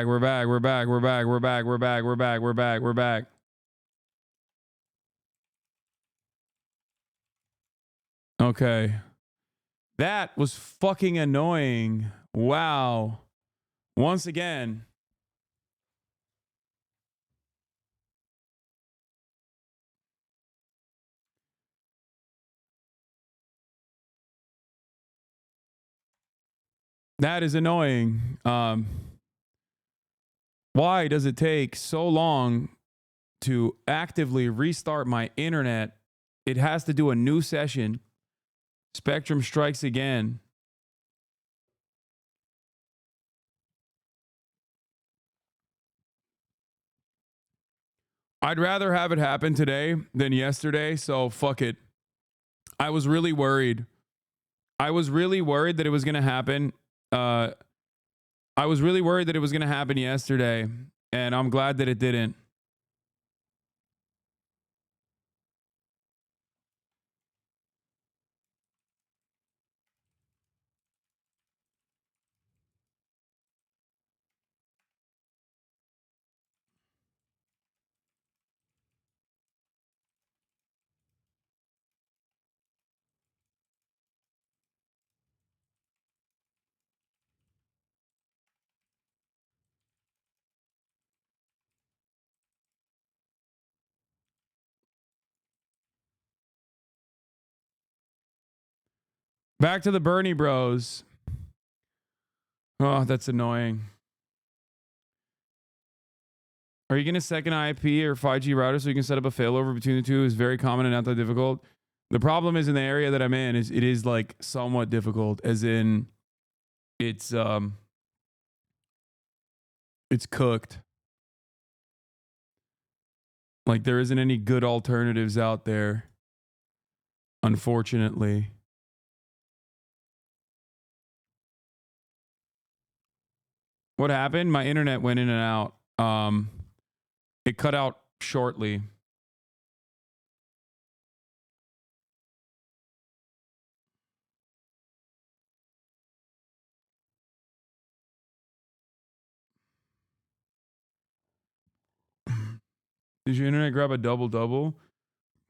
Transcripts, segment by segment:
We're back. We're back. We're back. We're back. We're back. We're back. We're back. We're back. Okay. That was fucking annoying. Wow. Once again. That is annoying. Why does it take so long to actively restart my internet? It has to do a new session. Spectrum strikes again. I'd rather have it happen today than yesterday, so fuck it. I was really worried. I was really worried that it was going to happen. I was really worried that it was going to happen yesterday, and I'm glad that it didn't. Back to the Bernie bros. Oh, that's annoying. Are you going to second IP or 5G router so you can set up a failover between the two? Is very common and not that difficult. The problem is in the area that I'm in is it is like somewhat difficult, as in it's cooked. Like there isn't any good alternatives out there, unfortunately. What happened? My internet went in and out. It cut out shortly. Did your internet grab a double-double?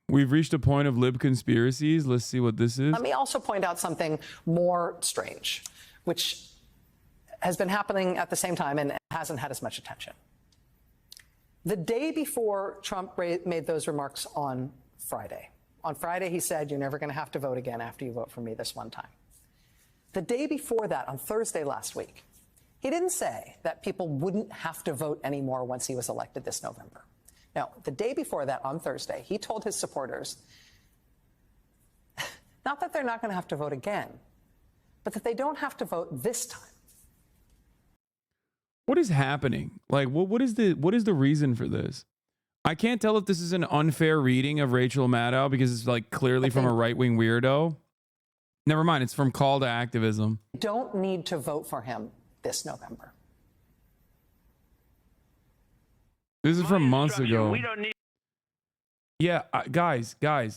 We've reached a point of lib conspiracies. Let's see what this is. Let me also point out something more strange, which has been happening at the same time and hasn't had as much attention. The day before Trump made those remarks on Friday, he said, you're never going to have to vote again after you vote for me this one time. The day before that, on Thursday last week, he didn't say that people wouldn't have to vote anymore once he was elected this November. No, the day before that, on Thursday, he told his supporters, not that they're not going to have to vote again, but that they don't have to vote this time. What is happening? Like, what is the reason for this? I can't tell if this is an unfair reading of Rachel Maddow because it's like clearly from a right-wing weirdo. Never mind, it's from Call to Activism. Don't need to vote for him this November. This is from months ago. We don't need. Yeah, guys,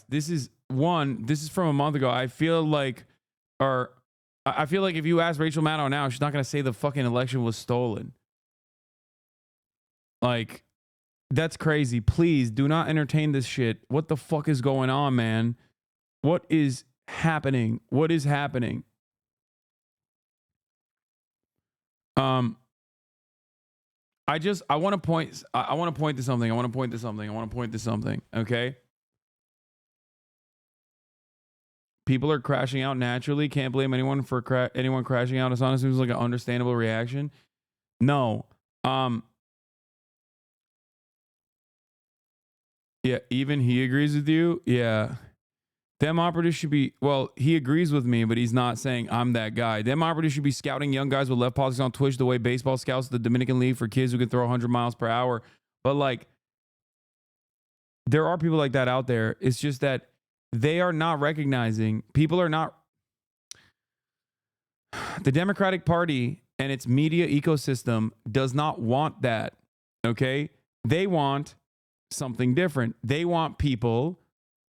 this is from a month ago. I feel like if you ask Rachel Maddow now, she's not going to say the fucking election was stolen. Like, that's crazy. Please do not entertain this shit. What the fuck is going on, man? What is happening? What is happening? I want to point to something. Okay. People are crashing out naturally. Can't blame anyone for anyone crashing out. It honestly seems like an understandable reaction. No. Yeah, even he agrees with you. Yeah. Dem operatives should be, well, he agrees with me, but he's not saying I'm that guy. Dem operatives should be scouting young guys with left politics on Twitch the way baseball scouts the Dominican League for kids who can throw 100 miles per hour. But like, there are people like that out there. It's just that they are not recognizing, people are not, the Democratic Party and its media ecosystem does not want that. Okay? They want something different. They want people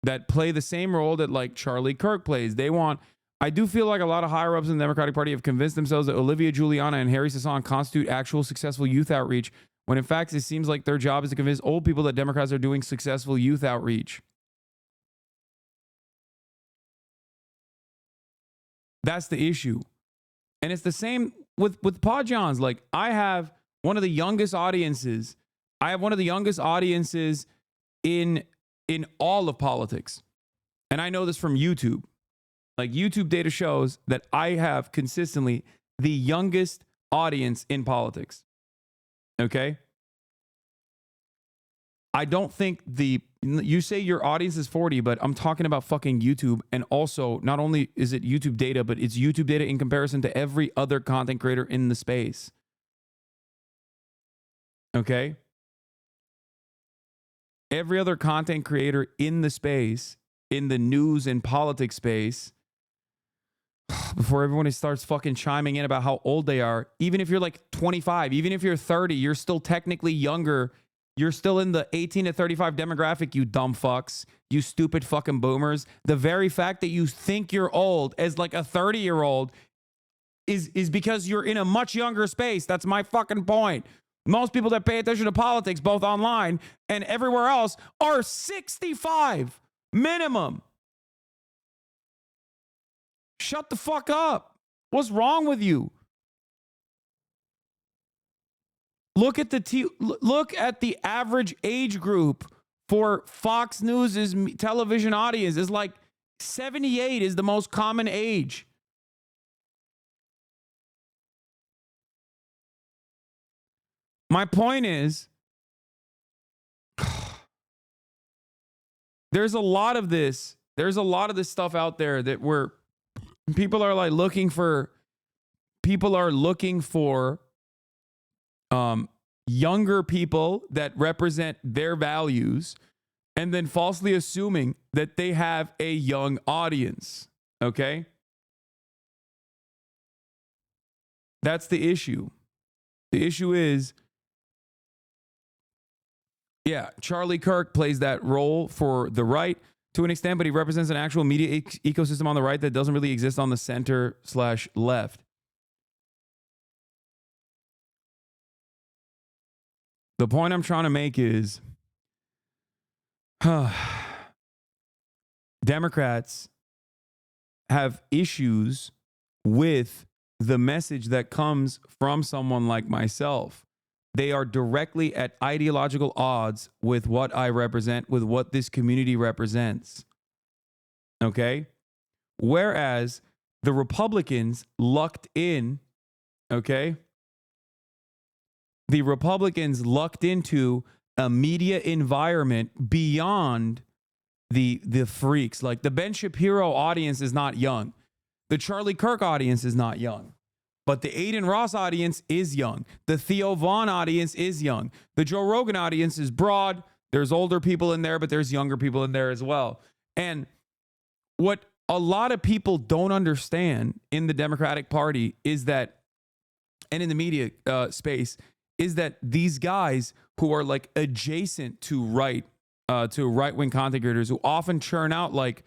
that play the same role that like Charlie Kirk plays. They want, I do feel like a lot of higher ups in the Democratic Party have convinced themselves that Olivia Giuliana and Harry Hasan constitute actual successful youth outreach, when in fact it seems like their job is to convince old people that Democrats are doing successful youth outreach. That's the issue. And it's the same with Podjons. Like, I have one of the youngest audiences. I have one of the youngest audiences in all of politics. And I know this from YouTube. Like, YouTube data shows that I have consistently the youngest audience in politics. Okay? I don't think you say your audience is 40, but I'm talking about fucking YouTube. And also, not only is it YouTube data, but it's YouTube data in comparison to every other content creator in the space. Okay? Every other content creator in the space, in the news and politics space, before everyone starts fucking chiming in about how old they are, even if you're like 25, even if you're 30, you're still technically younger. You're still in the 18 to 35 demographic, you dumb fucks, you stupid fucking boomers. The very fact that you think you're old as like a 30-year-old is because you're in a much younger space. That's my fucking point. Most people that pay attention to politics, both online and everywhere else, are 65 minimum. Shut the fuck up. What's wrong with you? Look at the average age group for Fox News's television audience is like 78 is the most common age. My point is, there's a lot of this stuff out there that people are looking for younger people that represent their values and then falsely assuming that they have a young audience. Okay? That's the issue. The issue is, yeah, Charlie Kirk plays that role for the right to an extent, but he represents an actual media ecosystem on the right that doesn't really exist on the center/left. The point I'm trying to make is, Democrats have issues with the message that comes from someone like myself. They are directly at ideological odds with what I represent, with what this community represents. Okay? Whereas the Republicans lucked in, okay? The Republicans lucked into a media environment beyond the freaks. Like, the Ben Shapiro audience is not young. The Charlie Kirk audience is not young. But the Aiden Ross audience is young. The Theo Vaughn audience is young. The Joe Rogan audience is broad. There's older people in there, but there's younger people in there as well. And what a lot of people don't understand in the Democratic Party is that, and in the media space, is that these guys who are like adjacent to right-wing content creators who often churn out like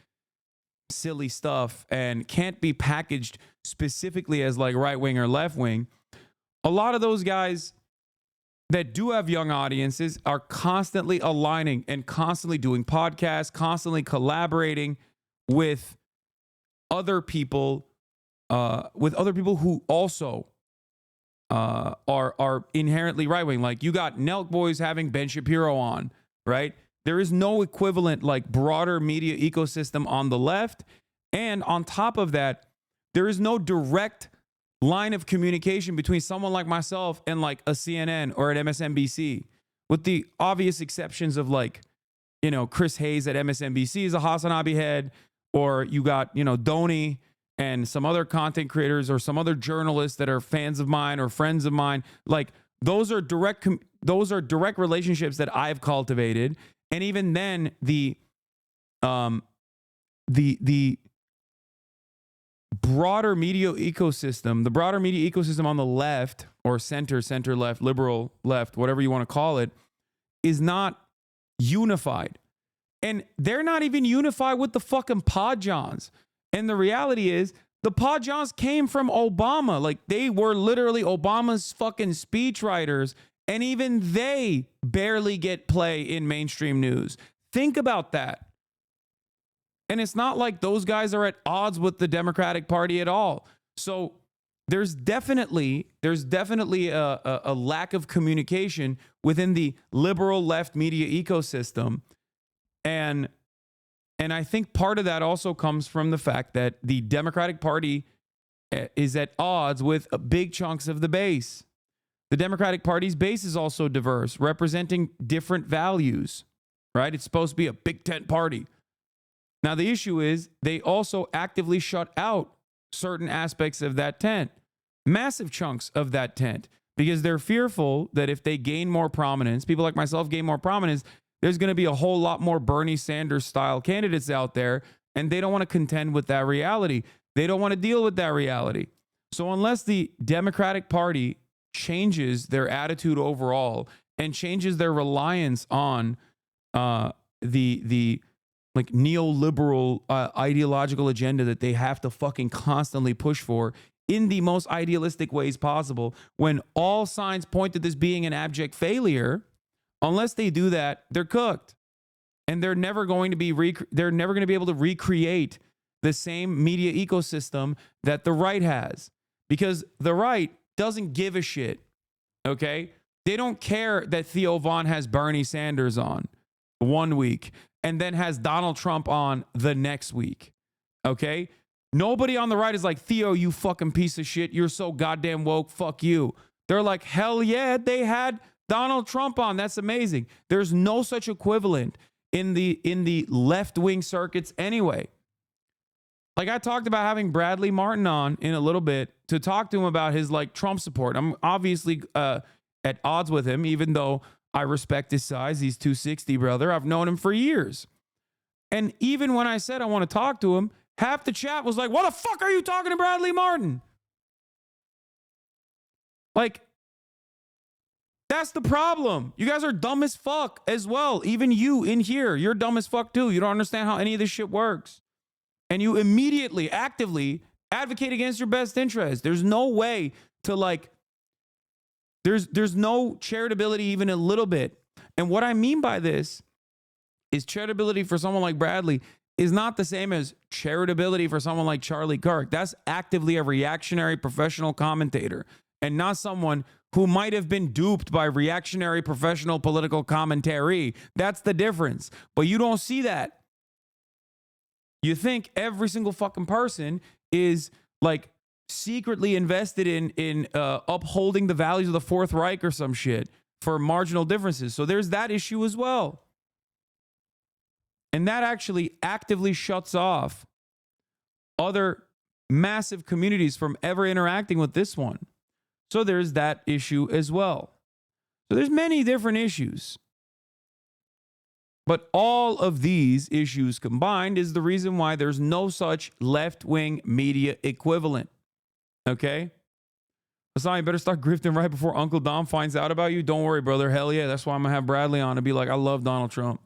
silly stuff and can't be packaged specifically as like right-wing or left-wing, a lot of those guys that do have young audiences are constantly aligning and constantly doing podcasts, constantly collaborating with other people who also are inherently right-wing. Like, you got Nelk Boys having Ben Shapiro on, right? There is no equivalent like broader media ecosystem on the left. And on top of that, there is no direct line of communication between someone like myself and like a CNN or an MSNBC, with the obvious exceptions of like, you know, Chris Hayes at MSNBC is a HasanAbi head, or you got, you know, Donnie and some other content creators or some other journalists that are fans of mine or friends of mine. Like, those are direct relationships that I've cultivated. And even then, the broader media ecosystem on the left or center left, liberal left, whatever you want to call it, is not unified. And they're not even unified with the fucking Podjons. And the reality is, The Pajans came from Obama. Like, they were literally Obama's fucking speechwriters, and even they barely get play in mainstream news. Think about that. And it's not like those guys are at odds with the Democratic Party at all. So there's definitely a lack of communication within the liberal left media ecosystem. And I think part of that also comes from the fact that the Democratic Party is at odds with big chunks of the base. The Democratic Party's base is also diverse, representing different values, right? It's supposed to be a big tent party. Now, the issue is they also actively shut out certain aspects of that tent, massive chunks of that tent, because they're fearful that if they gain more prominence, people like myself gain more prominence, there's going to be a whole lot more Bernie Sanders style candidates out there, and they don't want to contend with that reality. They don't want to deal with that reality. So unless the Democratic Party changes their attitude overall and changes their reliance on the like neoliberal ideological agenda that they have to fucking constantly push for in the most idealistic ways possible, when all signs point to this being an abject failure, unless they do that, they're cooked. And they're never going to be able to recreate the same media ecosystem that the right has, because the right doesn't give a shit. Okay? They don't care that Theo Von has Bernie Sanders on one week and then has Donald Trump on the next week. Okay? Nobody on the right is like, Theo, you fucking piece of shit. You're so goddamn woke. Fuck you. They're like, hell yeah, they had Donald Trump on. That's amazing. There's no such equivalent in the left-wing circuits anyway. Like, I talked about having Bradley Martyn on in a little bit to talk to him about his like Trump support. I'm obviously at odds with him, even though I respect his size. He's 260, brother. I've known him for years. And even when I said I want to talk to him, half the chat was like, what the fuck are you talking to Bradley Martyn? Like, that's the problem. You guys are dumb as fuck as well. Even you in here, you're dumb as fuck too. You don't understand how any of this shit works. And you immediately, actively advocate against your best interest. There's no way to like, there's no charitability even a little bit. And what I mean by this is charitability for someone like Bradley is not the same as charitability for someone like Charlie Kirk. That's actively a reactionary professional commentator and not someone who might have been duped by reactionary professional political commentary. That's the difference. But you don't see that. You think every single fucking person is like secretly invested in upholding the values of the Fourth Reich or some shit for marginal differences. So there's that issue as well. And that actually actively shuts off other massive communities from ever interacting with this one. So there's that issue as well. So there's many different issues. But all of these issues combined is the reason why there's no such left-wing media equivalent. Okay? Hasan, you better start grifting right before Uncle Dom finds out about you. Don't worry, brother. Hell yeah. That's why I'm going to have Bradley on and be like, I love Donald Trump.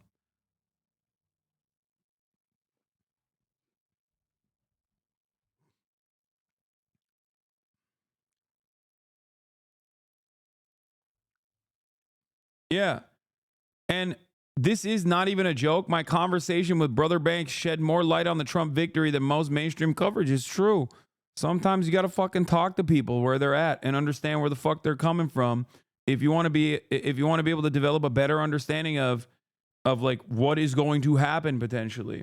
Yeah. And this is not even a joke. My conversation with Brother Banks shed more light on the Trump victory than most mainstream coverage. It's true. Sometimes you got to fucking talk to people where they're at and understand where the fuck they're coming from. If you want to be able to develop a better understanding of like what is going to happen potentially.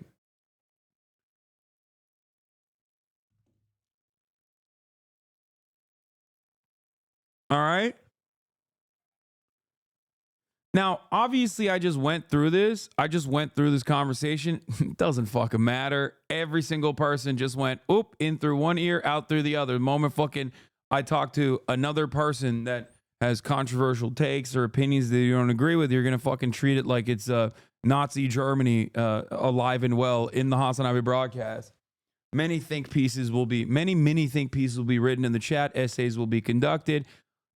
All right. Now, obviously, I just went through this. Conversation. It doesn't fucking matter. Every single person just went, oop, in through one ear, out through the other. The moment fucking I talk to another person that has controversial takes or opinions that you don't agree with, you're going to fucking treat it like it's Nazi Germany alive and well in the HasanAbi broadcast. Many think pieces will be written in the chat. Essays will be conducted.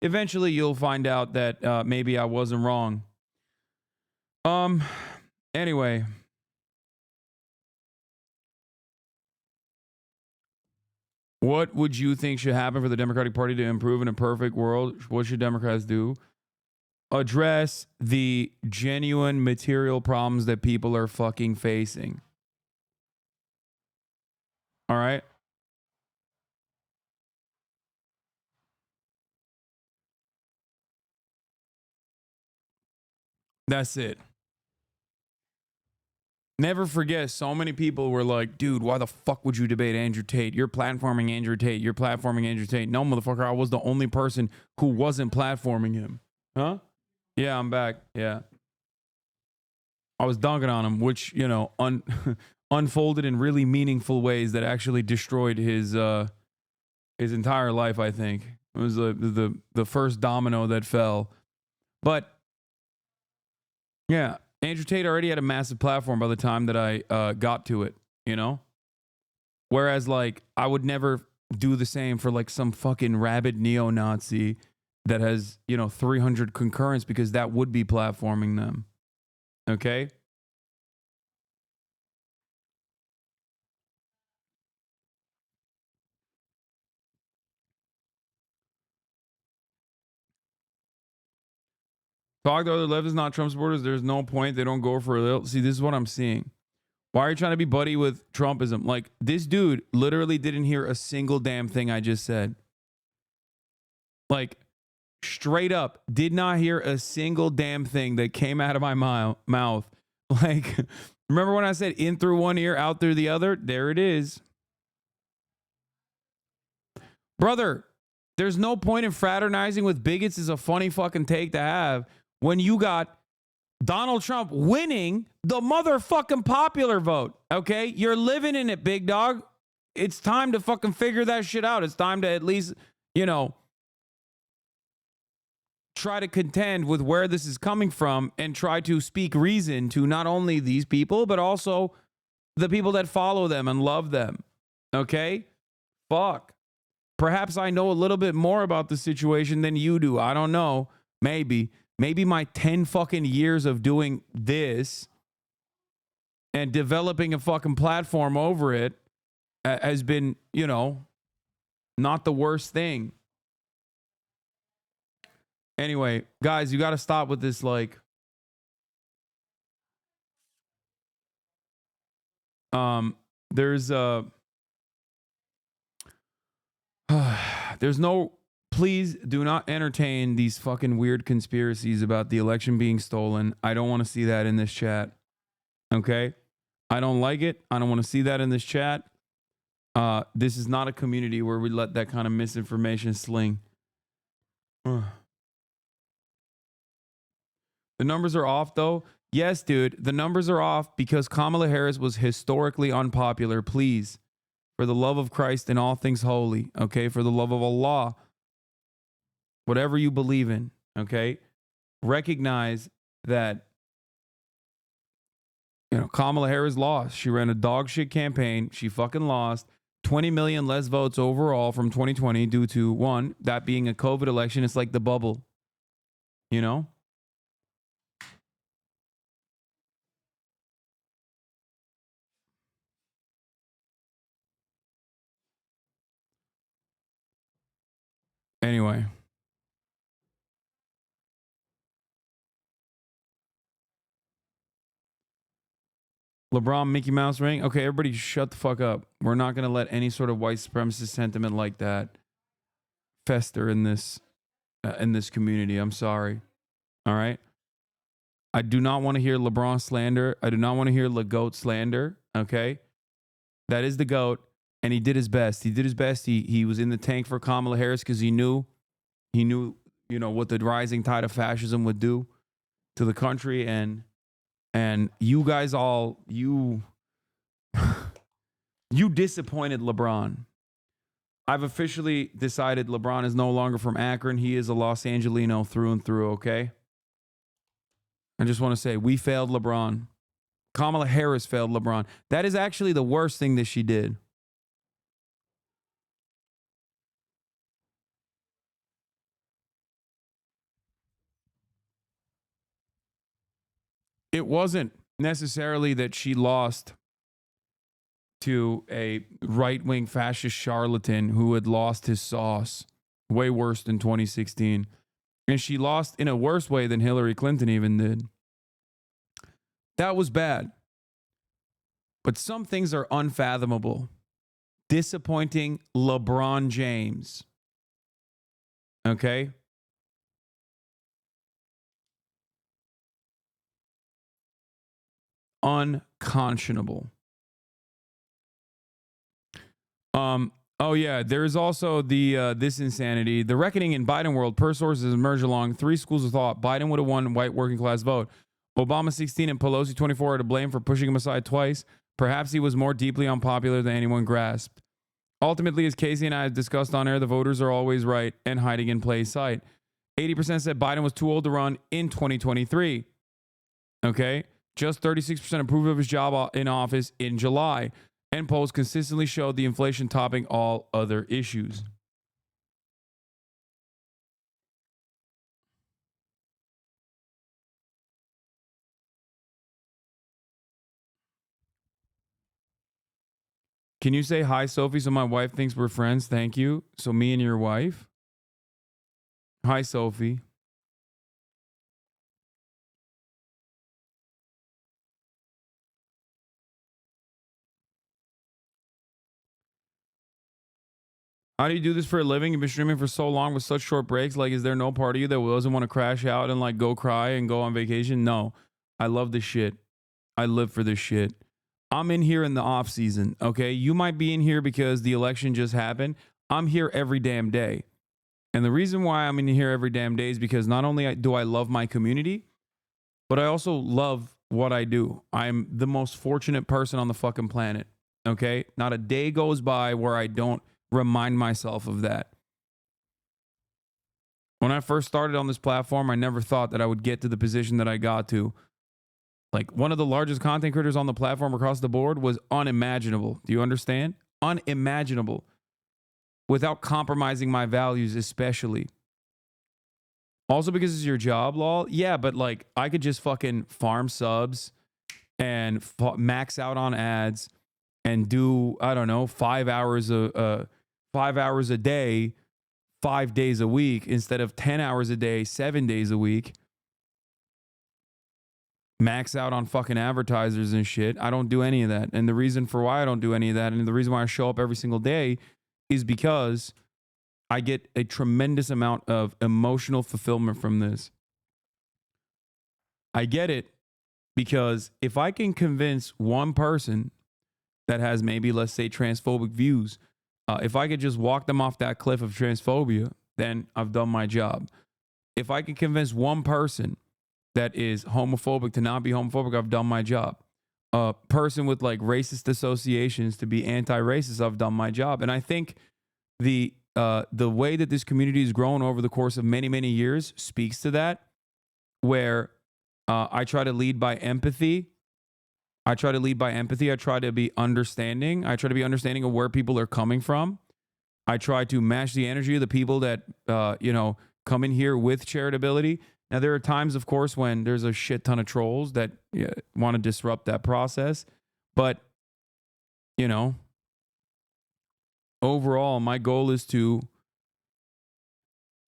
Eventually, you'll find out that maybe I wasn't wrong. Anyway. What would you think should happen for the Democratic Party to improve in a perfect world? What should Democrats do? Address the genuine material problems that people are fucking facing. All right? That's it. Never forget, so many people were like, dude, why the fuck would you debate Andrew Tate? You're platforming Andrew Tate. You're platforming Andrew Tate. No, motherfucker, I was the only person who wasn't platforming him. Huh? Yeah, I'm back. Yeah. I was dunking on him, which, you know, unfolded in really meaningful ways that actually destroyed his entire life, I think. It was the first domino that fell. But, yeah, Andrew Tate already had a massive platform by the time that I got to it, you know? Whereas, like, I would never do the same for, like, some fucking rabid neo-Nazi that has, you know, 300 concurrents, because that would be platforming them. Okay? Talk to other leftists, not Trump supporters. There's no point. They don't go for a little. See, this is what I'm seeing. Why are you trying to be buddy with Trumpism? Like, this dude literally didn't hear a single damn thing I just said. Like, straight up, did not hear a single damn thing that came out of my mouth. Like, remember when I said in through one ear, out through the other? There it is. Brother, there's no point in fraternizing with bigots is a funny fucking take to have when you got Donald Trump winning the motherfucking popular vote. Okay? You're living in it, big dog. It's time to fucking figure that shit out. It's time to at least, you know, try to contend with where this is coming from and try to speak reason to not only these people, but also the people that follow them and love them. Okay? Fuck. Perhaps I know a little bit more about the situation than you do. I don't know. Maybe. Maybe my 10 fucking years of doing this and developing a fucking platform over it has been, you know, not the worst thing. Anyway, guys, you got to stop with this, like, there's no, please do not entertain these fucking weird conspiracies about the election being stolen. I don't want to see that in this chat. Okay? I don't like it. I don't want to see that in this chat. This is not a community where we let that kind of misinformation sling. The numbers are off, though. Yes, dude, the numbers are off because Kamala Harris was historically unpopular. Please, for the love of Christ and all things holy, okay? For the love of Allah, whatever you believe in, okay? Recognize that, you know, Kamala Harris lost. She ran a dog shit campaign. She fucking lost. 20 million less votes overall from 2020 due to, one, that being a COVID election. It's like the bubble, you know? Anyway. LeBron Mickey Mouse ring. Okay, everybody shut the fuck up. We're not going to let any sort of white supremacist sentiment like that fester in this community. I'm sorry. All right? I do not want to hear LeBron slander. I do not want to hear LeGoat slander, okay? That is the GOAT, and he did his best. He did his best. He was in the tank for Kamala Harris because he knew, you know, what the rising tide of fascism would do to the country, and you guys all, you disappointed LeBron. I've officially decided LeBron is no longer from Akron. He is a Los Angelino through and through, okay? I just want to say, we failed LeBron. Kamala Harris failed LeBron. That is actually the worst thing that she did. It wasn't necessarily that she lost to a right-wing fascist charlatan who had lost his sauce way worse than 2016. And she lost in a worse way than Hillary Clinton even did. That was bad. But some things are unfathomable. Disappointing LeBron James. Okay? Unconscionable. Oh yeah, there's also the this insanity. The reckoning in Biden world, per sources emerge along three schools of thought. Biden would have won white working class vote. Obama 16 and Pelosi 24 are to blame for pushing him aside twice. Perhaps he was more deeply unpopular than anyone grasped. Ultimately, as Casey and I have discussed on air, the voters are always right and hiding in plain sight. 80% said Biden was too old to run in 2023. Okay? Just 36% approved of his job in office in July. And polls consistently showed the inflation topping all other issues. Can you say hi, Sophie, so my wife thinks we're friends? Thank you. So me and your wife? Hi, Sophie. How do you do this for a living? You've been streaming for so long with such short breaks. Like, is there no part of you that doesn't want to crash out and like go cry and go on vacation? No. I love this shit. I live for this shit. I'm in here in the off season, okay? You might be in here because the election just happened. I'm here every damn day. And the reason why I'm in here every damn day is because not only do I love my community, but I also love what I do. I'm the most fortunate person on the fucking planet, okay? Not a day goes by where I don't remind myself of that. When I first started on this platform, I never thought that I would get to the position that I got to. Like, one of the largest content creators on the platform across the board was unimaginable. Do you understand? Unimaginable. Without compromising my values, especially. Also because it's your job, lol. Yeah, but like, I could just fucking farm subs and max out on ads and do, I don't know, 5 hours a day, 5 days a week instead of 10 hours a day, 7 days a week. Max out on fucking advertisers and shit. I don't do any of that. And the reason for why I don't do any of that, and the reason why I show up every single day, is because I get a tremendous amount of emotional fulfillment from this. I get it because if I can convince one person that has maybe, let's say, transphobic views, if I could just walk them off that cliff of transphobia, then I've done my job. If I can convince one person that is homophobic to not be homophobic, I've done my job. A person with like racist associations to be anti-racist, I've done my job. And I think the way that this community has grown over the course of many, many years speaks to that, where I try to lead by empathy. I try to be understanding. I try to be understanding of where people are coming from. I try to match the energy of the people that, come in here with charitability. Now, there are times, of course, when there's a shit ton of trolls that want to disrupt that process. But, overall, my goal is to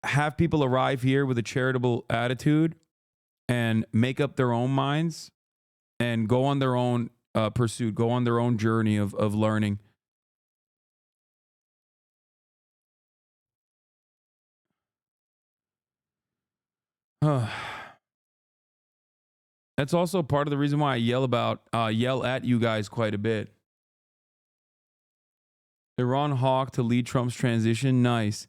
have people arrive here with a charitable attitude and make up their own minds and go on their own pursuit, go on their own journey of learning. That's also part of the reason why I yell at you guys quite a bit. Iran hawk to lead Trump's transition. Nice.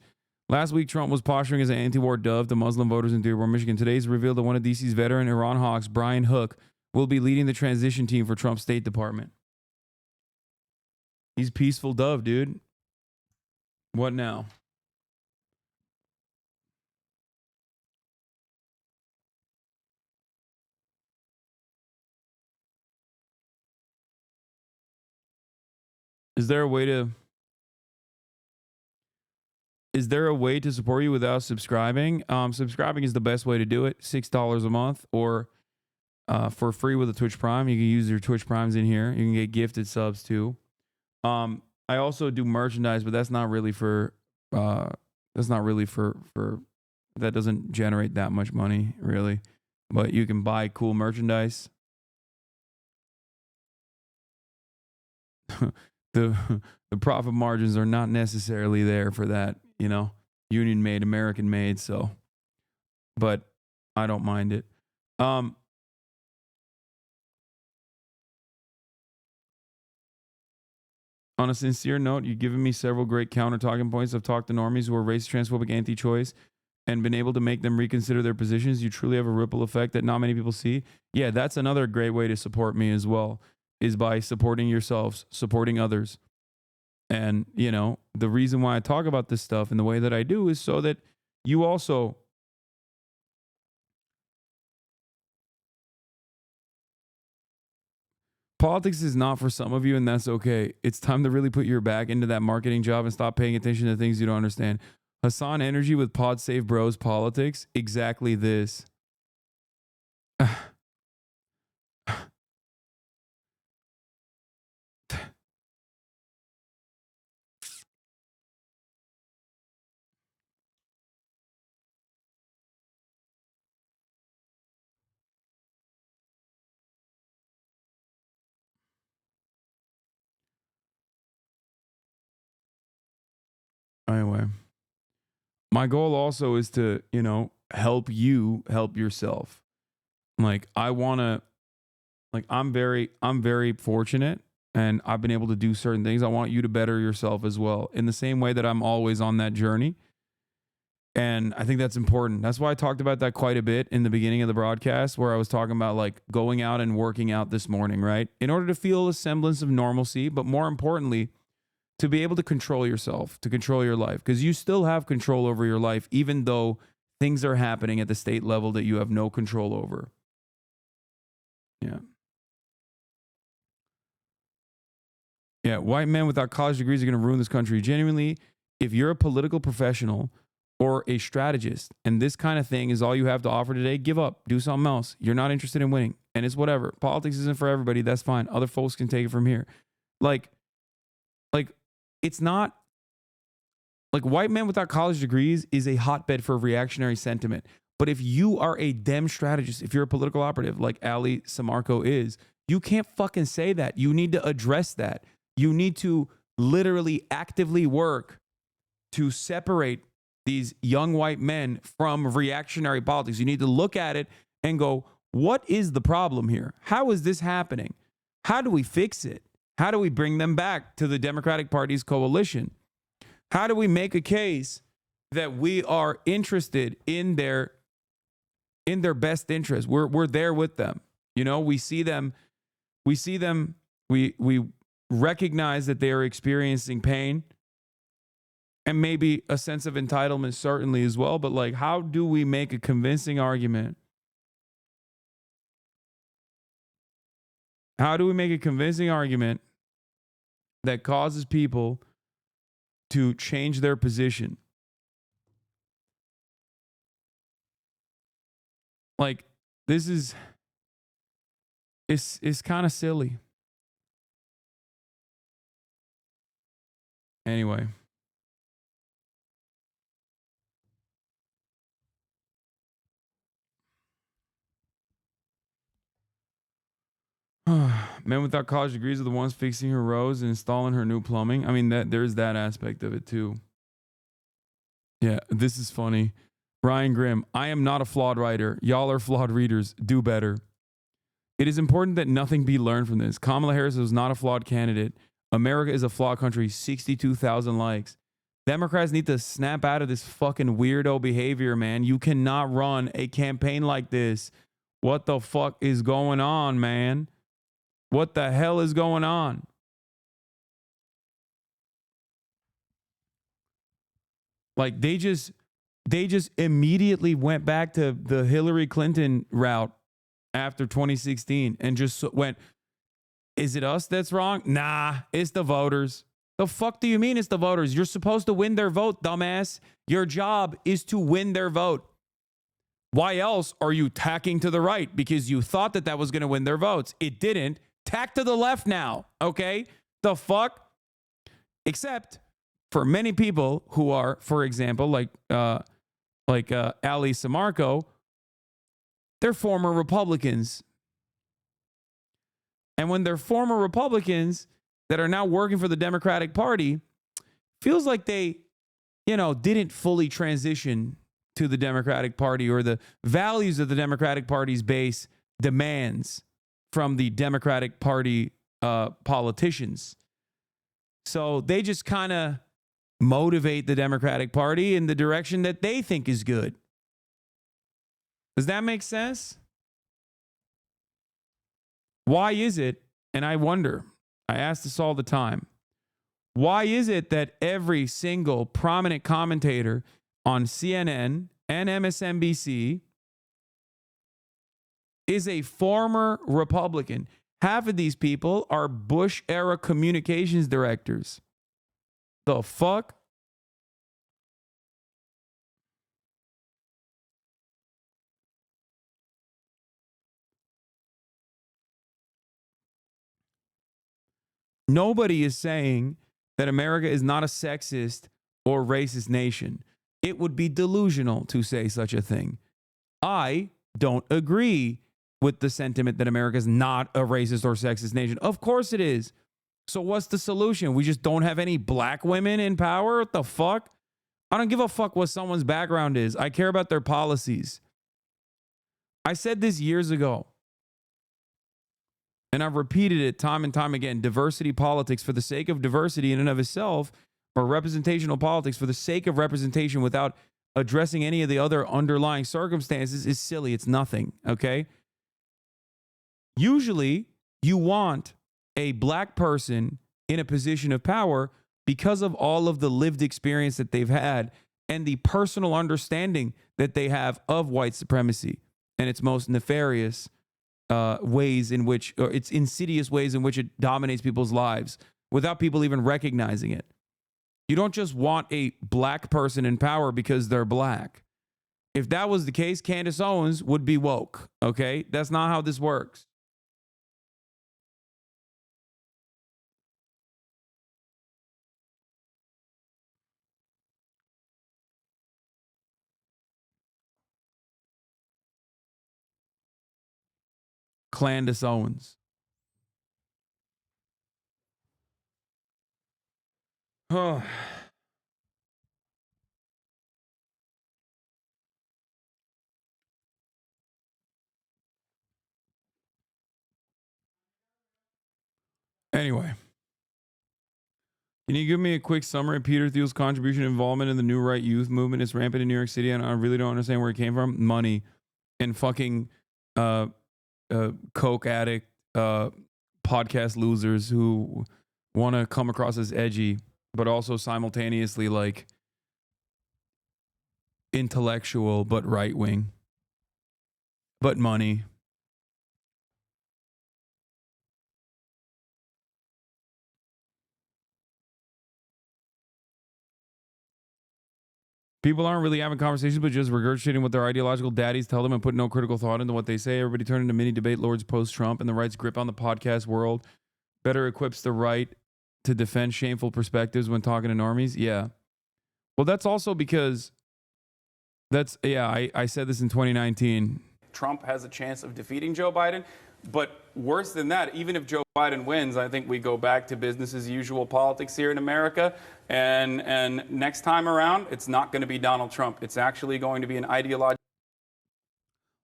Last week, Trump was posturing as an anti-war dove to Muslim voters in Dearborn, Michigan. Today's revealed that one of DC's veteran Iran hawks, Brian Hook, will be leading the transition team for Trump's State Department. He's peaceful dove, dude. What now? Is there a way to support you without subscribing? Subscribing is the best way to do it. $6 a month, or for free with a Twitch Prime. You can use your Twitch Primes in here. You can get gifted subs too. I also do merchandise, but that's not really for that doesn't generate that much money, really. But you can buy cool merchandise. the profit margins are not necessarily there for that, union made, American made. So, but I don't mind it. On a sincere note, you've given me several great counter talking points. I've talked to normies who are racist, transphobic, anti-choice, and been able to make them reconsider their positions. You truly have a ripple effect that not many people see. Yeah, that's another great way to support me as well, is by supporting yourselves, supporting others. And, the reason why I talk about this stuff in the way that I do is so that you also politics is not for some of you, and that's okay. It's time to really put your back into that marketing job and stop paying attention to things you don't understand. Hasan Energy with Pod Save Bros Politics. Exactly this. Anyway, my goal also is to, help you help yourself. Like, I'm very fortunate, and I've been able to do certain things. I want you to better yourself as well, in the same way that I'm always on that journey. And I think that's important. That's why I talked about that quite a bit in the beginning of the broadcast, where I was talking about like going out and working out this morning, right? In order to feel a semblance of normalcy, but more importantly, to be able to control yourself, to control your life, because you still have control over your life, even though things are happening at the state level that you have no control over. Yeah. Yeah. White men without college degrees are going to ruin this country. Genuinely, if you're a political professional or a strategist and this kind of thing is all you have to offer today, give up, do something else. You're not interested in winning, and it's whatever. Politics isn't for everybody. That's fine. Other folks can take it from here. Like it's not like white men without college degrees is a hotbed for reactionary sentiment. But if you are a Dem strategist, if you're a political operative like Ali Samarco is, you can't fucking say that. You need to address that. You need to literally actively work to separate these young white men from reactionary politics. You need to look at it and go, what is the problem here? How is this happening? How do we fix it? How do we bring them back to the Democratic Party's coalition? How do we make a case that we are interested in their best interest? We're there with them. We see them. We recognize that they are experiencing pain and maybe a sense of entitlement, certainly as well. But like, how do we make a convincing argument? How do we make a convincing argument that causes people to change their position? Like, this is, it's kind of silly. Anyway. Men without college degrees are the ones fixing her roads and installing her new plumbing. I mean, there's that aspect of it too. Yeah, this is funny. Brian Grimm, I am not a flawed writer. Y'all are flawed readers. Do better. It is important that nothing be learned from this. Kamala Harris was not a flawed candidate. America is a flawed country. 62,000 likes. Democrats need to snap out of this fucking weirdo behavior, man. You cannot run a campaign like this. What the fuck is going on, man? What the hell is going on? Like, they just immediately went back to the Hillary Clinton route after 2016 and just went, is it us that's wrong? Nah, it's the voters. The fuck do you mean it's the voters? You're supposed to win their vote, dumbass. Your job is to win their vote. Why else are you tacking to the right? Because you thought that was going to win their votes. It didn't. Tack to the left now, okay? The fuck? Except for many people who are, for example, like Ali Samarco, they're former Republicans. And when they're former Republicans that are now working for the Democratic Party, feels like they, didn't fully transition to the Democratic Party, or the values of the Democratic Party's base demands from the Democratic Party politicians. So they just kind of motivate the Democratic Party in the direction that they think is good. Does that make sense? Why is it, and I wonder, I ask this all the time, why is it that every single prominent commentator on CNN and MSNBC is a former Republican? Half of these people are Bush-era communications directors. The fuck? Nobody is saying that America is not a sexist or racist nation. It would be delusional to say such a thing. I don't agree with the sentiment that America is not a racist or sexist nation. Of course it is. So what's the solution? We just don't have any black women in power? What the fuck? I don't give a fuck what someone's background is. I care about their policies. I said this years ago, and I've repeated it time and time again. Diversity politics for the sake of diversity in and of itself, or representational politics for the sake of representation without addressing any of the other underlying circumstances, is silly. It's nothing, okay? Usually, you want a black person in a position of power because of all of the lived experience that they've had and the personal understanding that they have of white supremacy and its most nefarious ways in which, or its insidious ways in which it dominates people's lives without people even recognizing it. You don't just want a black person in power because they're black. If that was the case, Candace Owens would be woke, okay? That's not how this works. Candace Owens. Oh. Anyway, can you give me a quick summary of Peter Thiel's contribution and involvement in the New Right Youth movement? It's rampant in New York City, and I really don't understand where it came from. Money and fucking coke addict podcast losers who want to come across as edgy, but also simultaneously like intellectual, but right wing, but money. People aren't really having conversations, but just regurgitating what their ideological daddies tell them and put no critical thought into what they say. Everybody turned into mini debate lords post-Trump, and the right's grip on the podcast world better equips the right to defend shameful perspectives when talking to normies. Yeah. Well, that's also because I said this in 2019. Trump has a chance of defeating Joe Biden. But worse than that, even if Joe Biden wins, I think we go back to business as usual politics here in America. And next time around, it's not going to be Donald Trump. It's actually going to be an ideological.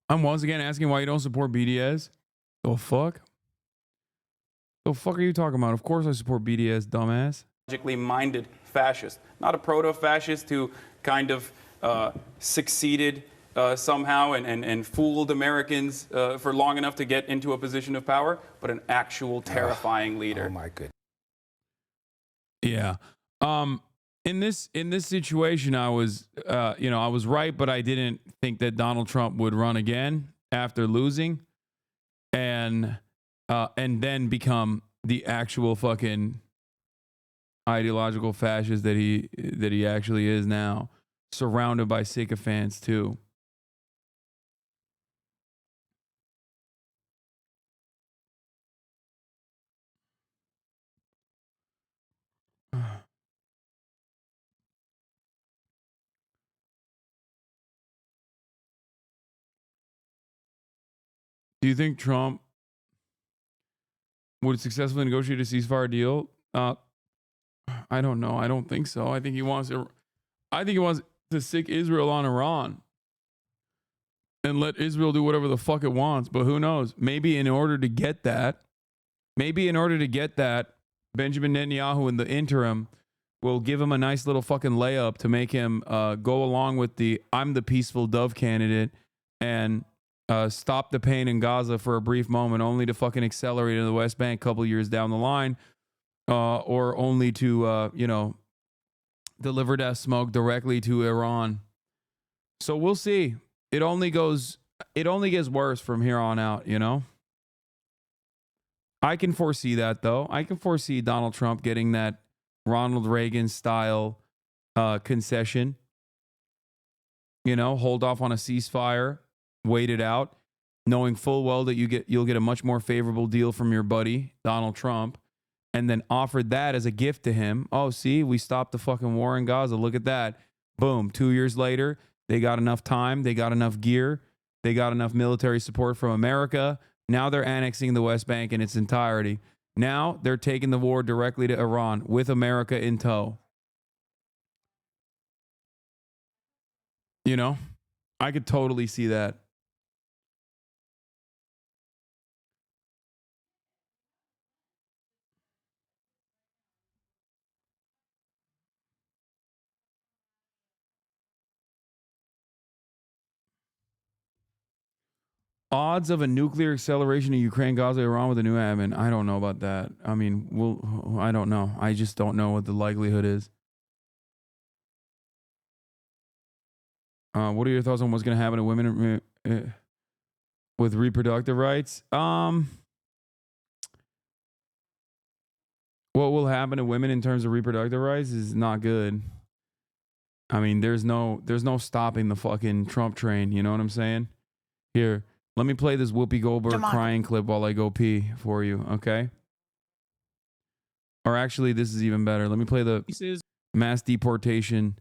I'm once again asking why you don't support BDS. The fuck? The fuck are you talking about? Of course I support BDS, dumbass. Logically minded fascist, not a proto-fascist who kind of succeeded somehow and fooled Americans for long enough to get into a position of power, but an actual terrifying leader. Oh my goodness. Yeah. In this situation, I was I was right, but I didn't think that Donald Trump would run again after losing, and then become the actual fucking ideological fascist that he actually is now, surrounded by sycophants too. Do you think Trump would successfully negotiate a ceasefire deal? I don't know. I don't think so. I think he wants to sick Israel on Iran and let Israel do whatever the fuck it wants. But who knows? Maybe in order to get that, Benjamin Netanyahu in the interim will give him a nice little fucking layup to make him go along with the I'm the peaceful dove candidate and stop the pain in Gaza for a brief moment, only to fucking accelerate in the West Bank a couple years down the line, or only to deliver that smoke directly to Iran. So we'll see. It only gets worse from here on out, you know? I can foresee that, though. I can foresee Donald Trump getting that Ronald Reagan style concession. You know, hold off on a ceasefire, wait it out, knowing full well that you'll get a much more favorable deal from your buddy, Donald Trump, and then offered that as a gift to him. Oh, see, we stopped the fucking war in Gaza. Look at that. Boom. 2 years later, they got enough time. They got enough gear. They got enough military support from America. Now they're annexing the West Bank in its entirety. Now they're taking the war directly to Iran with America in tow. You know, I could totally see that. Odds of a nuclear acceleration of Ukraine, Gaza, Iran with a new admin. I don't know about that. I mean, I don't know. I just don't know what the likelihood is. What are your thoughts on what's going to happen to women with reproductive rights? What will happen to women in terms of reproductive rights is not good. I mean, there's no stopping the fucking Trump train. You know what I'm saying? Here, let me play this Whoopi Goldberg crying clip while I go pee for you, okay? Or actually, this is even better. Let me play the mass deportation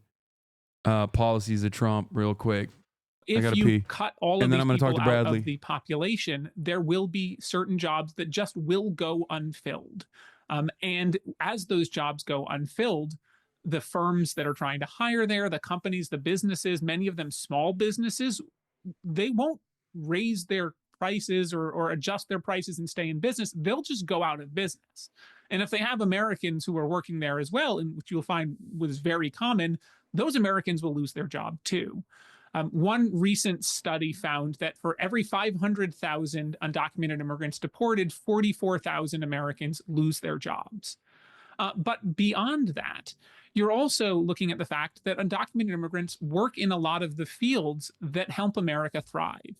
policies of Trump real quick. If you cut all of these people out Bradley. of the population, there will be certain jobs that just will go unfilled. And as those jobs go unfilled, the firms that are trying to hire there, the companies, the businesses, many of them small businesses, they won't raise their prices or adjust their prices and stay in business. They'll just go out of business. And if they have Americans who are working there as well, and which you'll find was very common, those Americans will lose their job too. One recent study found that for every 500,000 undocumented immigrants deported, 44,000 Americans lose their jobs. But beyond that, you're also looking at the fact that undocumented immigrants work in a lot of the fields that help America thrive.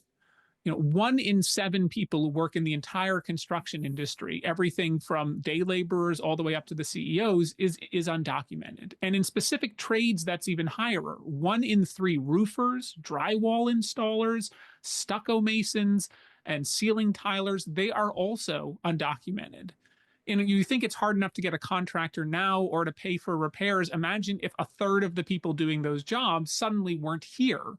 You know, 1 in 7 people who work in the entire construction industry, everything from day laborers all the way up to the CEOs, is undocumented. And in specific trades, that's even higher. 1 in 3 roofers, drywall installers, stucco masons, and ceiling tilers, they are also undocumented. And you think it's hard enough to get a contractor now or to pay for repairs. Imagine if a third of the people doing those jobs suddenly weren't here.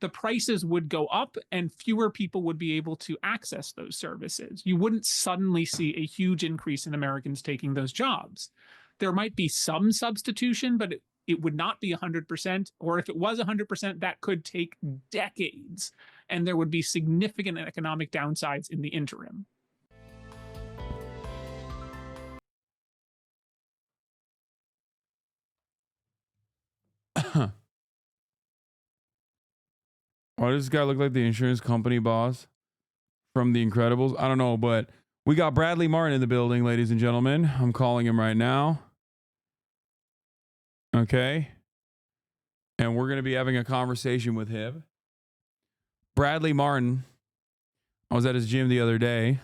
The prices would go up and fewer people would be able to access those services. You wouldn't suddenly see a huge increase in Americans taking those jobs. There might be some substitution, but it would not be 100%. Or if it was 100%, that could take decades. And there would be significant economic downsides in the interim. Why does this guy look like the insurance company boss from The Incredibles? I don't know, but we got Bradley Martyn in the building, ladies and gentlemen. I'm calling him right now. Okay. And we're going to be having a conversation with him. Bradley Martyn. I was at his gym the other day.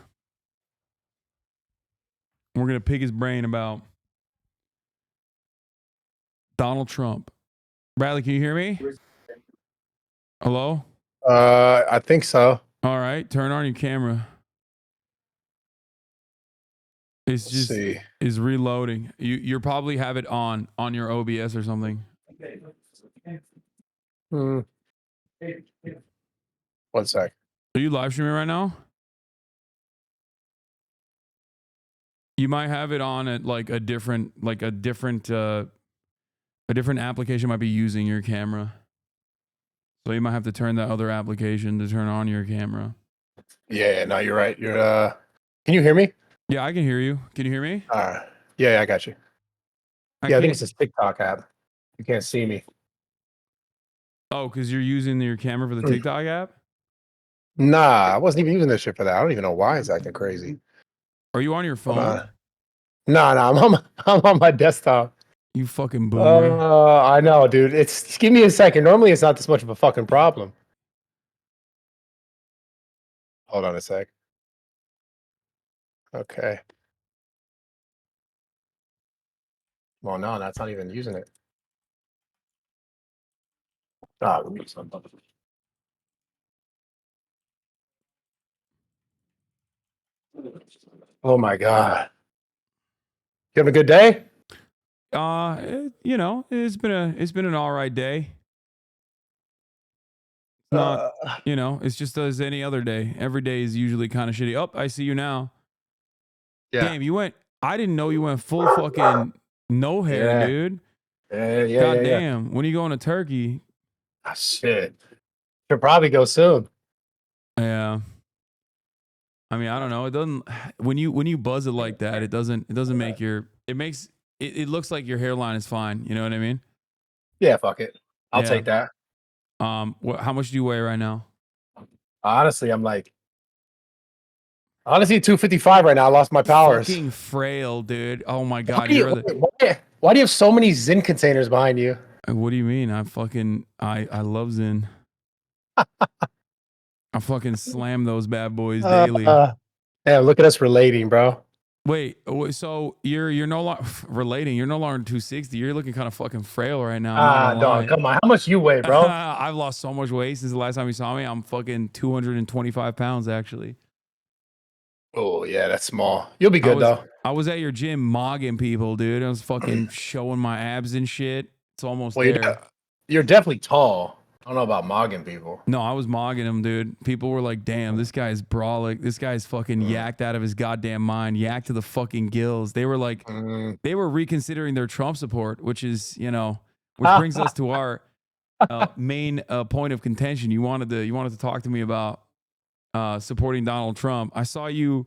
We're going to pick his brain about Donald Trump. Bradley, can you hear me? Hello? I think so. All right, turn on your camera. It's Let's just see. is reloading. You probably have it on your OBS or something. One sec. Are you live streaming right now? You might have it on at like a different application might be using your camera. So you might have to turn that other application to turn on your camera. Yeah, no, you're right. You're can you hear me? Yeah, I can hear you. Can you hear me? Yeah, I got you. I think it's this TikTok app. You can't see me. Oh, because you're using your camera for the TikTok app? Nah, I wasn't even using this shit for that. I don't even know why it's acting crazy. Are you on your phone? No, I'm on my desktop. You fucking boomer. I know, dude. It's give me a second. Normally it's not this much of a fucking problem. Hold on a sec. Okay. Well, no, that's not even using it. Oh my god. You having a good day? You know, it's been an all right day. Not, you know, it's just as any other day. Every day is usually kind of shitty. Oh, I see you now. Yeah. Damn, I didn't know you went full fucking no hair, dude. Yeah. God damn. When are you going to Turkey? Ah, shit. Should probably go soon. Yeah. I mean, I don't know. It doesn't when you buzz it like that, it doesn't make it looks like your hairline is fine. You know what I mean? Yeah, fuck it. I'll Yeah. take that. How much do you weigh right now? Honestly, I'm like 255 right now. I lost my powers. Fucking frail, dude. Oh my god. Why do you have so many Zyn containers behind you? What do you mean? I love Zyn. I fucking slam those bad boys daily. Yeah, look at us relating, bro. Wait, so you're no longer relating. You're no longer 260. You're looking kind of fucking frail right now. Dog, come on. How much you weigh, bro? I've lost so much weight since the last time you saw me. I'm fucking 225 pounds actually. Oh yeah, that's small. You'll be good though. I was at your gym mogging people, dude. I was fucking showing my abs and shit. It's almost there. You're definitely tall. I don't know about mogging people. No, I was mogging him, dude. People were like, damn, this guy's brolic. This guy's fucking yacked out of his goddamn mind. Yacked to the fucking gills. They were like, they were reconsidering their Trump support, which is, you know, which brings us to our main point of contention. You wanted to talk to me about supporting Donald Trump. I saw you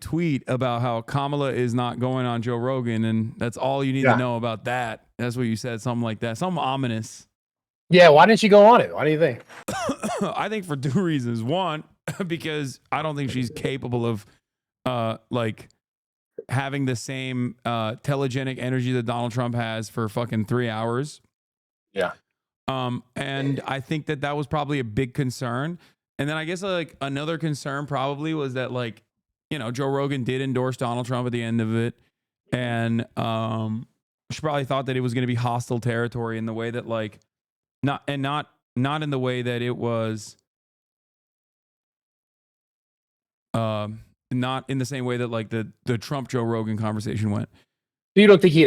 tweet about how Kamala is not going on Joe Rogan, and that's all you need to know about that. That's what you said, something like that. Something ominous. Yeah, why didn't you go on it? Why do you think? I think for two reasons. One, because I don't think she's capable of like having the same telegenic energy that Donald Trump has for fucking 3 hours. Yeah. And I think that was probably a big concern. And then I guess like another concern probably was that, like, you know, Joe Rogan did endorse Donald Trump at the end of it. And she probably thought that it was going to be hostile territory in the way that, like, not in the way that it was not in the same way that like the Trump Joe Rogan conversation went. You don't think he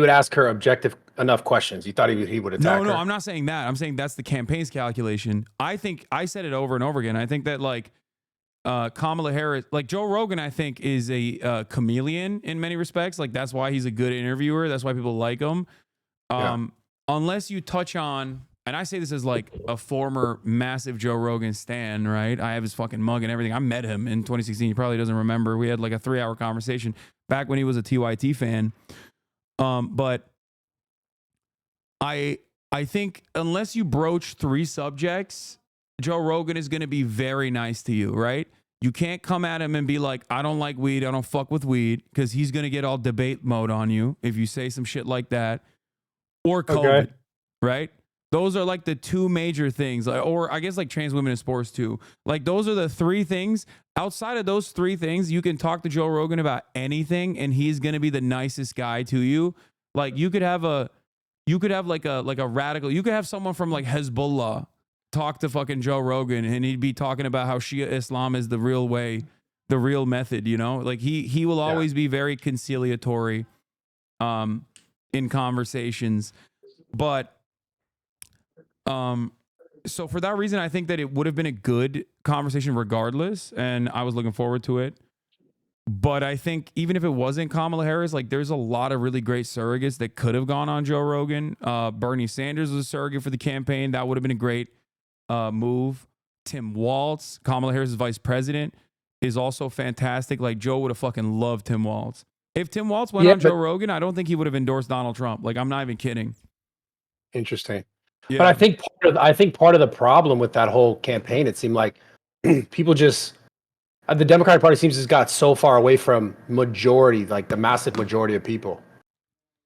would ask her objective enough questions? You thought he would attack her? No, I'm not saying that. I'm saying that's the campaign's calculation. I think I said it over and over again. I think that like Kamala Harris, like Joe Rogan, I think is a chameleon in many respects. Like that's why he's a good interviewer. That's why people like him. Unless you touch on, and I say this as like a former massive Joe Rogan stan, right? I have his fucking mug and everything. I met him in 2016. He probably doesn't remember. We had like a 3-hour conversation back when he was a TYT fan. But I think unless you broach 3 subjects, Joe Rogan is going to be very nice to you, right? You can't come at him and be like, I don't like weed. I don't fuck with weed, because he's going to get all debate mode on you if you say some shit like that. Or COVID, right? Those are like the 2 major things. Or I guess like trans women in sports too. Like those are the 3 things. Outside of those 3 things, you can talk to Joe Rogan about anything and he's going to be the nicest guy to you. Like you could have like a radical, you could have someone from like Hezbollah talk to fucking Joe Rogan and he'd be talking about how Shia Islam is the real way, the real method, you know? Like he will always be very conciliatory in conversations. But so for that reason, I think that it would have been a good conversation regardless, and I was looking forward to it. But I think even if it wasn't Kamala Harris, like there's a lot of really great surrogates that could have gone on Joe Rogan. Bernie Sanders was a surrogate for the campaign. That would have been a great move. Tim Walz, Kamala Harris' vice president, is also fantastic. Like Joe would have fucking loved Tim Walz. If Tim Walz went on Joe Rogan, I don't think he would have endorsed Donald Trump. Like, I'm not even kidding. Interesting. Yeah. But I think part of the problem with that whole campaign, it seemed like people just the Democratic Party seems to have got so far away from majority, like the massive majority of people.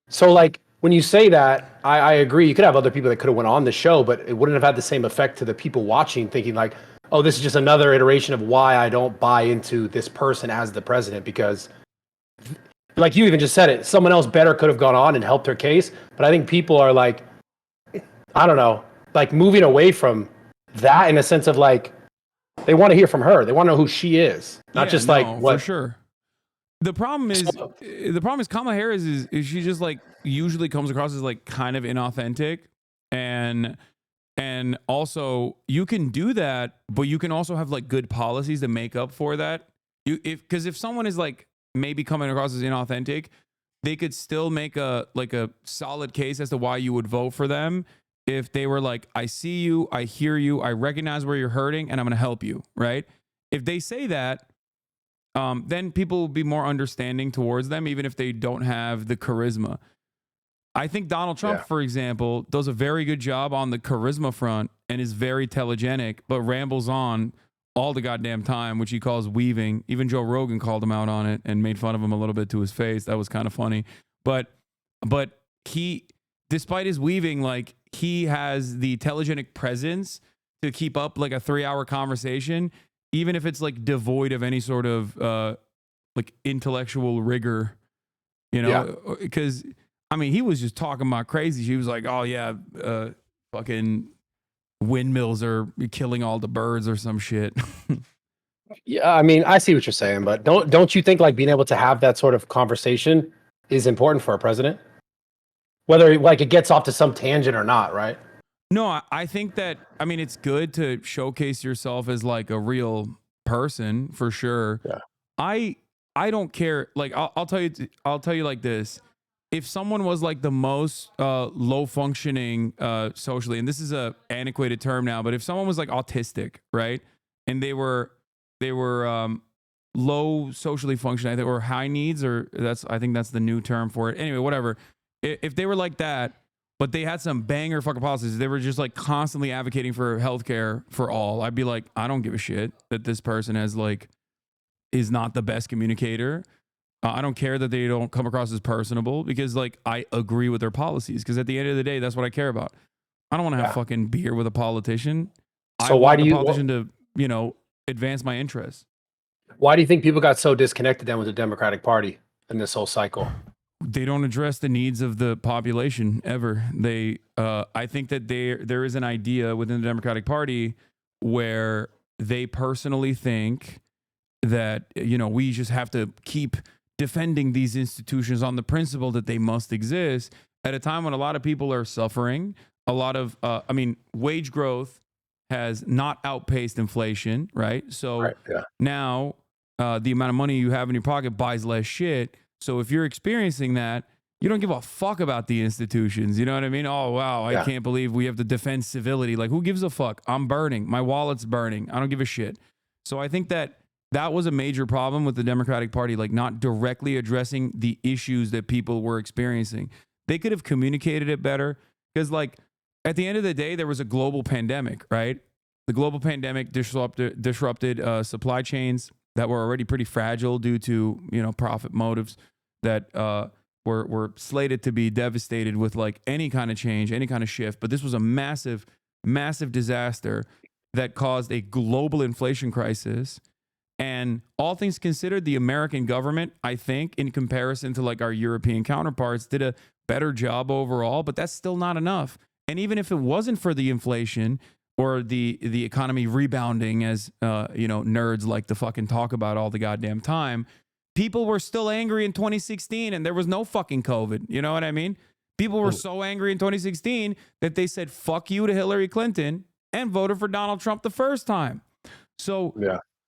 So like when you say that, I agree. You could have other people that could have went on the show, but it wouldn't have had the same effect to the people watching, thinking like, oh, this is just another iteration of why I don't buy into this person as the president, because like you even just said it, someone else better could have gone on and helped her case. But I think people are like, I don't know, like moving away from that in a sense of like, they want to hear from her. They want to know who she is, not just like what. For sure. The problem is Kamala Harris is she just like usually comes across as like kind of inauthentic, and also you can do that, but you can also have like good policies to make up for that. Because if someone is like maybe coming across as inauthentic, they could still make a solid case as to why you would vote for them. If they were like, I see you, I hear you, I recognize where you're hurting, and I'm going to help you, right? If they say that, then people will be more understanding towards them, even if they don't have the charisma. I think Donald Trump, for example, does a very good job on the charisma front and is very telegenic, but rambles on all the goddamn time, which he calls weaving. Even Joe Rogan called him out on it and made fun of him a little bit to his face. That was kind of funny. But he, despite his weaving, like he has the telegenic presence to keep up like a 3-hour conversation, even if it's like devoid of any sort of like intellectual rigor, you know, because I mean, he was just talking about crazy. She was like, oh yeah, fucking windmills are killing all the birds or some shit. Yeah, I mean, I see what you're saying, but don't you think like being able to have that sort of conversation is important for a president? Whether like it gets off to some tangent or not, right? No, I think that, I mean, it's good to showcase yourself as like a real person for sure. Yeah. I don't care. Like, I'll tell you like this. If someone was like the most low functioning socially, and this is a antiquated term now, but if someone was like autistic, right? And they were low socially functioning, I think, or high needs, or I think that's the new term for it. Anyway, whatever. If they were like that, but they had some banger fucking policies, they were just like constantly advocating for healthcare for all, I'd be like, I don't give a shit that this person is not the best communicator. I don't care that they don't come across as personable, because like I agree with their policies, because at the end of the day, that's what I care about. I don't want to have fucking beer with a politician. So why do you politician to, you know, advance my interests? Why do you think people got so disconnected then with the Democratic Party in this whole cycle? They don't address the needs of the population ever. I think that there is an idea within the Democratic Party where they personally think that, you know, we just have to keep defending these institutions on the principle that they must exist at a time when a lot of people are suffering. A lot of, wage growth has not outpaced inflation, right? So now the amount of money you have in your pocket buys less shit. So if you're experiencing that, you don't give a fuck about the institutions. You know what I mean? Oh, wow, I can't believe we have to defend civility. Like, who gives a fuck? I'm burning. My wallet's burning. I don't give a shit. So I think that was a major problem with the Democratic Party, like not directly addressing the issues that people were experiencing. They could have communicated it better, because like at the end of the day, there was a global pandemic, right? The global pandemic disrupted supply chains that were already pretty fragile due to, you know, profit motives that were slated to be devastated with like any kind of change, any kind of shift. But this was a massive, massive disaster that caused a global inflation crisis. And all things considered, the American government, I think, in comparison to like our European counterparts, did a better job overall, but that's still not enough. And even if it wasn't for the inflation or the economy rebounding, as you know, nerds like to fucking talk about all the goddamn time, people were still angry in 2016 and there was no fucking COVID. You know what I mean? People were so angry in 2016 that they said fuck you to Hillary Clinton and voted for Donald Trump the first time. So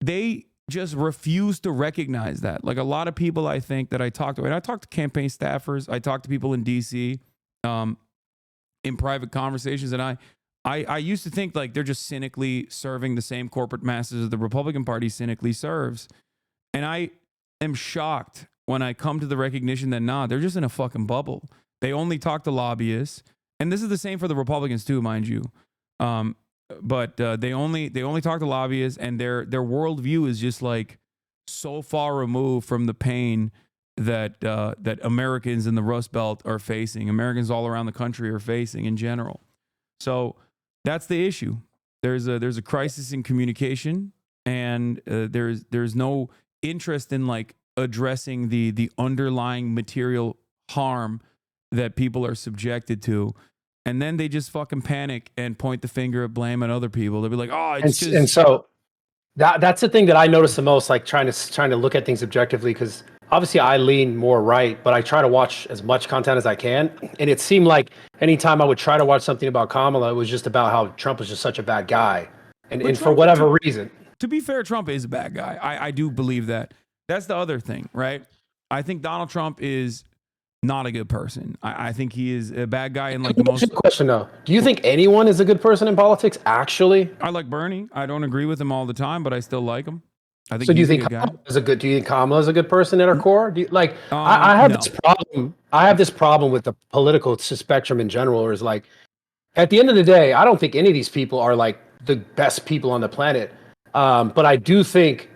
they just refuse to recognize that. Like a lot of people, I think that I talked to, and I talked to campaign staffers, I talked to people in DC in private conversations, and I used to think like they're just cynically serving the same corporate masses as the Republican Party cynically serves. And I am shocked when I come to the recognition that, nah, they're just in a fucking bubble. They only talk to lobbyists. And this is the same for the Republicans too, mind you. But they only talk to lobbyists, and their worldview is just like so far removed from the pain that that Americans in the Rust Belt are facing, Americans all around the country are facing in general. So that's the issue. There's a crisis in communication, and there's no interest in like addressing the underlying material harm that people are subjected to. And then they just fucking panic and point the finger at blame at other people. They'll be like, "Oh, it's just..." And so that's the thing that I notice the most, like trying to look at things objectively, because obviously I lean more right, but I try to watch as much content as I can. And it seemed like anytime I would try to watch something about Kamala, it was just about how Trump was just such a bad guy. And for whatever reason. To be fair, Trump is a bad guy. I do believe that. That's the other thing, right? I think Donald Trump is not a good person. I think he is a bad guy in like the most... Question though. Do you think anyone is a good person in politics, actually? I like Bernie. I don't agree with him all the time, but I still like him. I think so. Do you think Kamala is a good person at her core? Do you, like I have this problem. I have this problem with the political spectrum in general. Is like, at the end of the day, I don't think any of these people are like the best people on the planet. But I do think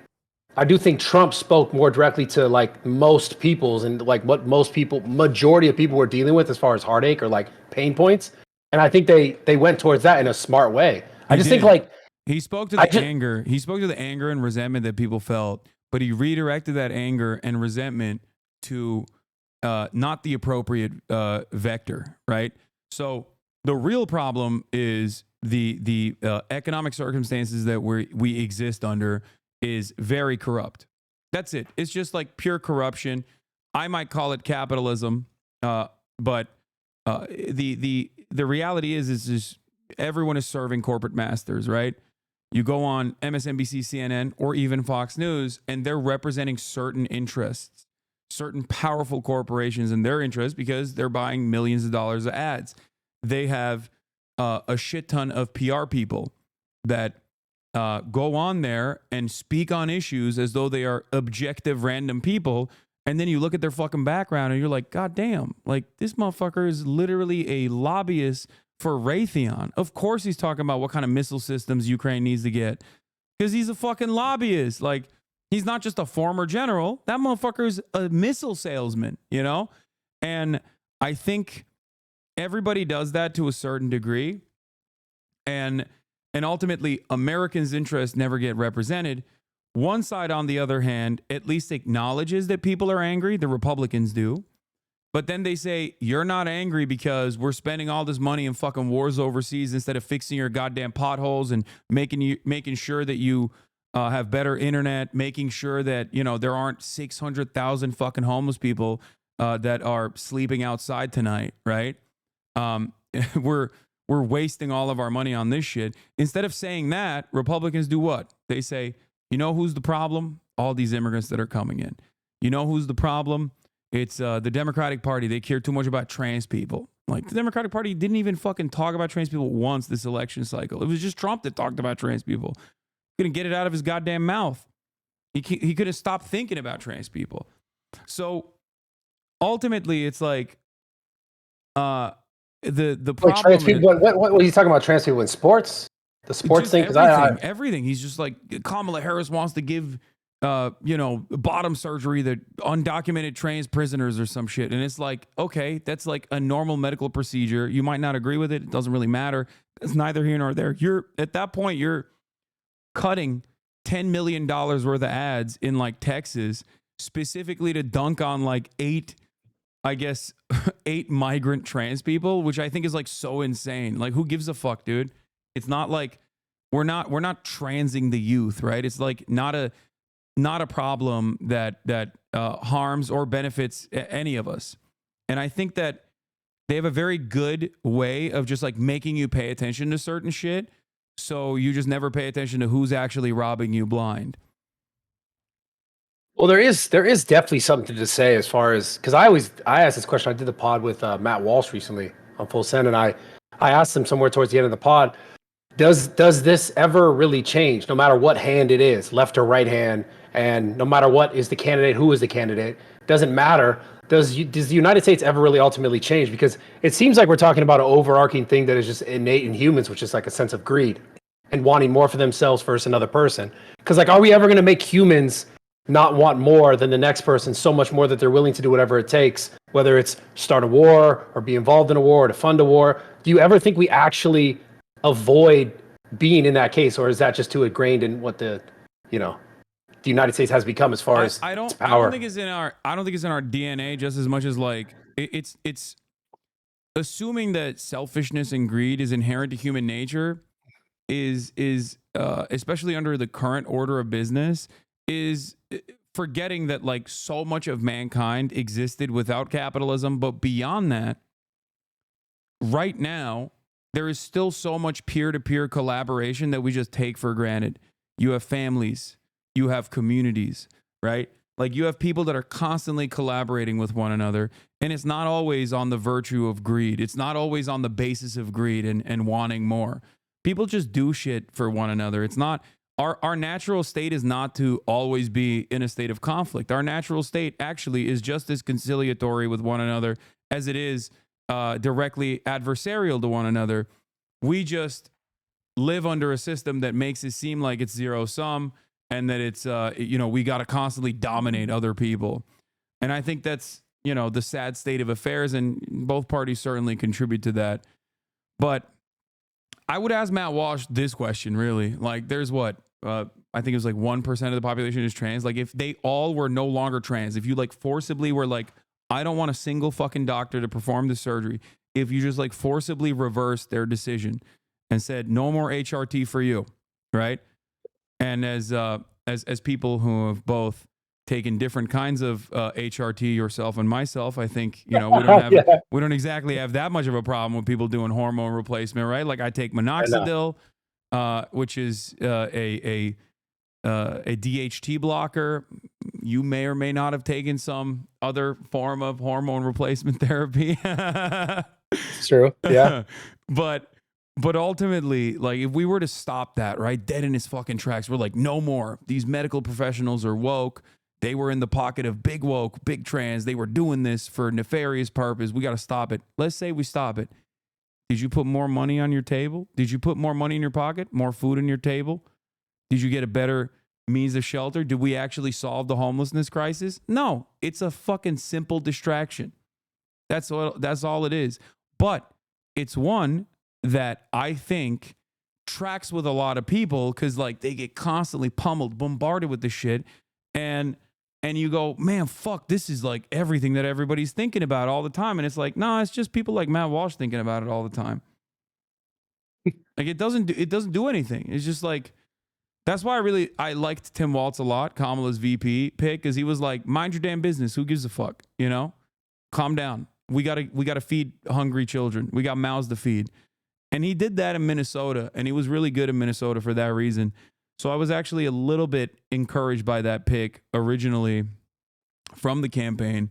Trump spoke more directly to like most people's and like what majority of people were dealing with as far as heartache or like pain points. And I think they went towards that in a smart way. I just think like he spoke to the anger. He spoke to the anger and resentment that people felt, but he redirected that anger and resentment to not the appropriate vector, right? So the real problem is the economic circumstances that we exist under is very corrupt. That's it. It's just like pure corruption. I might call it capitalism, but the reality is just everyone is serving corporate masters, right? You go on MSNBC, CNN, or even Fox News, and they're representing certain interests, certain powerful corporations and their interests because they're buying millions of dollars of ads. They have a shit ton of PR people that go on there and speak on issues as though they are objective random people. And then you look at their fucking background and you're like, God damn, like this motherfucker is literally a lobbyist for Raytheon. Of course he's talking about what kind of missile systems Ukraine needs to get because he's a fucking lobbyist. Like he's not just a former general. That motherfucker's a missile salesman, you know? And I think everybody does that to a certain degree. And ultimately, Americans' interests never get represented. One side, on the other hand, at least acknowledges that people are angry. The Republicans do. But then they say, you're not angry because we're spending all this money in fucking wars overseas instead of fixing your goddamn potholes and making sure that you have better internet, making sure that, you know, there aren't 600,000 fucking homeless people that are sleeping outside tonight, right? We're wasting all of our money on this shit. Instead of saying that, Republicans do what? They say, you know who's the problem? All these immigrants that are coming in. You know who's the problem? It's the Democratic Party. They care too much about trans people. Like the Democratic Party didn't even fucking talk about trans people once this election cycle. It was just Trump that talked about trans people. Couldn't get it out of his goddamn mouth. He couldn't stop thinking about trans people. So ultimately, it's like the problem. Like trans people, what are you talking about? Trans people in sports? The sports thing? Everything, everything. He's just like Kamala Harris wants to give bottom surgery to undocumented trans prisoners or some shit. And it's like, okay, that's like a normal medical procedure. You might not agree with it. It doesn't really matter. It's neither here nor there. You're at that point, you're cutting $10 million worth of ads in like Texas, specifically to dunk on like eight migrant trans people, which I think is like so insane. Like, who gives a fuck, dude? It's not like we're not transing the youth, right? It's like not a problem that harms or benefits any of us. And I think that they have a very good way of just like making you pay attention to certain shit, so you just never pay attention to who's actually robbing you blind. Well, there is definitely something to say as far as, because I asked this question. I did the pod with Matt Walsh recently on Full Send, and I asked him somewhere towards the end of the pod, does this ever really change, no matter what hand it is, left or right hand, and no matter what is the candidate, who is the candidate, doesn't matter. Does the United States ever really ultimately change? Because it seems like we're talking about an overarching thing that is just innate in humans, which is like a sense of greed and wanting more for themselves versus another person. Because like, are we ever going to make humans not want more than the next person so much more that they're willing to do whatever it takes, whether it's start a war or be involved in a war or to fund a war? Do you ever think we actually avoid being in that case, or is that just too ingrained in what the United States has become as far as I its don't power? think it's in our DNA just as much as like it's assuming that selfishness and greed is inherent to human nature is especially under the current order of business, is forgetting that like so much of mankind existed without capitalism. But beyond that, right now, there is still so much peer-to-peer collaboration that we just take for granted. You have families, you have communities, right? Like you have people that are constantly collaborating with one another. And it's not always on the virtue of greed. It's not always on the basis of greed and wanting more. People just do shit for one another. It's not our natural state is not to always be in a state of conflict. Our natural state actually is just as conciliatory with one another as it is directly adversarial to one another. We just live under a system that makes it seem like it's zero sum and that it's we got to constantly dominate other people. And I think that's the sad state of affairs, and both parties certainly contribute to that. But I would ask Matt Walsh this question, really. Like, there's I think it was like 1% of the population is trans. Like, if they all were no longer trans, if you like forcibly were like, I don't want a single fucking doctor to perform the surgery, if you just like forcibly reversed their decision and said no more HRT for you, right? And as people who have both taken different kinds of HRT, yourself and myself, I think we don't exactly have that much of a problem with people doing hormone replacement, right? Like I take minoxidil, which is a DHT blocker. You may or may not have taken some other form of hormone replacement therapy. It's true. Yeah. But ultimately, like if we were to stop that, right, dead in its fucking tracks, we're like, no more. These medical professionals are woke. They were in the pocket of big woke, big trans. They were doing this for nefarious purpose. We got to stop it. Let's say we stop it. Did you put more money on your table? Did you put more money in your pocket? More food on your table? Did you get a better means of shelter? Did we actually solve the homelessness crisis? No, it's a fucking simple distraction. That's all it is. But it's one that I think tracks with a lot of people because like they get constantly pummeled, bombarded with this shit. And you go, man, fuck, this is like everything that everybody's thinking about all the time. And it's like, no, it's just people like Matt Walsh thinking about it all the time. Like it doesn't do anything. It's just like, that's why I liked Tim Walz a lot, Kamala's VP pick, because he was like, mind your damn business. Who gives a fuck? Calm down. We gotta feed hungry children. We got mouths to feed. And he did that in Minnesota, and he was really good in Minnesota for that reason. So I was actually a little bit encouraged by that pick originally from the campaign,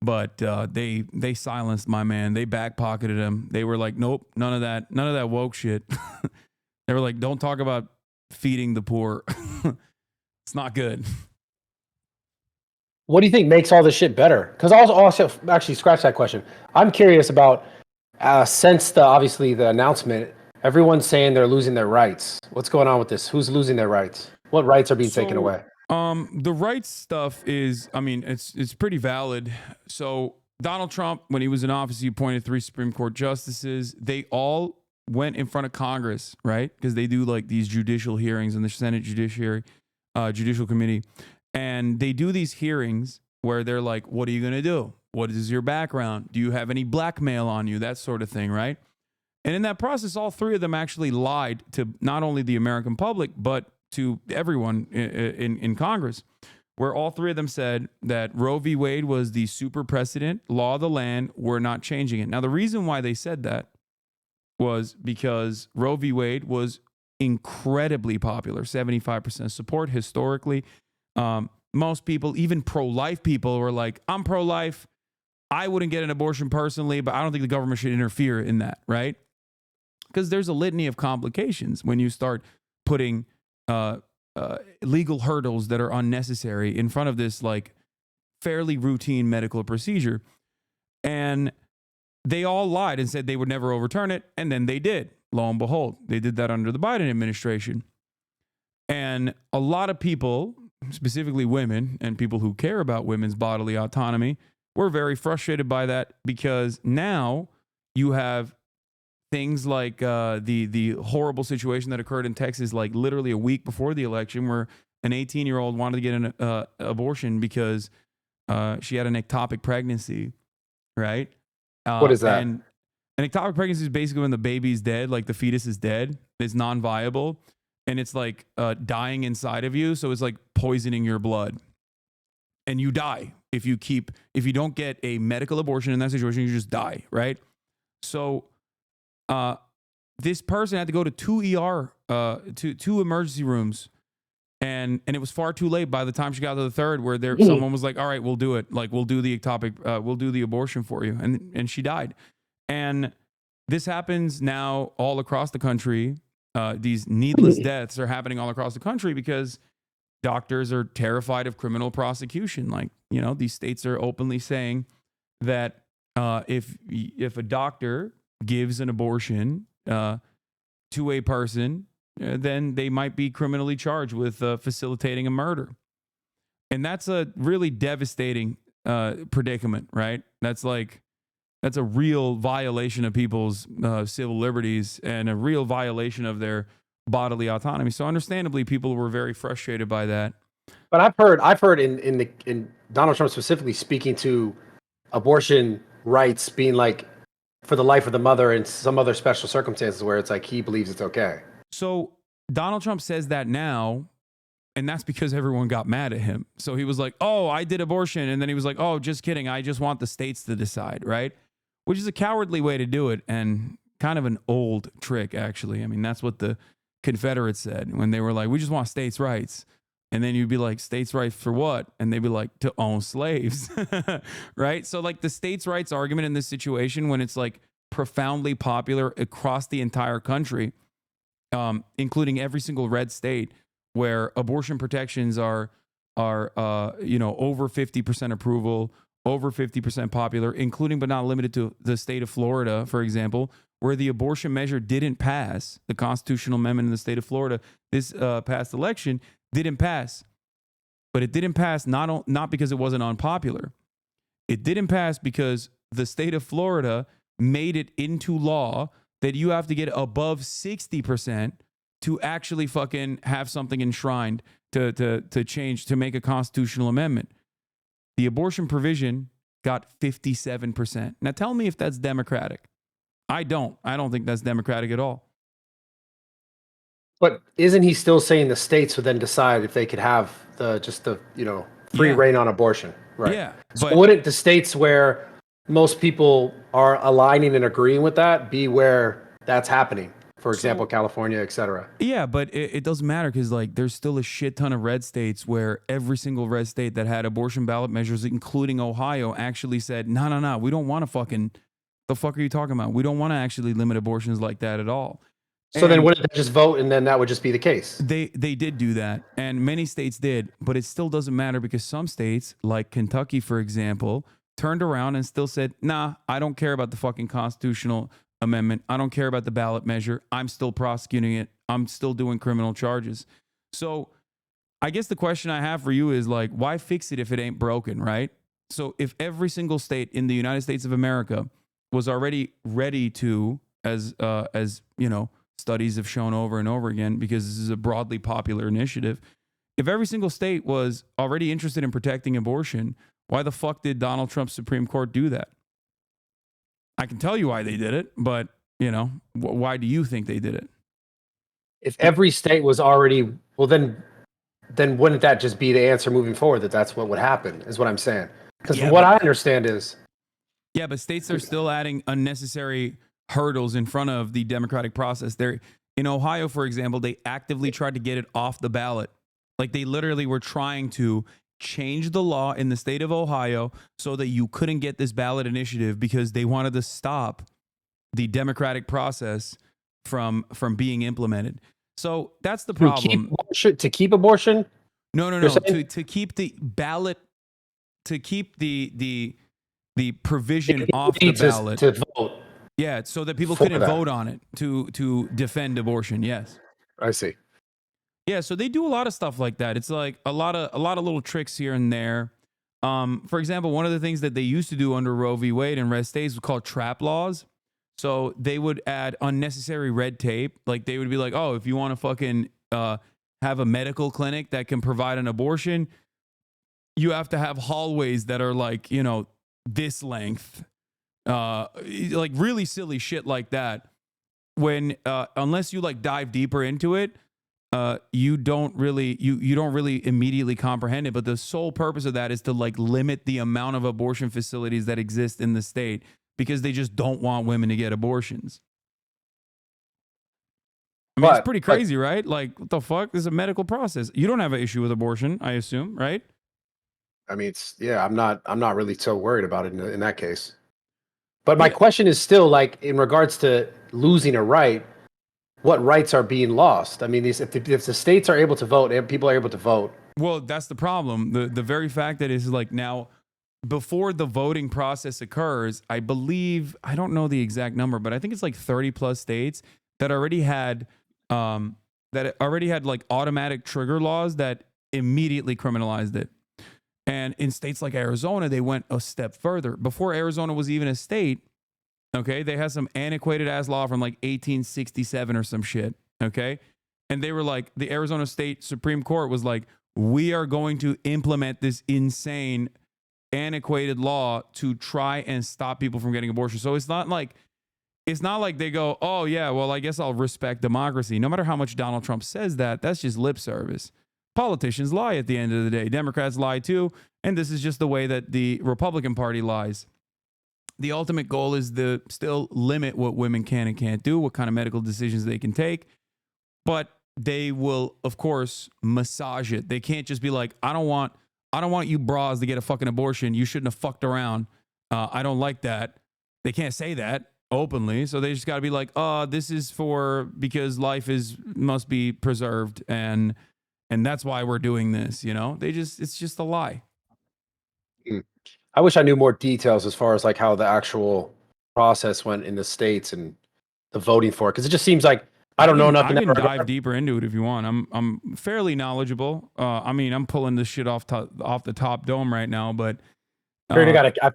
but they silenced my man. They backpocketed him. They were like, nope, none of that woke shit. They were like, don't talk about feeding the poor. It's not good. What do you think makes all this shit better? Because I'll also actually scratch that question. I'm curious about since obviously the announcement, everyone's saying they're losing their rights. What's going on with this? Who's losing their rights? What rights are being taken away? The rights stuff is, it's pretty valid. So Donald Trump, when he was in office, he appointed 3 Supreme Court justices. They all went in front of Congress, right? Because they do like these judicial hearings in the Senate Judicial Committee. And they do these hearings where they're like, what are you going to do? What is your background? Do you have any blackmail on you? That sort of thing, right? And in that process, all 3 of them actually lied to not only the American public, but to everyone in Congress, where all 3 of them said that Roe v. Wade was the super precedent, law of the land, we're not changing it. Now, the reason why they said that was because Roe v. Wade was incredibly popular, 75% support historically. most people, even pro-life people, were like, I'm pro-life. I wouldn't get an abortion personally, but I don't think the government should interfere in that, right? Because there's a litany of complications when you start putting legal hurdles that are unnecessary in front of this like fairly routine medical procedure. And they all lied and said they would never overturn it. And then they did. Lo and behold, they did that under the Biden administration. And a lot of people, specifically women and people who care about women's bodily autonomy, were very frustrated by that, because now you have things like the horrible situation that occurred in Texas, like literally a week before the election, where an 18-year-old wanted to get an abortion because she had an ectopic pregnancy, right? What is that? And an ectopic pregnancy is basically when the baby's dead, like the fetus is dead, it's non-viable, and it's like dying inside of you. So it's like poisoning your blood, and you die if you don't get a medical abortion in that situation. You just die, right? So this person had to go to two emergency rooms, and it was far too late by the time she got to the third, where someone was like, all right, we'll do it. Like, we'll do the ectopic, we'll do the abortion for you. And she died. And this happens now all across the country. These needless deaths are happening all across the country because doctors are terrified of criminal prosecution. Like, you know, these states are openly saying that if a doctor gives an abortion to a person, then they might be criminally charged with facilitating a murder. And that's a really devastating predicament, right? That's a real violation of people's civil liberties and a real violation of their bodily autonomy. So understandably, people were very frustrated by that. But I've heard in Donald Trump specifically speaking to abortion rights being like for the life of the mother and some other special circumstances where it's like he believes it's okay. So Donald Trump says that now, and that's because everyone got mad at him. So he was like, oh, I did abortion. And then he was like, oh, just kidding. I just want the states to decide, right? Which is a cowardly way to do it, and kind of an old trick, actually. I mean, that's what the Confederates said when they were like, we just want states' rights. And then you'd be like, states' rights for what? And they'd be like, to own slaves, right? So like the states' rights argument in this situation, when it's like profoundly popular across the entire country, including every single red state, where abortion protections are over 50% approval, over 50% popular, including but not limited to the state of Florida, for example, where the abortion measure didn't pass, the constitutional amendment in the state of Florida, this past election didn't pass. But it didn't pass not because it wasn't unpopular. It didn't pass because the state of Florida made it into law that you have to get above 60% to actually fucking have something enshrined to change, to make a constitutional amendment. The abortion provision got 57%. Now tell me if that's democratic. I don't think that's democratic at all. But isn't he still saying the states would then decide if they could have free reign on abortion? Right. Yeah. So wouldn't the states where most people are aligning and agreeing with that be where that's happening? For example, California, et cetera. Yeah, but it doesn't matter, because like there's still a shit ton of red states where every single red state that had abortion ballot measures, including Ohio, actually said, no, we don't want to fucking, the fuck are you talking about? We don't want to actually limit abortions like that at all. So then wouldn't they just vote and then that would just be the case? They did do that, and many states did, but it still doesn't matter, because some states, like Kentucky, for example, turned around and still said, nah, I don't care about the fucking constitutional amendment. I don't care about the ballot measure. I'm still prosecuting it. I'm still doing criminal charges. So I guess the question I have for you is like, why fix it if it ain't broken, right? So if every single state in the United States of America was already ready to, as you know, studies have shown over and over again, because this is a broadly popular initiative, if every single state was already interested in protecting abortion, why the fuck did Donald Trump's Supreme Court do that? I can tell you why they did it, but, you know, why do you think they did it? If every state was already, well, then wouldn't that just be the answer moving forward, that's what would happen, is what I'm saying. Because what I understand is... Yeah, but states are still adding unnecessary hurdles in front of the democratic process. In Ohio, for example, they actively tried to get it off the ballot. Like they literally were trying to changed the law in the state of Ohio so that you couldn't get this ballot initiative because they wanted to stop the democratic process from being implemented. So that's the problem. To keep abortion? No. To keep the ballot, to keep the provision off the ballot. To vote. Yeah, so that people couldn't vote on it to defend abortion. Yes. I see. Yeah, so they do a lot of stuff like that. It's like a lot of little tricks here and there. For example, one of the things that they used to do under Roe v. Wade and red states was called trap laws. So they would add unnecessary red tape. Like they would be like, oh, if you want to fucking have a medical clinic that can provide an abortion, you have to have hallways that are like, you know, this length. Like really silly shit like that. When unless you like dive deeper into it, you don't really immediately comprehend it. But the sole purpose of that is to like limit the amount of abortion facilities that exist in the state because they just don't want women to get abortions. I mean, it's pretty crazy, right? Like, what the fuck? This is a medical process. You don't have an issue with abortion, I assume, right? I mean, I'm not really so worried about it in that case. But my question is still like in regards to losing a right, what rights are being lost? I mean, if the states are able to vote and people are able to vote. Well, that's the problem. The very fact that it's like now, before the voting process occurs, I believe, I don't know the exact number, but I think it's like 30 plus states that already had like automatic trigger laws that immediately criminalized it. And in states like Arizona, they went a step further. Before Arizona was even a state, okay, they had some antiquated ass law from like 1867 or some shit, okay? And they were like, the Arizona State Supreme Court was like, we are going to implement this insane antiquated law to try and stop people from getting abortion. So it's not like they go, oh yeah, well, I guess I'll respect democracy. No matter how much Donald Trump says that, that's just lip service. Politicians lie at the end of the day. Democrats lie too. And this is just the way that the Republican Party lies. The ultimate goal is to still limit what women can and can't do, what kind of medical decisions they can take. But they will, of course, massage it. They can't just be like, I don't want you bras to get a fucking abortion. You shouldn't have fucked around. I don't like that. They can't say that openly. So they just got to be like, this is because life must be preserved. And that's why we're doing this, you know? It's just a lie. I wish I knew more details as far as like how the actual process went in the states and the voting for it, because it just seems like I don't know nothing. I can dive deeper into it if you want. I'm fairly knowledgeable. I mean, I'm pulling this shit off the top dome right now, but I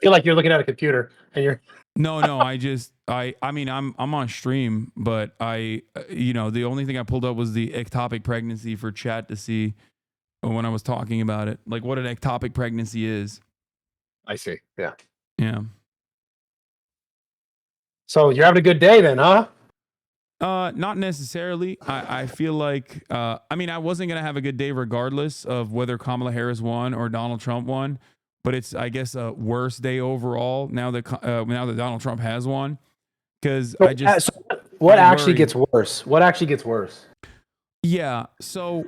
feel like you're looking at a computer and you're No, I mean, I'm on stream, but the only thing I pulled up was the ectopic pregnancy for chat to see when I was talking about it, like what an ectopic pregnancy is. I see. Yeah. Yeah. So you're having a good day then, huh? Not necessarily. I feel like, I mean, I wasn't going to have a good day regardless of whether Kamala Harris won or Donald Trump won, but it's, I guess, a worse day overall now that Donald Trump has won. Because what actually gets worse? What actually gets worse? Yeah. So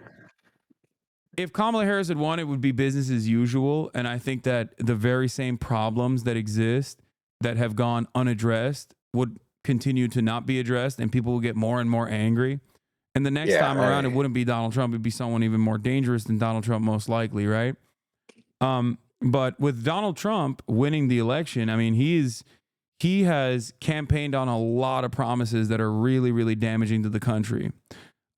if Kamala Harris had won, it would be business as usual. And I think that the very same problems that exist that have gone unaddressed would continue to not be addressed, and people will get more and more angry. And the next time around, it wouldn't be Donald Trump. It'd be someone even more dangerous than Donald Trump, most likely, right? But with Donald Trump winning the election, I mean, he has campaigned on a lot of promises that are really, really damaging to the country.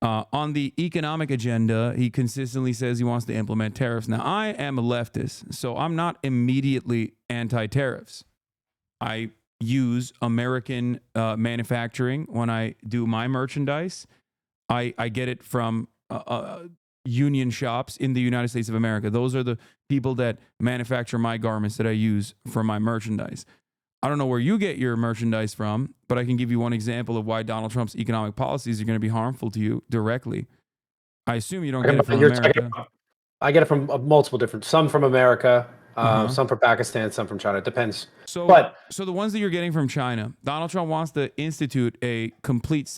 On the economic agenda, he consistently says he wants to implement tariffs. Now, I am a leftist, so I'm not immediately anti-tariffs. I use American manufacturing when I do my merchandise. I get it from union shops in the United States of America. Those are the people that manufacture my garments that I use for my merchandise. I don't know where you get your merchandise from, but I can give you one example of why Donald Trump's economic policies are going to be harmful to you directly. I assume you don't get it from America. I get it from multiple different, some from America, some from Pakistan, some from China. It depends. So the ones that you're getting from China, Donald Trump wants to institute a complete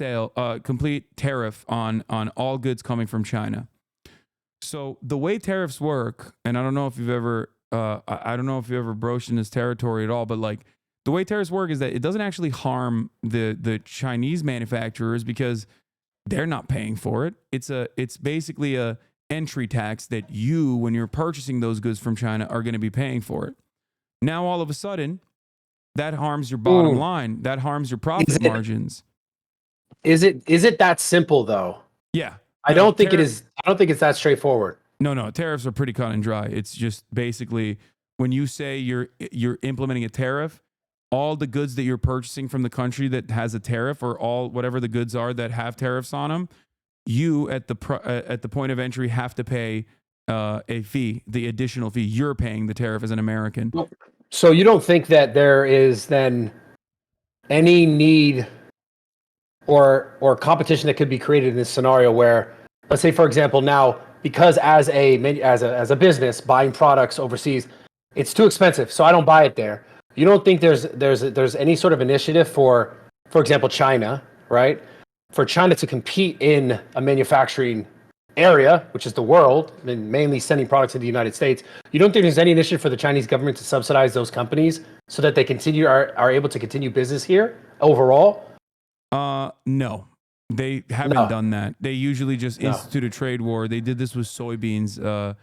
tariff on all goods coming from China. So the way tariffs work, and I don't know if you've ever, I don't know if you ever broached in this territory at all, but like the way tariffs work is that it doesn't actually harm the Chinese manufacturers because they're not paying for it. It's basically a entry tax that you, when you're purchasing those goods from China, are going to be paying for it. Now all of a sudden, that harms your bottom line. That harms your profit margins. Is it that simple though? Yeah. I don't think it is. I don't think it's that straightforward. No, tariffs are pretty cut and dry. It's just basically when you say you're implementing a tariff, all the goods that you're purchasing from the country that has a tariff, or all whatever the goods are that have tariffs on them, you at the point of entry have to pay a fee, the additional fee. You're paying the tariff as an American. So you don't think that there is then any need or competition that could be created in this scenario where, let's say, for example, now because as a business buying products overseas, it's too expensive, so I don't buy it there. You don't think there's any sort of initiative for example, China, right? For China to compete in a manufacturing area, which is the world, and mainly sending products to the United States. You don't think there's any initiative for the Chinese government to subsidize those companies so that they are able to continue business here overall? No. They haven't done that. They usually just institute a trade war. They did this with soybeans,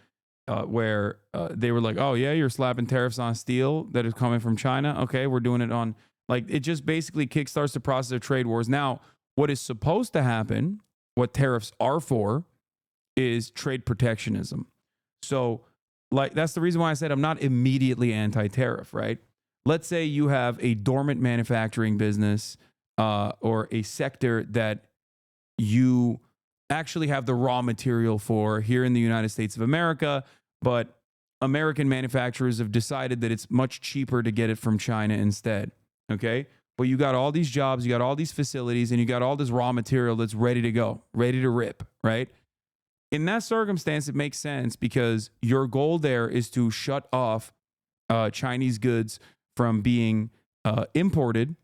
where they were like, "Oh yeah, you're slapping tariffs on steel that is coming from China. Okay, we're doing it on." Like, it just basically kickstarts the process of trade wars. Now, what is supposed to happen, what tariffs are for, is trade protectionism. So, like, that's the reason why I said I'm not immediately anti-tariff, right? Let's say you have a dormant manufacturing business, or a sector that you actually have the raw material for here in the United States of America, but American manufacturers have decided that it's much cheaper to get it from China instead. Okay. But you got all these jobs, you got all these facilities, and you got all this raw material that's ready to go, ready to rip, right? In that circumstance, it makes sense because your goal there is to shut off Chinese goods from being imported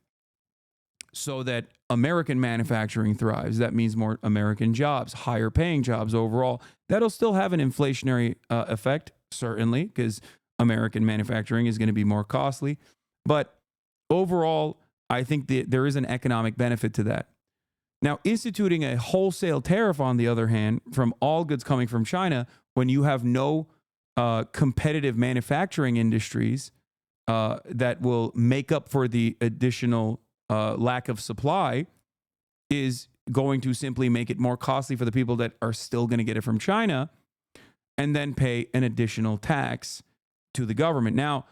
so that American manufacturing thrives. That means more American jobs, higher paying jobs overall. That'll still have an inflationary effect, certainly, because American manufacturing is going to be more costly. But overall, I think there is an economic benefit to that. Now, instituting a wholesale tariff, on the other hand, from all goods coming from China, when you have no competitive manufacturing industries that will make up for the additional lack of supply, is going to simply make it more costly for the people that are still going to get it from China, and then pay an additional tax to the government. Now,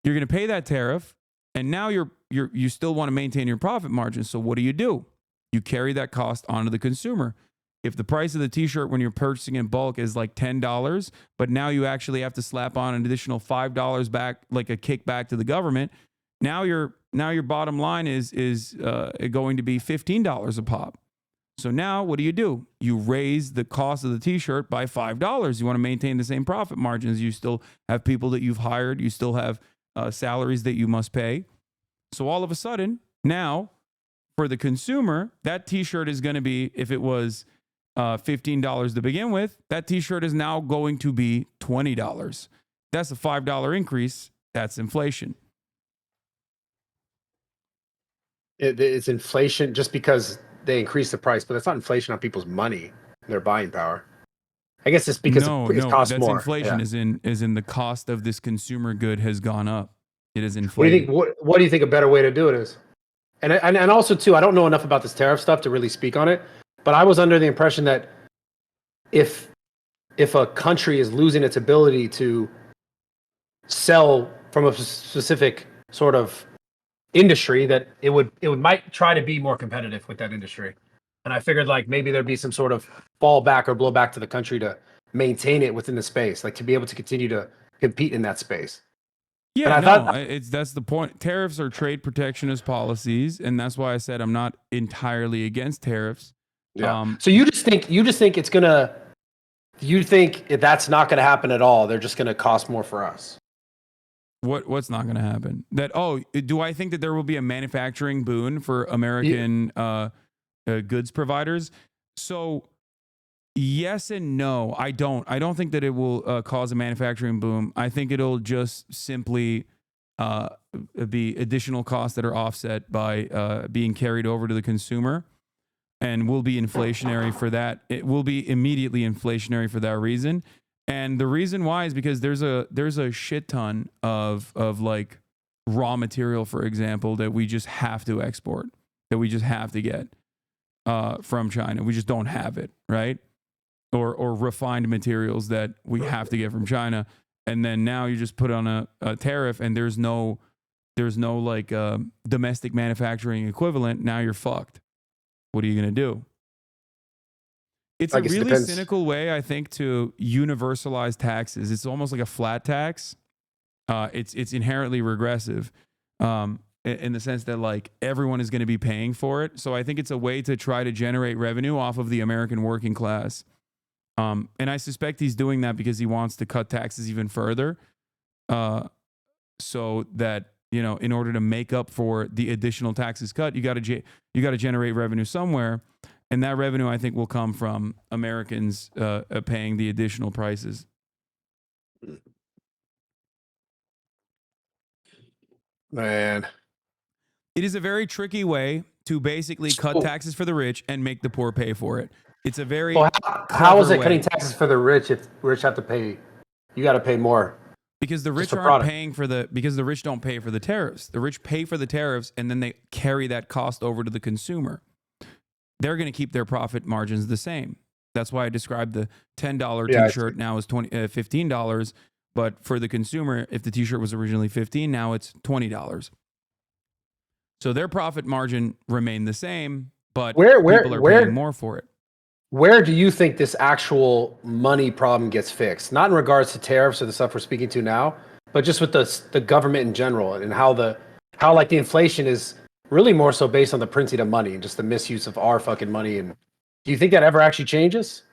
you're going to pay that tariff, and now you still want to maintain your profit margin. So what do? You carry that cost onto the consumer. If the price of the t-shirt when you're purchasing in bulk is like $10, but now you actually have to slap on an additional $5 back, like a kickback to the government, now your bottom line is going to be $15 a pop. So now what do? You raise the cost of the t-shirt by $5. You want to maintain the same profit margins. You still have people that you've hired. You still have salaries that you must pay. So all of a sudden, now for the consumer, that t-shirt is going to be, if it was $15 to begin with, that t-shirt is now going to be $20. That's a $5 increase. That's inflation. It's inflation just because they increase the price, but that's not inflation on people's money, their buying power. I guess it's because it costs more. Inflation is in the cost of this consumer good has gone up. It is inflated. What do you think a better way to do it is? And also too, I don't know enough about this tariff stuff to really speak on it, but I was under the impression that if a country is losing its ability to sell from a specific sort of industry, that it might try to be more competitive with that industry. And I figured like maybe there'd be some sort of fallback or blowback to the country to maintain it within the space, like to be able to continue to compete in that space. Yeah, that's the point. Tariffs are trade protectionist policies, and that's why I said I'm not entirely against tariffs. Yeah. So you just think it's gonna? You think that's not gonna happen at all? They're just gonna cost more for us. What's not going to happen? Do I think that there will be a manufacturing boon for American goods providers? So Yes and no. I don't think that it will cause a manufacturing boom. I think it'll just simply be additional costs that are offset by being carried over to the consumer, and will be inflationary for that. It will be immediately inflationary for that reason. And the reason why is because there's a shit ton of like raw material, for example, that we just have to export, that we just have to get from China. We just don't have it, right? Or refined materials that we have to get from China. And then now you just put on a tariff, and there's no like domestic manufacturing equivalent. Now you're fucked. What are you gonna do? It's a really cynical way, I think, to universalize taxes. It's almost like a flat tax. It's inherently regressive, in the sense that like everyone is going to be paying for it. So I think it's a way to try to generate revenue off of the American working class. And I suspect he's doing that because he wants to cut taxes even further, so that, you know, in order to make up for the additional taxes cut, you got to generate revenue somewhere, and that revenue, I think, will come from Americans paying the additional prices. Man, it is a very tricky way to basically cut taxes for the rich and make the poor pay for it. It's a very how is it cutting taxes for the rich if rich have to pay? You got to pay more. Because the rich aren't paying because the rich don't pay for the tariffs. The rich pay for the tariffs, and then they carry that cost over to the consumer. They're going to keep their profit margins the same. That's why I described the $10 t-shirt now as $15. But for the consumer, if the t-shirt was originally $15, now it's $20. So their profit margin remained the same, but people are paying more for it. Where do you think this actual money problem gets fixed? Not in regards to tariffs or the stuff we're speaking to now, but just with the government in general, and how like the inflation is really more so based on the printing of money and just the misuse of our fucking money. And do you think that ever actually changes?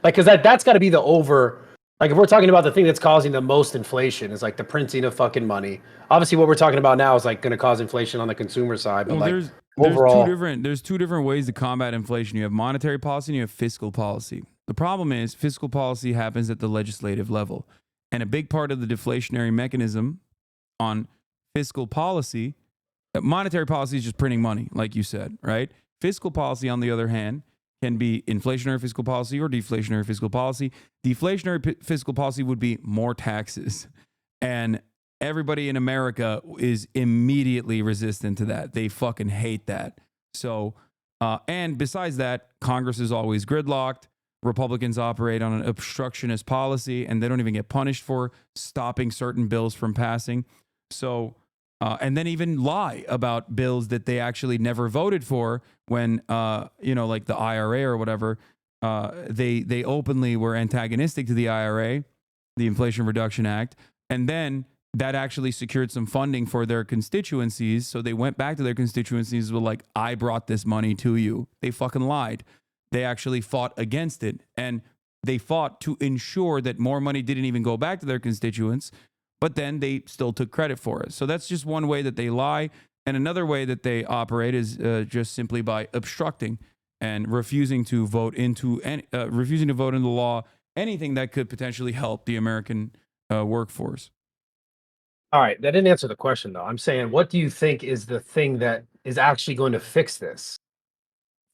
Like, because that's got to be like, if we're talking about the thing that's causing the most inflation is like the printing of fucking money. Obviously, what we're talking about now is like going to cause inflation on the consumer side. But well, like overall, there's two different ways to combat inflation. You have monetary policy and you have fiscal policy. The problem is fiscal policy happens at the legislative level, and a big part of the deflationary mechanism on fiscal policy, monetary policy is just printing money, like you said, right? Fiscal policy, on the other hand, can be inflationary fiscal policy or deflationary fiscal policy. Deflationary fiscal policy would be more taxes. And everybody in America is immediately resistant to that. They fucking hate that. So, and besides that, Congress is always gridlocked. Republicans operate on an obstructionist policy, and they don't even get punished for stopping certain bills from passing. So, and then even lie about bills that they actually never voted for when, like the IRA or whatever, they openly were antagonistic to the IRA, the Inflation Reduction Act, and then that actually secured some funding for their constituencies. So they went back to their constituencies with like, I brought this money to you. They fucking lied. They actually fought against it, and they fought to ensure that more money didn't even go back to their constituents, but then they still took credit for it. So that's just one way that they lie. And another way that they operate is just simply by obstructing and refusing to vote into law anything that could potentially help the American workforce. All right, that didn't answer the question though. I'm saying, what do you think is the thing that is actually going to fix this?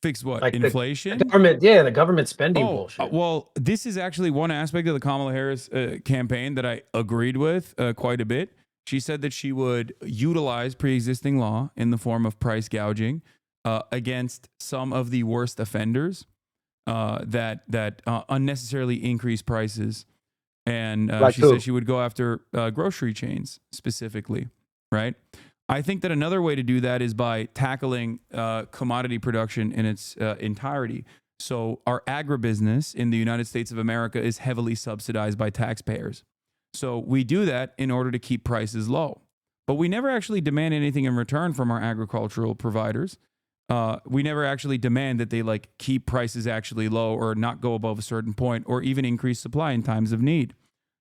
Fix what? Like inflation? The government spending bullshit. Well, this is actually one aspect of the Kamala Harris campaign that I agreed with quite a bit. She said that she would utilize pre-existing law in the form of price gouging against some of the worst offenders that unnecessarily increase prices. And she said she would go after grocery chains specifically, right? I think that another way to do that is by tackling commodity production in its entirety. So our agribusiness in the United States of America is heavily subsidized by taxpayers. So we do that in order to keep prices low. But we never actually demand anything in return from our agricultural providers. We never actually demand that they like keep prices actually low or not go above a certain point or even increase supply in times of need.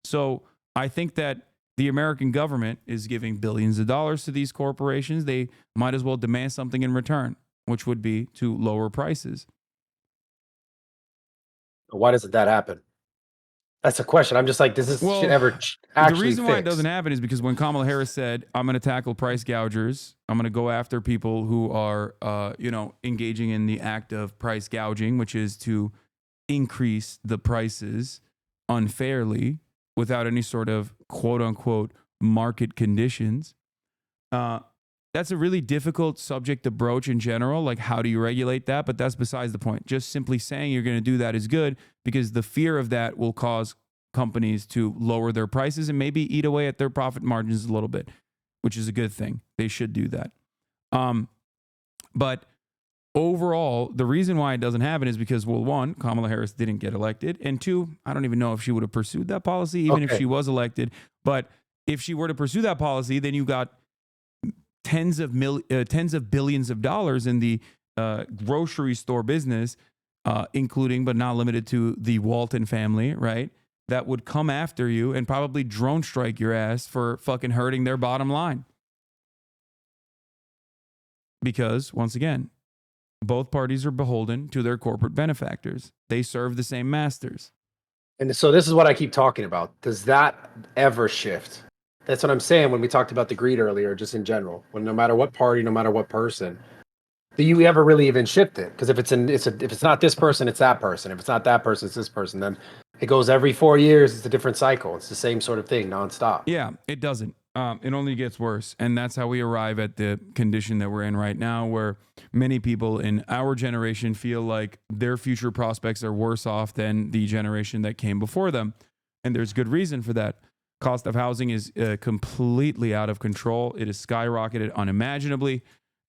So I think that the American government is giving billions of dollars to these corporations. They might as well demand something in return, which would be to lower prices. Why doesn't that happen? That's a question. I'm just like, does this shit ever actually the reason why it fix? doesn't happen is because when Kamala Harris said, I'm going to tackle price gougers, I'm going to go after people who are, engaging in the act of price gouging, which is to increase the prices unfairly without any sort of quote unquote market conditions. That's a really difficult subject to broach in general. Like, how do you regulate that? But that's besides the point. Just simply saying you're going to do that is good because the fear of that will cause companies to lower their prices and maybe eat away at their profit margins a little bit, which is a good thing. They should do that. But overall, the reason why it doesn't happen is because, well, one, Kamala Harris didn't get elected. And two, I don't even know if she would have pursued that policy, even if she was elected. But if she were to pursue that policy, then you got tens of billions of dollars in the grocery store business, including but not limited to the Walton family, right? That would come after you and probably drone strike your ass for fucking hurting their bottom line. Because, once again, both parties are beholden to their corporate benefactors. They serve the same masters. And so this is what I keep talking about. Does that ever shift? That's what I'm saying when we talked about the greed earlier, just in general. When no matter what party, no matter what person, do you ever really even shift it? Because if it's not this person, it's that person. If it's not that person, it's this person. Then it goes every 4 years. It's a different cycle. It's the same sort of thing, nonstop. Yeah, it doesn't. It only gets worse. And that's how we arrive at the condition that we're in right now, where many people in our generation feel like their future prospects are worse off than the generation that came before them. And there's good reason for that. Cost of housing is completely out of control. It is skyrocketed unimaginably.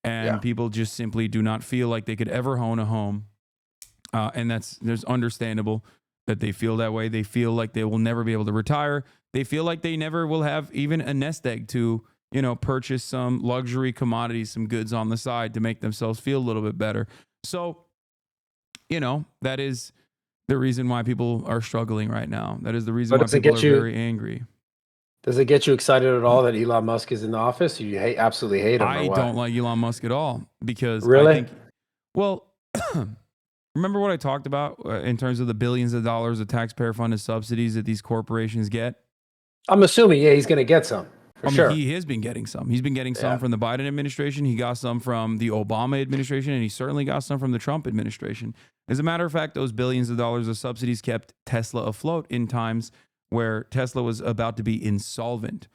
And people just simply do not feel like they could ever own a home. And there's understandable that they feel that way. They feel like they will never be able to retire. They feel like they never will have even a nest egg to, purchase some luxury commodities, some goods on the side to make themselves feel a little bit better. So, that is the reason why people are struggling right now. That is the reason why people are very angry. Does it get you excited at all that Elon Musk is in the office? You absolutely hate him. I don't like Elon Musk at all because really? I think, remember what I talked about in terms of the billions of dollars of taxpayer funded subsidies that these corporations get? I'm assuming, he's going to get some. Sure. He has been getting some. He's been getting some from the Biden administration. He got some from the Obama administration, and he certainly got some from the Trump administration. As a matter of fact, those billions of dollars of subsidies kept Tesla afloat in times where Tesla was about to be insolvent.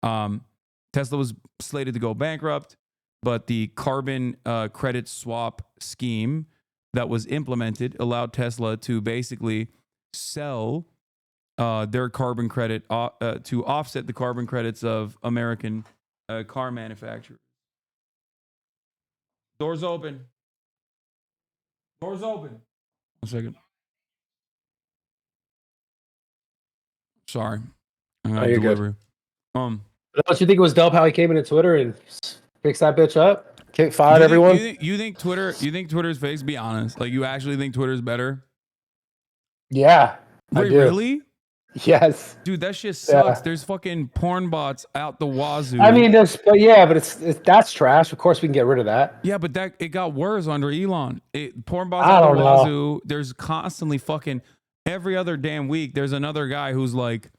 Tesla was slated to go bankrupt, but the carbon credit swap scheme that was implemented allowed Tesla to basically sell their carbon credit to offset the carbon credits of American car manufacturers. Doors open. Doors open. 1 second. Sorry. I'm going to deliver. Don't you think it was dope how he came into Twitter and fixed that bitch up? Fired everyone? You think Twitter's fake? Be honest. Like, you actually think Twitter's better? Yeah. Wait, really? Yes. Dude, that shit sucks. Yeah. There's fucking porn bots out the wazoo. I mean, that's trash. Of course we can get rid of that. Yeah, but it got worse under Elon. Porn bots out the wazoo. There's constantly fucking every other damn week. There's another guy who's like,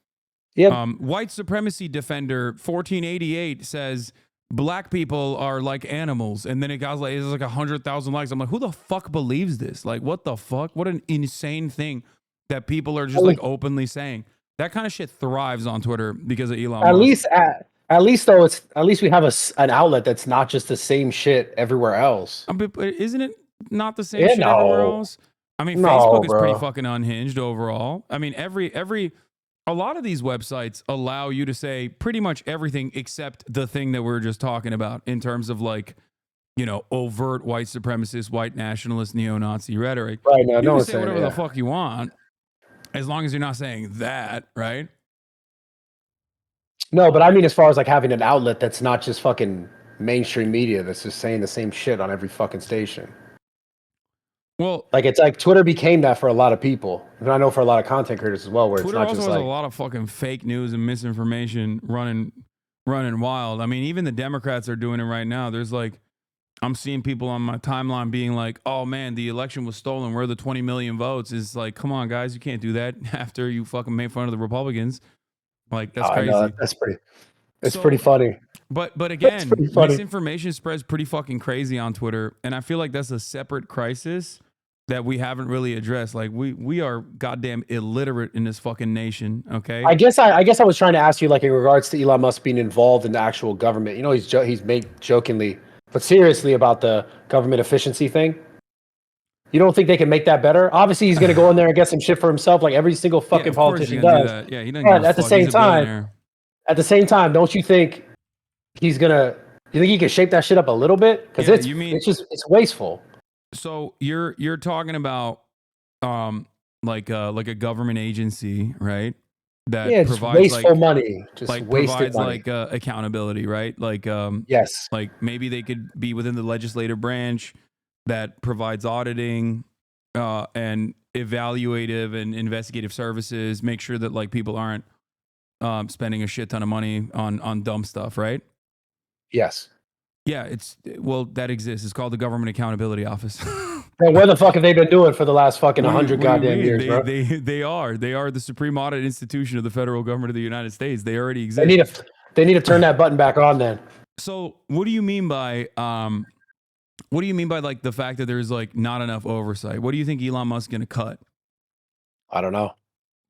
white supremacy defender 1488 says black people are like animals, and then it's like 100,000 likes. I'm like, who the fuck believes this? Like, what the fuck? What an insane thing that people are just like openly saying. That kind of shit thrives on Twitter because of Elon Musk. At least we have an outlet that's not just the same shit everywhere else. Isn't it not the same shit everywhere else? I mean, Facebook is pretty fucking unhinged overall. I mean, a lot of these websites allow you to say pretty much everything except the thing that we were just talking about in terms of like, overt white supremacist, white nationalist, neo-Nazi rhetoric. Right now, you can say whatever the fuck you want, as long as you're not saying that, right? No, but I mean, as far as like having an outlet that's not just fucking mainstream media that's just saying the same shit on every fucking station. Well, like it's like Twitter became that for a lot of people, and I know for a lot of content creators as well. Where Twitter it's not also just has like a lot of fucking fake news and misinformation running wild. I mean, even the Democrats are doing it right now. There's like I'm seeing people on my timeline being like, "Oh man, the election was stolen. Where are the 20 million votes?" Is like, come on, guys, you can't do that after you fucking made fun of the Republicans. Like, that's I know crazy. that's pretty. It's So, pretty funny. But That's again, pretty funny. misinformation spreads pretty fucking crazy on Twitter, and I feel like that's a separate crisis that we haven't really addressed. Like, we are goddamn illiterate in this fucking nation. Okay. I guess I was trying to ask you, like, in regards to Elon Musk being involved in the actual government. You know, he's made jokingly, but seriously about the government efficiency thing. You don't think they can make that better? Obviously, he's going to go in there and get some shit for himself, like every single fucking of course politician you're gonna do does. that. Yeah, he doesn't But give a at the fuck. same He's a time, billionaire. don't you think he's gonna? You think he can shape that shit up a little bit? Because Yeah, it's wasteful. So you're talking about like a government agency, right? That Yeah, it's provides wasteful like money, just like wasted provides money. like accountability, right? Yes. Like maybe they could be within the legislative branch that provides auditing and evaluative and investigative services, make sure that like people aren't spending a shit ton of money on dumb stuff, right? Yes. Yeah, that exists. It's called the Government Accountability Office. Well, where the fuck have they been doing for the last fucking What do 100 you goddamn mean? years, bro? They are the supreme audit institution of the federal government of the United States. They already They exist. need to turn that button back on then. So what do you mean by like the fact that there's like not enough oversight? What do you think Elon Musk's gonna cut? I don't know.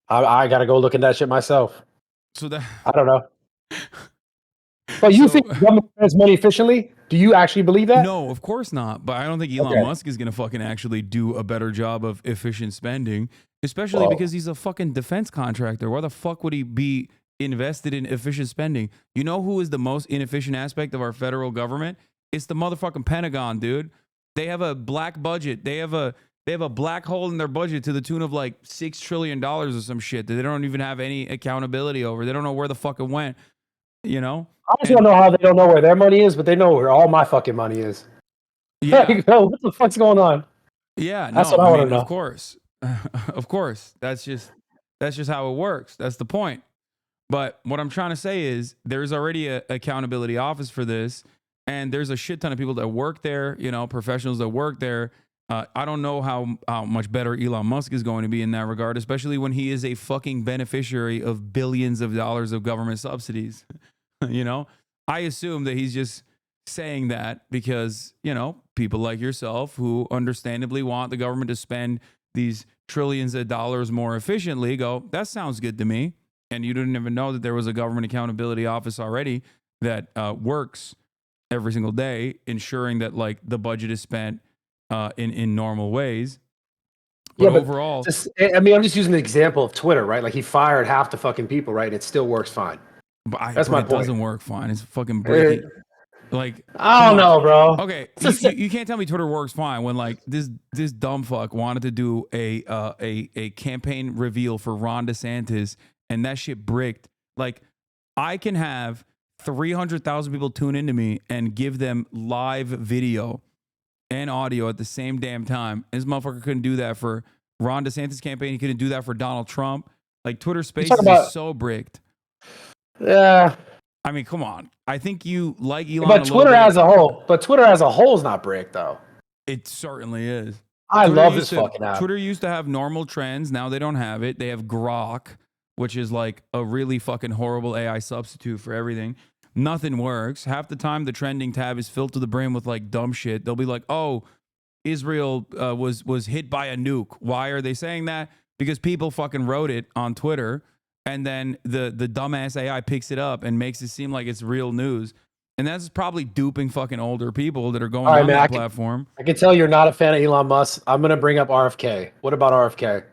I got to go look at that shit myself. So that I don't know. But you So- think the government spends money efficiently? Do you actually believe that? No, of course not. But I don't think Elon Okay. Musk is gonna fucking actually do a better job of efficient spending, especially Well- because he's a fucking defense contractor. Why the fuck would he be invested in efficient spending? You know who is the most inefficient aspect of our federal government? It's the motherfucking Pentagon, dude. They have a black budget. They have a black hole in their budget to the tune of like $6 trillion or some shit that they don't even have any accountability over. They don't know where the fuck it went. You know? I just don't know how they don't know where their money is, but they know where all my fucking money is. Yeah. Like, bro, what the fuck's going on? Yeah, no, That's what I wanna know. Of course. Of course. That's just how it works. That's the point. But what I'm trying to say is there's already a accountability office for this, and there's a shit ton of people that work there, you know, professionals that work there. I don't know how much better Elon Musk is going to be in that regard, especially when he is a fucking beneficiary of billions of dollars of government subsidies. You know, I assume that he's just saying that because, you know, people like yourself who understandably want the government to spend these trillions of dollars more efficiently go, that sounds good to me. And you didn't even know that there was a government accountability office already that works every single day, ensuring that like the budget is spent in normal ways. But Yeah, but overall, I'm just using the example of Twitter, right? Like he fired half the fucking people, right? And it still works fine. That's my it point. doesn't work fine. It's fucking breaking. Like, I don't come on. know, bro. Okay, It's you can't tell me Twitter works fine when like this dumb fuck wanted to do a campaign reveal for Ron DeSantis and that shit bricked. Like, I can have 300,000 people tune into me and give them live video and audio at the same damn time. This motherfucker couldn't do that for Ron DeSantis campaign. He couldn't do that for Donald Trump. Like, Twitter Spaces is so bricked. Yeah. I mean, come on. I think you like Elon. But Twitter as a whole is not brick though. It certainly is. I Twitter love used this to- fucking app. Twitter used to have normal trends. Now they don't have it. They have Grok, which is like a really fucking horrible AI substitute for everything. Nothing works. Half the time, the trending tab is filled to the brim with like dumb shit. They'll be like, "Oh, Israel was hit by a nuke." Why are they saying that? Because people fucking wrote it on Twitter, and then the dumbass AI picks it up and makes it seem like it's real news. And that's probably duping fucking older people that are going All right, on man, that platform. I can tell you're not a fan of Elon Musk. I'm gonna bring up RFK. What about RFK?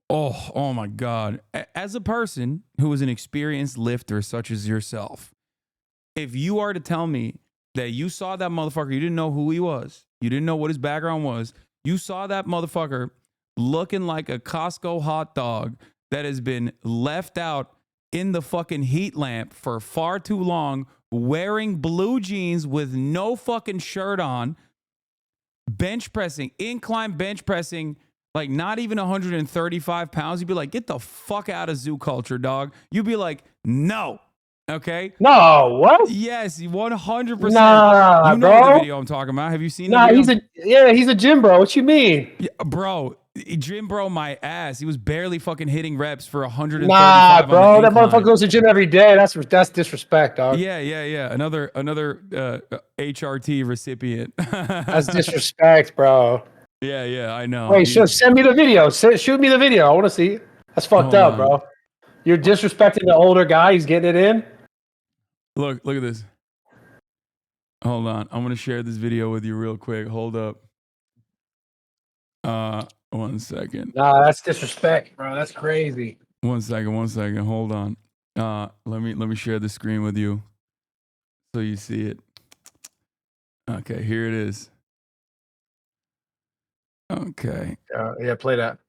Oh my God. As a person who is an experienced lifter such as yourself, if you are to tell me that you saw that motherfucker, you didn't know who he was, you didn't know what his background was, you saw that motherfucker looking like a Costco hot dog that has been left out in the fucking heat lamp for far too long, wearing blue jeans with no fucking shirt on, bench pressing, incline bench pressing, like not even 135 pounds, you'd be like, get the fuck out of zoo culture, dog. You'd be like, no, Okay. No, what? Yes, 100%. Nah, You know bro. the video I'm talking about. Have you seen the Nah, video? he's a gym bro. What you mean? Yeah, bro, Jim, bro, my ass. He was barely fucking hitting reps for 135 Nah, bro. on the That incline. motherfucker goes to the gym every day. That's disrespect, dog. Yeah. Another HRT recipient. That's disrespect, bro. Yeah, I know. Wait, send me the video. Shoot me the video. I want to see. That's fucked Hold up, on. bro. You're disrespecting the older guy. He's getting it in. Look at this. Hold on. I'm gonna share this video with you real quick. Hold up. 1 second. Nah, that's disrespect, bro. That's crazy. 1 second. Hold on. Let me share the screen with you so you see it. Okay, here it is. Okay. Yeah, play that.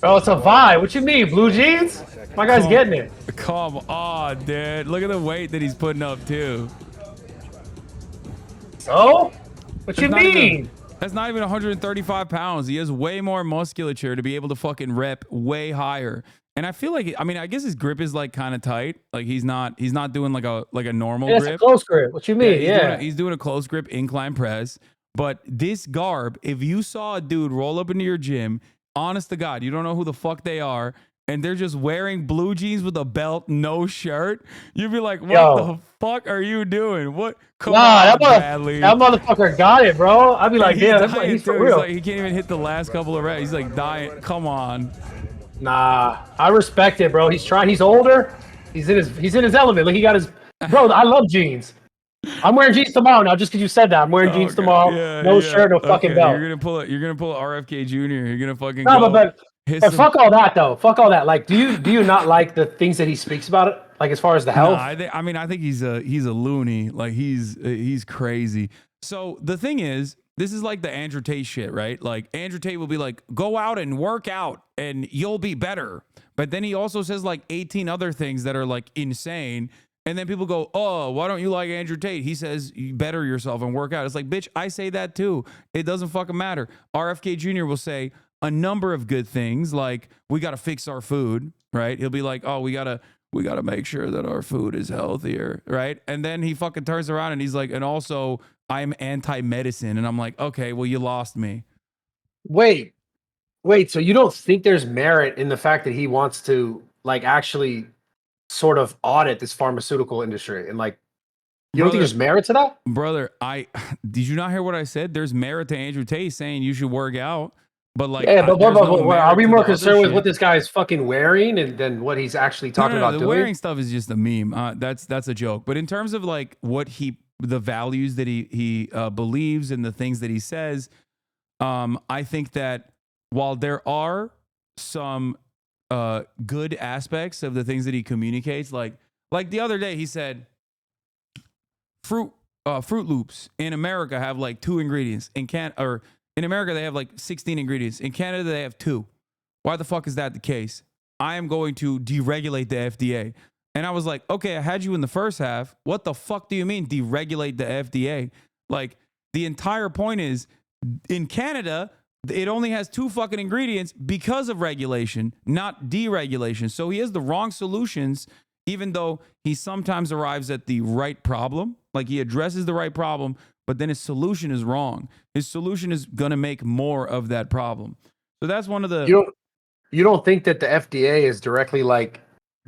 Oh, it's a vibe. What you mean, blue jeans? My guy's getting it. Come on, dude. Look at the weight that he's putting up too. So? What you That's not mean? even- That's not even 135 pounds. He has way more musculature to be able to fucking rep way higher. And I feel like, I mean, I guess his grip is like kind of tight. Like he's not doing like a normal Yeah, it's grip. a close grip. What you mean? He's doing a close grip incline press. But this garb, if you saw a dude roll up into your gym, honest to God, you don't know who the fuck they are, and they're just wearing blue jeans with a belt, no shirt, you'd be like, what the fuck are you doing? What? Come on, Bradley. That motherfucker got it, bro. I'd be like, damn, he's for real. He's like, he can't even hit the last couple of reps. He's like dying. Come on. Nah, I respect it, bro. He's trying. He's older. He's in his element. Like he got his. Bro, I love jeans. I'm wearing jeans tomorrow now, just because you said that. I'm wearing jeans tomorrow. No shirt, no fucking belt. You're gonna pull a RFK Jr. You're gonna fucking no, go. but fuck all that though. Fuck all that. Like, do you not like the things that he speaks about it? Like as far as the health? No, I think he's a loony. Like he's crazy. So the thing is, this is like the Andrew Tate shit, right? Like Andrew Tate will be like, go out and work out and you'll be better. But then he also says like 18 other things that are like insane. And then people go, oh, why don't you like Andrew Tate? He says, you better yourself and work out. It's like, bitch, I say that too. It doesn't fucking matter. RFK Jr. will say a number of good things, like we got to fix our food, right? He'll be like, oh, we got to make sure that our food is healthier, right? And then he fucking turns around and he's like, and also I'm anti-medicine. And I'm like, okay, well, you lost me. Wait, so you don't think there's merit in the fact that he wants to like actually sort of audit this pharmaceutical industry and like you don't think there's merit to that? Brother, did you not hear what I said? There's merit to Andrew Tate saying you should work out, but like are we more concerned with what this guy is fucking wearing and than what he's actually talking about the doing? wearing stuff is just a meme. That's a joke. But in terms of like what the values that he believes and the things that he says, I think that while there are some good aspects of the things that he communicates, like the other day he said Fruit Loops in America have like 2 ingredients. In America they have like 16 ingredients. In Canada they have 2. Why the fuck is that the case? I am going to deregulate the FDA. And I was like, okay, I had you in the first half. What the fuck do you mean deregulate the FDA? Like the entire point is in Canada, it only has 2 fucking ingredients because of regulation, not deregulation. So he has the wrong solutions, even though he sometimes arrives at the right problem. Like he addresses the right problem, but then his solution is wrong. His solution is going to make more of that problem. So that's one of the... You don't think that the FDA is directly like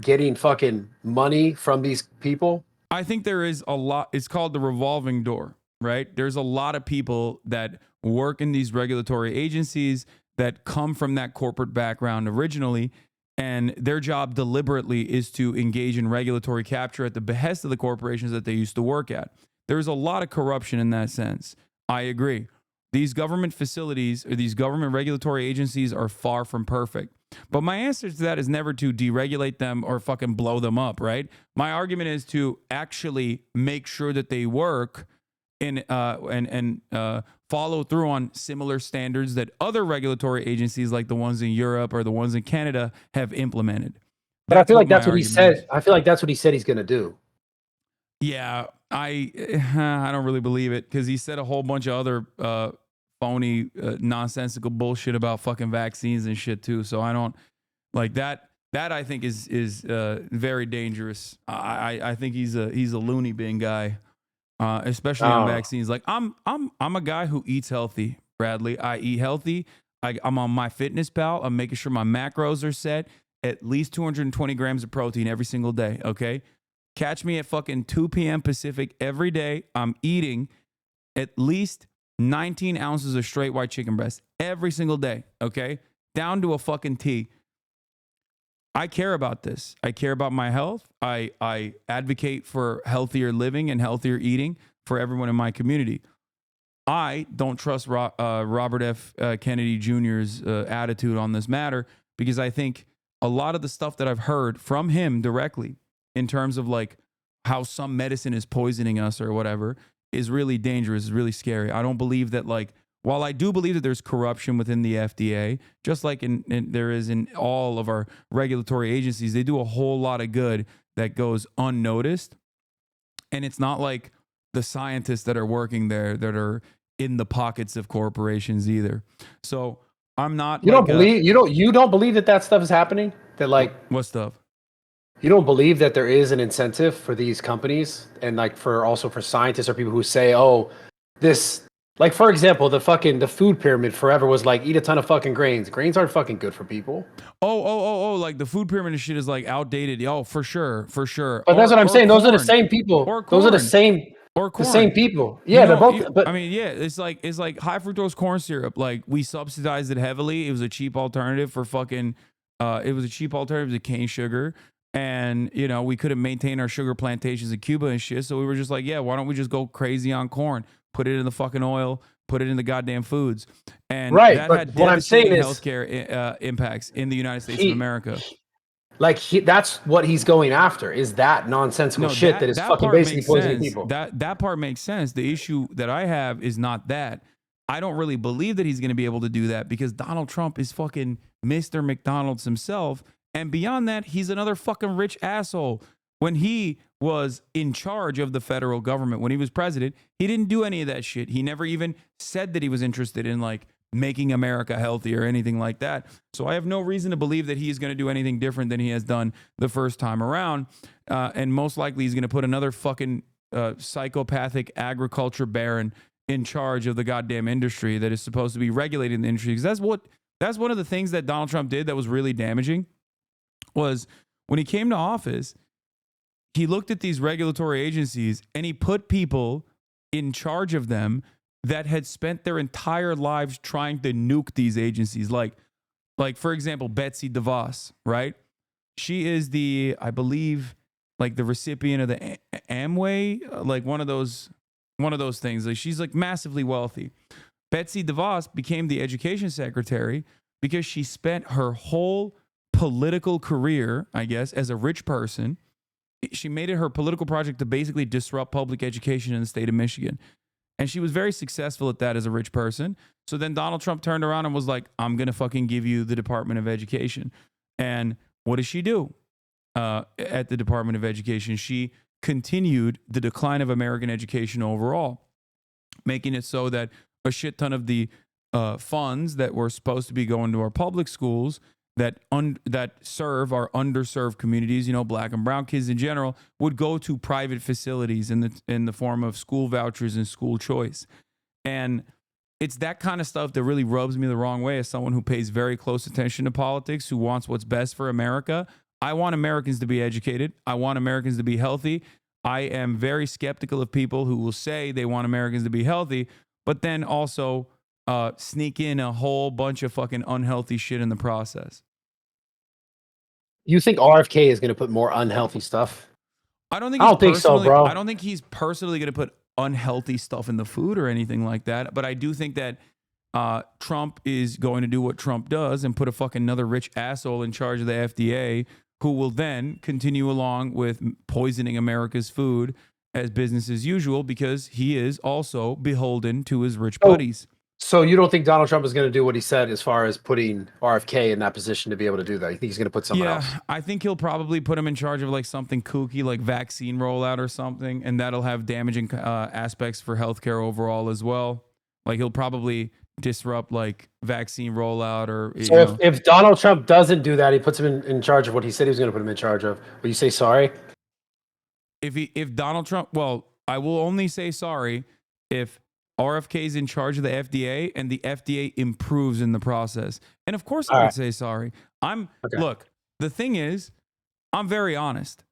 getting fucking money from these people? I think there is a lot. It's called the revolving door, right? There's a lot of people that work in these regulatory agencies that come from that corporate background originally, and their job deliberately is to engage in regulatory capture at the behest of the corporations that they used to work at. There's a lot of corruption in that sense. I agree. These government facilities or these government regulatory agencies are far from perfect. But my answer to that is never to deregulate them or fucking blow them up, right? My argument is to actually make sure that they work and follow through on similar standards that other regulatory agencies like the ones in Europe or the ones in Canada have implemented. But I feel like that's what he said. I feel like that's what he said he's going to do. Yeah, I don't really believe it because he said a whole bunch of other phony, nonsensical bullshit about fucking vaccines and shit too. So I don't like that. That I think is very dangerous. I think he's a loony bin guy, especially on vaccines. Like I'm a guy who eats healthy, Bradley. I eat healthy. I'm on MyFitnessPal. I'm making sure my macros are set. At least 220 grams of protein every single day. Okay, catch me at fucking 2 p.m. Pacific every day. I'm eating at least 19 ounces of straight white chicken breast every single day. Okay, down to a fucking T. I care about this. I care about my health. I advocate for healthier living and healthier eating for everyone in my community. I don't trust Robert F. Kennedy Jr.'s attitude on this matter, because I think a lot of the stuff that I've heard from him directly in terms of like how some medicine is poisoning us or whatever is really dangerous, is really scary. I don't believe that, like, while I do believe that there's corruption within the FDA, just like there is in all of our regulatory agencies, they do a whole lot of good that goes unnoticed. And it's not like the scientists that are working there that are in the pockets of corporations either. So I'm not. You don't believe that stuff is happening? That like what stuff? You don't believe that there is an incentive for these companies and like for scientists or people who say, oh, this, like, for example, the food pyramid forever was like, eat a ton of fucking grains. Grains aren't fucking good for people. Oh, like the food pyramid shit is like outdated. Oh, for sure. But that's what I'm saying. Those are the same people. Those are the same. Or corn. The same people. Yeah, they're both. But I mean, yeah, it's like high fructose corn syrup. Like, we subsidized it heavily. It was a cheap alternative for fucking. It was a cheap alternative to cane sugar, and you know we couldn't maintain our sugar plantations in Cuba and shit. So we were just like, yeah, why don't we just go crazy on corn? Put it in the fucking oil. Put it in the goddamn foods. And right. That but had what I'm saying is healthcare impacts in the United States of America. That's what he's going after, is that nonsensical shit that is fucking basically poisoning people. That part makes sense. The issue that I have is not that. I don't really believe that he's going to be able to do that because Donald Trump is fucking Mr. McDonald's himself. And beyond that, he's another fucking rich asshole. When he was in charge of the federal government, when he was president, he didn't do any of that shit. He never even said that he was interested in like making America healthy or anything like that. So I have no reason to believe that he's going to do anything different than he has done the first time around. And most likely he's going to put another fucking psychopathic agriculture baron in charge of the goddamn industry that is supposed to be regulating the industry. Because that's one of the things that Donald Trump did that was really damaging, was when he came to office, he looked at these regulatory agencies and he put people in charge of them that had spent their entire lives trying to nuke these agencies. Like for example, Betsy DeVos, right? She is I believe, like the recipient of the Amway, like one of those things. Like, she's like massively wealthy. Betsy DeVos became the education secretary because she spent her whole political career, I guess, as a rich person. She made it her political project to basically disrupt public education in the state of Michigan. And she was very successful at that as a rich person. So then Donald Trump turned around and was like, I'm going to fucking give you the Department of Education. And what does she do at the Department of Education? She continued the decline of American education overall, making it so that a shit ton of the funds that were supposed to be going to our public schools that serve our underserved communities, you know, black and brown kids in general, would go to private facilities in the form of school vouchers and school choice. And it's that kind of stuff that really rubs me the wrong way as someone who pays very close attention to politics, who wants what's best for America. I want Americans to be educated. I want Americans to be healthy. I am very skeptical of people who will say they want Americans to be healthy, but then also sneak in a whole bunch of fucking unhealthy shit in the process. You think RFK is going to put more unhealthy stuff? I don't think so, bro. I don't think he's personally going to put unhealthy stuff in the food or anything like that. But I do think that Trump is going to do what Trump does and put a fucking another rich asshole in charge of the FDA, who will then continue along with poisoning America's food as business as usual, because he is also beholden to his rich buddies. So you don't think Donald Trump is going to do what he said as far as putting RFK in that position to be able to do that? You think he's going to put someone else? Yeah, I think he'll probably put him in charge of like something kooky, like vaccine rollout or something, and that'll have damaging aspects for healthcare overall as well. Like, he'll probably disrupt like vaccine rollout or So if Donald Trump doesn't do that, he puts him in charge of what he said he was going to put him in charge of. Will you say sorry? If Donald Trump, well, I will only say sorry if RFK is in charge of the FDA and the FDA improves in the process. And of course I would say sorry. Look, the thing is, I'm very honest.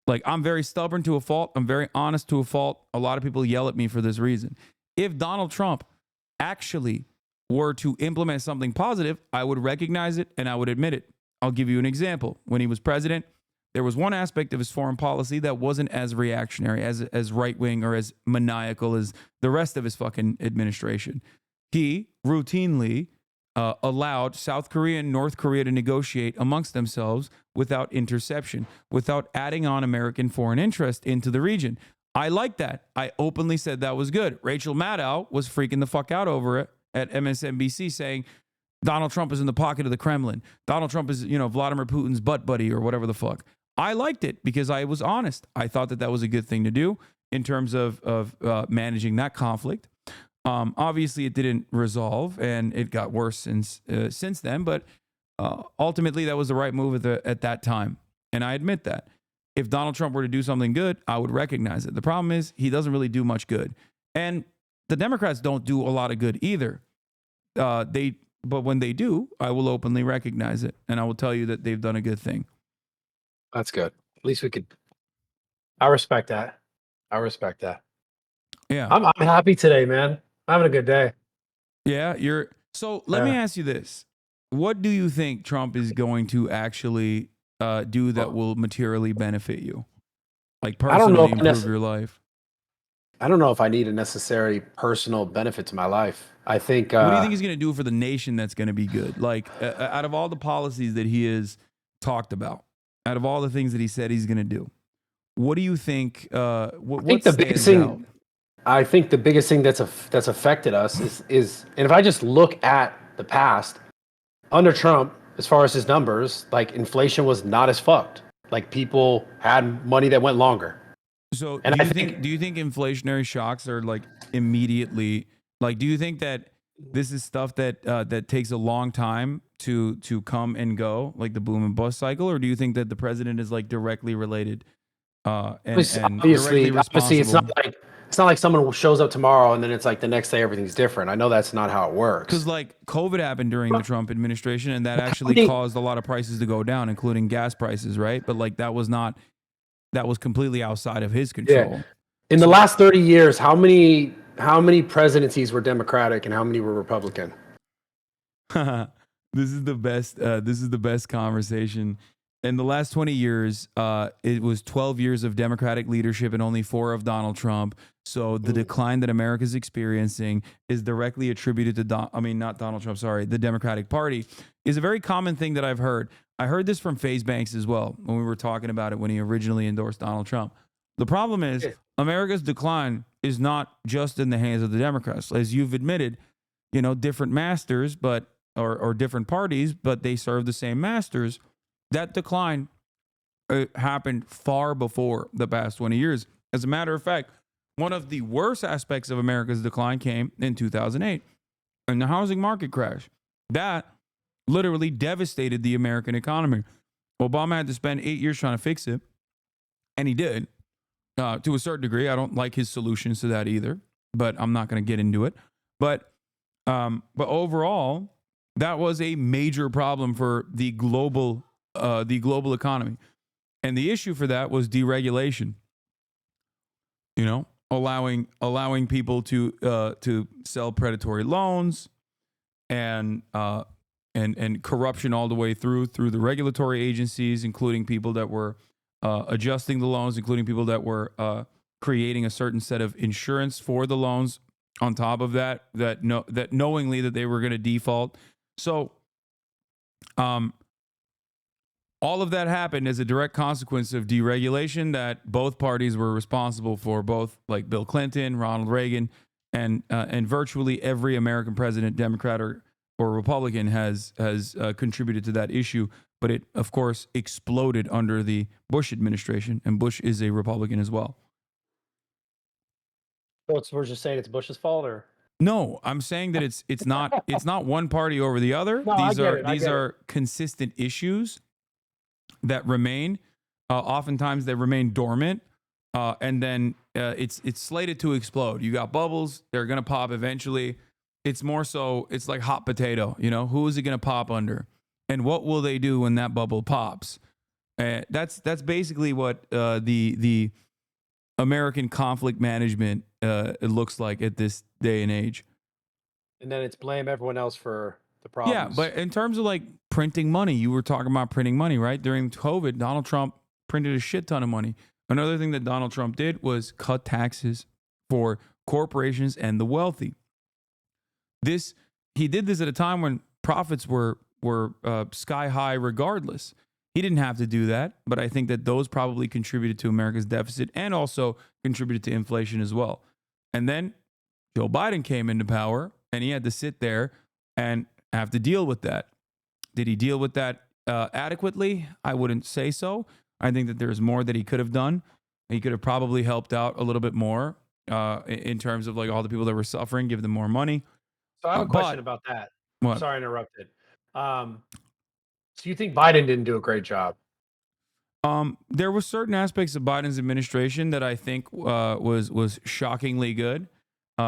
Like, I'm very stubborn to a fault. I'm very honest to a fault. A lot of people yell at me for this reason. If Donald Trump actually were to implement something positive, I would recognize it and I would admit it. I'll give you an example. When he was president, there was one aspect of his foreign policy that wasn't as reactionary, as right-wing or as maniacal as the rest of his fucking administration. He routinely allowed South Korea and North Korea to negotiate amongst themselves without interception, without adding on American foreign interest into the region. I like that. I openly said that was good. Rachel Maddow was freaking the fuck out over it at MSNBC, saying Donald Trump is in the pocket of the Kremlin. Donald Trump is, Vladimir Putin's butt buddy or whatever the fuck. I liked it because I was honest. I thought that was a good thing to do in terms of managing that conflict. Obviously, it didn't resolve and it got worse since then. But ultimately, that was the right move at that time. And I admit that. If Donald Trump were to do something good, I would recognize it. The problem is he doesn't really do much good. And the Democrats don't do a lot of good either. But when they do, I will openly recognize it. And I will tell you that they've done a good thing. That's good. At least we could. I respect that. Yeah. I'm happy today, man. I'm having a good day. Yeah. So let me ask you this. What do you think Trump is going to actually do that will materially benefit you? Like personally improve your life? I don't know if I need a necessary personal benefit to my life. I think. What do you think he's going to do for the nation that's going to be good? Like out of all the policies that he has talked about, out of all the things that he said he's going to do, what do you think? I think the biggest thing that's affected us is, and if I just look at the past, under Trump, as far as his numbers, like inflation was not as fucked. Like people had money that went longer. So do you think inflationary shocks are like immediately, like, do you think that this is stuff that takes a long time to come and go, like the boom and bust cycle, or do you think that the president is like directly related? Obviously, it's not like someone shows up tomorrow and then it's like the next day everything's different. I know that's not how it works. Because like COVID happened during the Trump administration, and that actually caused a lot of prices to go down, including gas prices, right? But like that was completely outside of his control. Yeah. In the last 30 years, how many presidencies were Democratic and how many were Republican? This is the best conversation. In the last 20 years, it was 12 years of Democratic leadership and only 4 of Donald Trump. So the decline that America's experiencing is directly attributed to the Democratic Party. Is a very common thing that I've heard. I heard this from FaZe Banks as well when we were talking about it when he originally endorsed Donald Trump. The problem is America's decline is not just in the hands of the Democrats. As you've admitted, different masters, or different parties, but they serve the same masters. That decline happened far before the past 20 years. As a matter of fact, one of the worst aspects of America's decline came in 2008 in the housing market crash. That literally devastated the American economy. Obama had to spend 8 years trying to fix it, and he did to a certain degree. I don't like his solutions to that either, but I'm not going to get into it. But overall, that was a major problem for the global economy. And the issue for that was deregulation. Allowing people to sell predatory loans and corruption all the way through the regulatory agencies, including people that were adjusting the loans, including people that were creating a certain set of insurance for the loans on top of that knowingly that they were going to default. So all of that happened as a direct consequence of deregulation that both parties were responsible for, both like Bill Clinton, Ronald Reagan, and virtually every American president, Democrat or Republican, has contributed to that issue. But it, of course, exploded under the Bush administration, and Bush is a Republican as well. So we're just saying it's Bush's fault, or? No, I'm saying that it's not one party over the other. No, I get it. These are consistent issues that remain. Oftentimes they remain dormant, and then it's slated to explode. You got bubbles; they're gonna pop eventually. It's more so it's like hot potato. You know, who is it gonna pop under, and what will they do when that bubble pops? That's basically what the American conflict management it looks like at this day and age. And then it's blame everyone else for the problems. Yeah, but in terms of like printing money, you were talking about printing money, right? During COVID, Donald Trump printed a shit ton of money. Another thing that Donald Trump did was cut taxes for corporations and the wealthy. He did this at a time when profits were sky high regardless. He didn't have to do that, but I think that those probably contributed to America's deficit and also contributed to inflation as well. And then Joe Biden came into power and he had to sit there and have to deal with that. Did he deal with that adequately? I wouldn't say so. I think that there's more that he could have done. He could have probably helped out a little bit more in terms of like all the people that were suffering, give them more money. So I have a question about that. What? Sorry, I interrupted. So you think Biden didn't do a great job? There were certain aspects of Biden's administration that I think was shockingly good.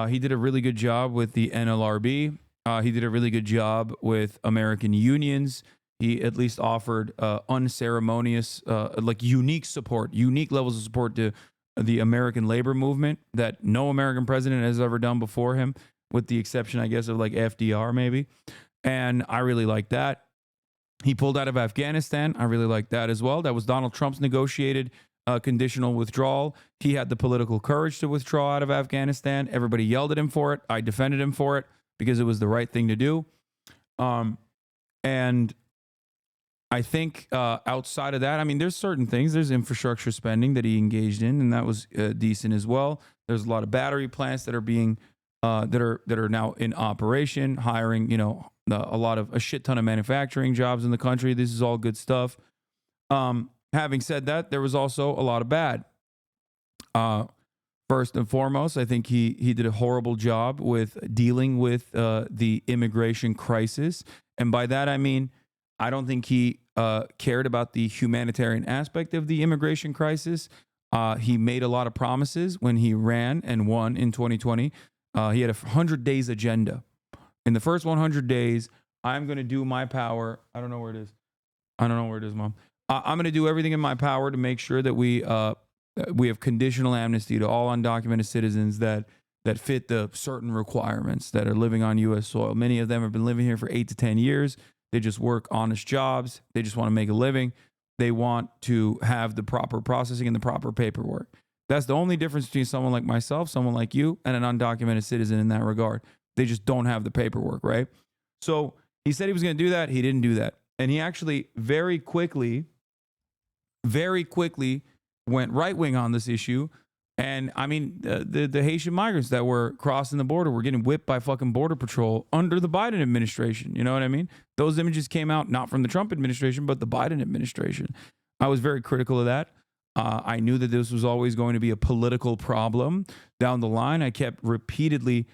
He did a really good job with the NLRB. He did a really good job with American unions. He at least offered unceremonious, like unique support, unique levels of support to the American labor movement that no American president has ever done before him, with the exception, I guess, of like FDR maybe. And I really like that. He pulled out of Afghanistan. I really like that as well. That was Donald Trump's negotiated conditional withdrawal. He had the political courage to withdraw out of Afghanistan. Everybody yelled at him for it. I defended him for it because it was the right thing to do. And I think outside of that, I mean, there's certain things. There's infrastructure spending that he engaged in, and that was decent as well. There's a lot of battery plants that are being that are now in operation, hiring, a shit ton of manufacturing jobs in the country. This is all good stuff. Having said that, there was also a lot of bad. First and foremost, I think he did a horrible job with dealing with the immigration crisis. And by that, I mean, I don't think he cared about the humanitarian aspect of the immigration crisis. He made a lot of promises when he ran and won in 2020. He had a 100 days agenda. In the first 100 days, I'm going to do my power. I don't know where it is. Mom. I'm going to do everything in my power to make sure that we have conditional amnesty to all undocumented citizens that fit the certain requirements that are living on U.S. soil. Many of them have been living here for 8 to 10 years. They just work honest jobs. They just want to make a living. They want to have the proper processing and the proper paperwork. That's the only difference between someone like myself, someone like you, and an undocumented citizen in that regard. They just don't have the paperwork, right? So he said he was going to do that. He didn't do that. And he actually very quickly went right-wing on this issue. And I mean, the Haitian migrants that were crossing the border were getting whipped by fucking Border Patrol under the Biden administration. You know what I mean? Those images came out not from the Trump administration, but the Biden administration. I was very critical of that. I knew that this was always going to be a political problem down the line. I kept repeatedly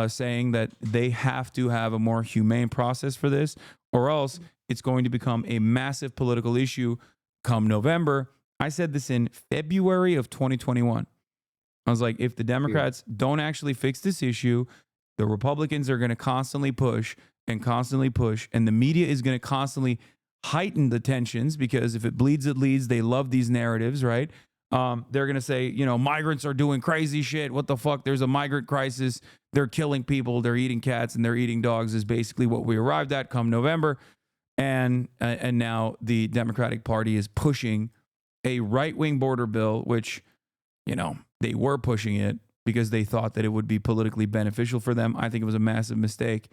saying that they have to have a more humane process for this, or else it's going to become a massive political issue come November. I said this in February of 2021. I was like, if the Democrats don't actually fix this issue, the Republicans are going to constantly push, and the media is going to constantly heighten the tensions, because if it bleeds, it leads. They love these narratives, right? They're going to say, migrants are doing crazy shit. What the fuck? There's a migrant crisis. They're killing people. They're eating cats and they're eating dogs is basically what we arrived at come November. And now the Democratic Party is pushing a right-wing border bill, which, they were pushing it because they thought that it would be politically beneficial for them. I think it was a massive mistake.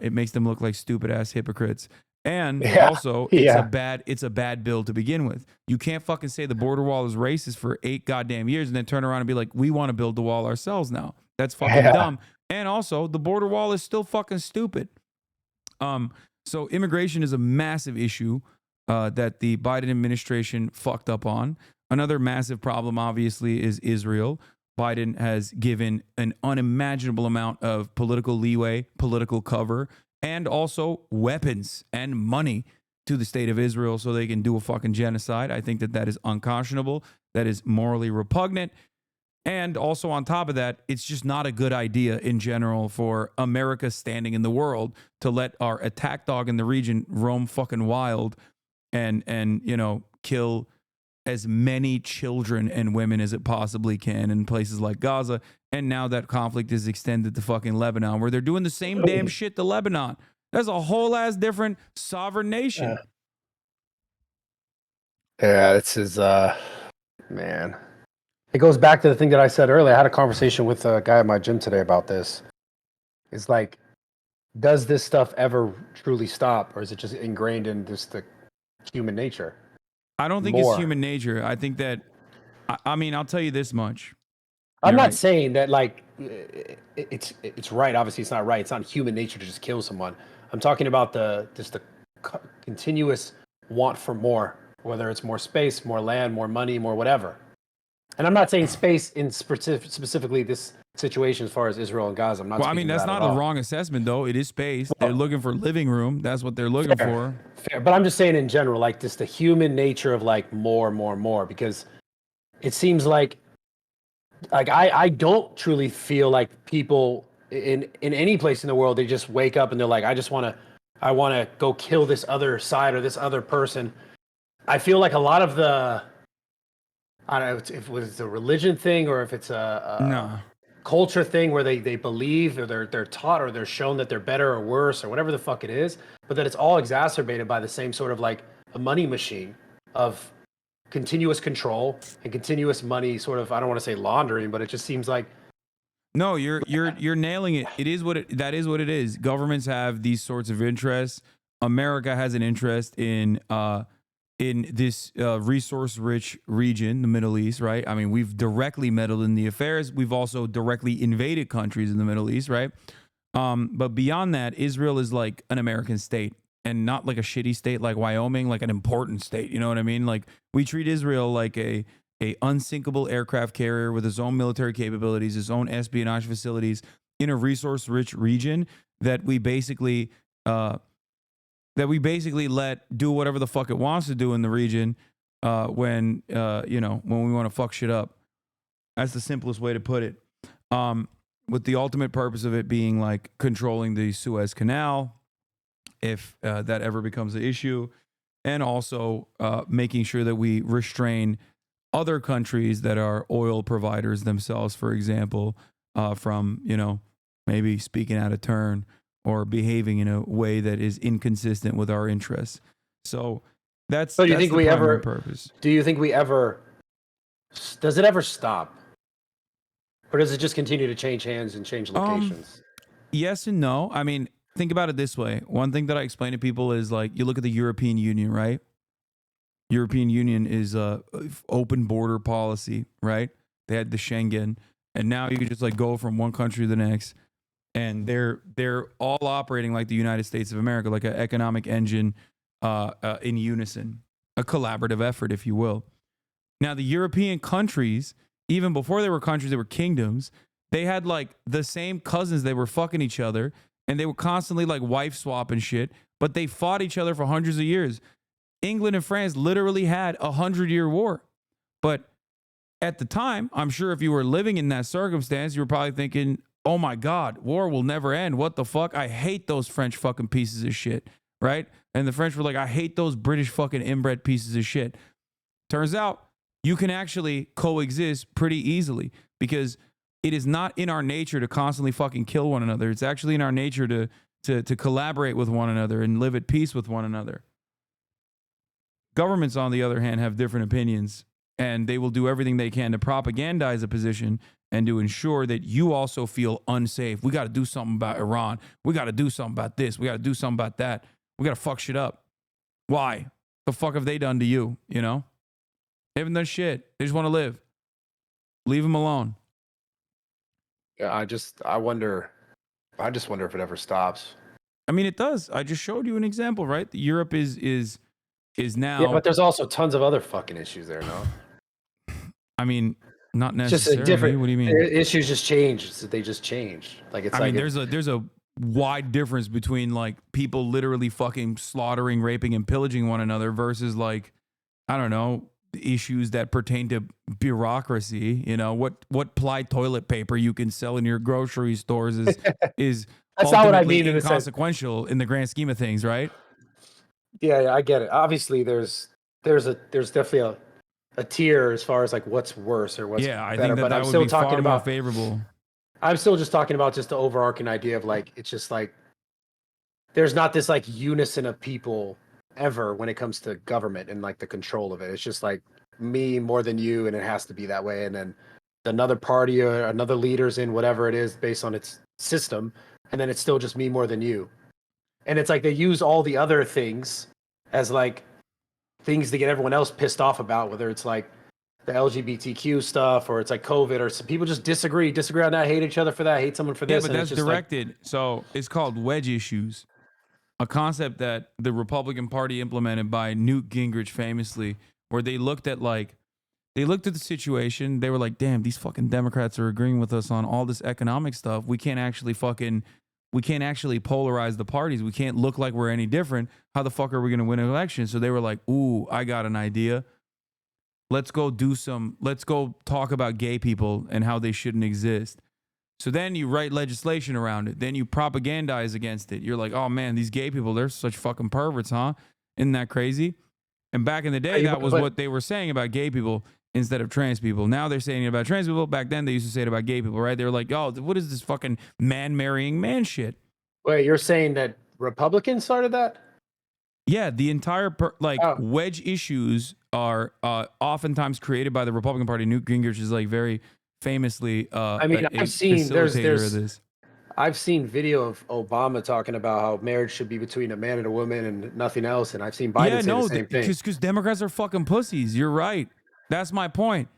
It makes them look like stupid-ass hypocrites. And also, it's a bad bill to begin with. You can't fucking say the border wall is racist for 8 goddamn years and then turn around and be like, we want to build the wall ourselves now. That's fucking dumb. And also, the border wall is still fucking stupid. So immigration is a massive issue that the Biden administration fucked up on. Another massive problem, obviously, is Israel. Biden has given an unimaginable amount of political leeway, political cover, and also weapons and money to the state of Israel so they can do a fucking genocide. I think that that is unconscionable. That is morally repugnant. And also on top of that, it's just not a good idea in general for America standing in the world to let our attack dog in the region roam fucking wild and you know, kill as many children and women as it possibly can in places like Gaza. And now that conflict is extended to fucking Lebanon, where they're doing the same damn shit to Lebanon. That's a whole ass different sovereign nation. Yeah, this is man. It goes back to the thing that I said earlier. I had a conversation with a guy at my gym today about this. It's like, does this stuff ever truly stop, or is it just ingrained in just the human nature? I don't think it's human nature. I think that, I mean, I'll tell you this much. I'm You're not right. saying that like it's right. Obviously, it's not right. It's not human nature to just kill someone. I'm talking about the continuous want for more, whether it's more space, more land, more money, more whatever. And I'm not saying space in specifically this situation as far as Israel and Gaza. I'm not. Well, I mean, that's not a wrong assessment, though. It is space. They're looking for living room. That's what they're looking for. Fair. But I'm just saying in general, like just the human nature of like more, because it seems like I don't truly feel like people in any place in the world, they just wake up and they're like, I want to go kill this other side or this other person. I feel like a lot of the, I don't know if it's a religion thing or if it's a culture thing where they believe or they're taught or they're shown that they're better or worse or whatever the fuck it is, but that it's all exacerbated by the same sort of like a money machine of continuous control and continuous money sort of, I don't want to say laundering, but it just seems like. No, you're nailing it. It is that is what it is. Governments have these sorts of interests. America has an interest in this resource-rich region, the Middle East, right? I mean, we've directly meddled in the affairs. We've also directly invaded countries in the Middle East, right? But beyond that, Israel is like an American state and not like a shitty state like Wyoming, like an important state. You know what I mean? Like we treat Israel like a unsinkable aircraft carrier with its own military capabilities, its own espionage facilities in a resource-rich region that we basically let do whatever the fuck it wants to do in the region when we want to fuck shit up. That's the simplest way to put it. With the ultimate purpose of it being like controlling the Suez Canal, if that ever becomes an issue, and also making sure that we restrain other countries that are oil providers themselves, for example, from, maybe speaking out of turn or behaving in a way that is inconsistent with our interests. So that's So do you that's think the we primary ever purpose. Do you think we ever? Does it ever stop, or does it just continue to change hands and change locations? Yes and no. I mean, think about it this way. One thing that I explain to people is like, you look at the European Union, right? European Union is a open border policy, right? They had the Schengen, and now you can just like go from one country to the next, and they're all operating like the United States of America, like an economic engine in unison, a collaborative effort, if you will. Now, the European countries, even before they were countries, they were kingdoms. They had like the same cousins. They were fucking each other, and they were constantly like wife swapping shit, but they fought each other for hundreds of years. England and France literally had 100-year war. But at the time, I'm sure if you were living in that circumstance, you were probably thinking, oh my God, war will never end. What the fuck? I hate those French fucking pieces of shit, right? And the French were like, I hate those British fucking inbred pieces of shit. Turns out you can actually coexist pretty easily because it is not in our nature to constantly fucking kill one another. It's actually in our nature to collaborate with one another and live at peace with one another. Governments, on the other hand, have different opinions, and they will do everything they can to propagandize a position and to ensure that you also feel unsafe. We got to do something about Iran. We got to do something about this. We got to do something about that. We got to fuck shit up. Why? The fuck have they done to you? They haven't done shit. They just want to live. Leave them alone. Yeah, I just wonder if it ever stops. I mean, it does. I just showed you an example, right? Europe is now. Yeah, but there's also tons of other fucking issues there, no? I mean, Not It's just a necessarily. different. What do you mean? Issues just change. So they just change. Like it's I like mean, there's a wide difference between like people literally fucking slaughtering, raping, and pillaging one another versus like, I don't know, issues that pertain to bureaucracy. You know, what ply toilet paper you can sell in your grocery stores is That's not what I ultimately mean in a sense. inconsequential in the grand scheme of things, right? Yeah, I get it. Obviously, there's definitely a tier as far as like what's worse or what's Yeah, I better. think that But that I'm would still be talking far more about. favorable. I'm still just talking about just the overarching idea of like it's just like there's not this like unison of people ever when it comes to government and like the control of it. It's just like me more than you, and it has to be that way. And then another party or another leader's in whatever it is based on its system, and then it's still just me more than you. And it's like they use all the other things as like things to get everyone else pissed off about, whether it's like the LGBTQ stuff or it's like COVID or some people just disagree on that, hate each other for that, hate someone for Yeah, this. but And that's it's just directed. So it's called wedge issues, a concept that the Republican Party implemented by Newt Gingrich famously, where they looked at the situation. They were like, damn, these fucking Democrats are agreeing with us on all this economic stuff. We can't actually polarize the parties. We can't look like we're any different. How the fuck are we going to win an election? So they were like, ooh, I got an idea. Let's go talk about gay people and how they shouldn't exist. So then you write legislation around it. Then you propagandize against it. You're like, oh man, these gay people, they're such fucking perverts, huh? Isn't that crazy? And back in the day, that was what they were saying about gay people instead of trans people. Now they're saying it about trans people. Back then, they used to say it about gay people, right? They were like, oh, what is this fucking man marrying man shit? Wait, you're saying that Republicans started that? Yeah, the entire wedge issues are oftentimes created by the Republican Party. Newt Gingrich is like very famously I mean, a I've seen facilitator of this. I've seen video of Obama talking about how marriage should be between a man and a woman and nothing else, and I've seen Biden say the same thing. Because Democrats are fucking pussies. You're right. That's my point.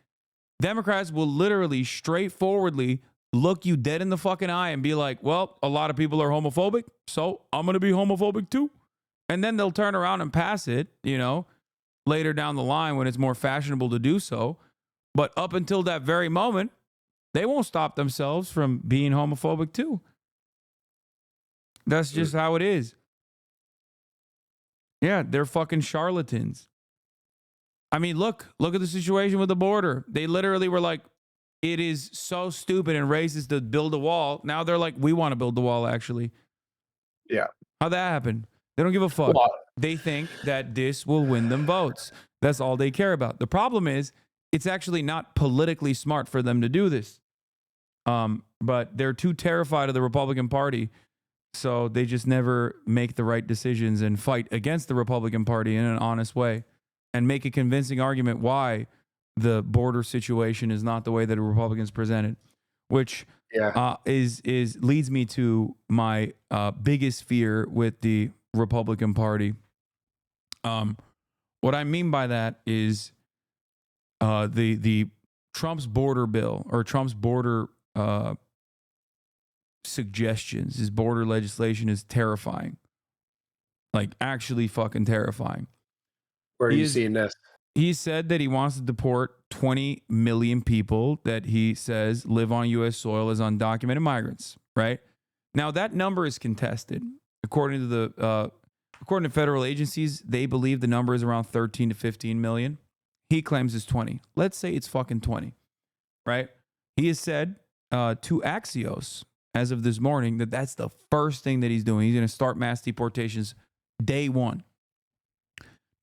Democrats will literally straightforwardly look you dead in the fucking eye and be like, well, a lot of people are homophobic, so I'm going to be homophobic too. And then they'll turn around and pass it, later down the line when it's more fashionable to do so. But up until that very moment, they won't stop themselves from being homophobic too. That's just how it is. Yeah, they're fucking charlatans. I mean, look at the situation with the border. They literally were like, it is so stupid and racist to build a wall. Now they're like, we want to build the wall, actually. Yeah. How'd that happen? They don't give a fuck. Well, They think that this will win them votes. That's all they care about. The problem is, it's actually not politically smart for them to do this. But they're too terrified of the Republican Party, so they just never make the right decisions and fight against the Republican Party in an honest way and make a convincing argument why the border situation is not the way that the Republicans present it, which leads me to my biggest fear with the Republican Party. What I mean by that is the Trump's border bill or Trump's border suggestions. His border legislation is terrifying, like actually fucking terrifying. Where are you seeing this? He said that he wants to deport 20 million people that he says live on U.S. soil as undocumented migrants. Right now, that number is contested. According to federal agencies, they believe the number is around 13 to 15 million. He claims it's 20. Let's say it's fucking 20. Right? He has said to Axios as of this morning that that's the first thing that he's doing. He's going to start mass deportations day one.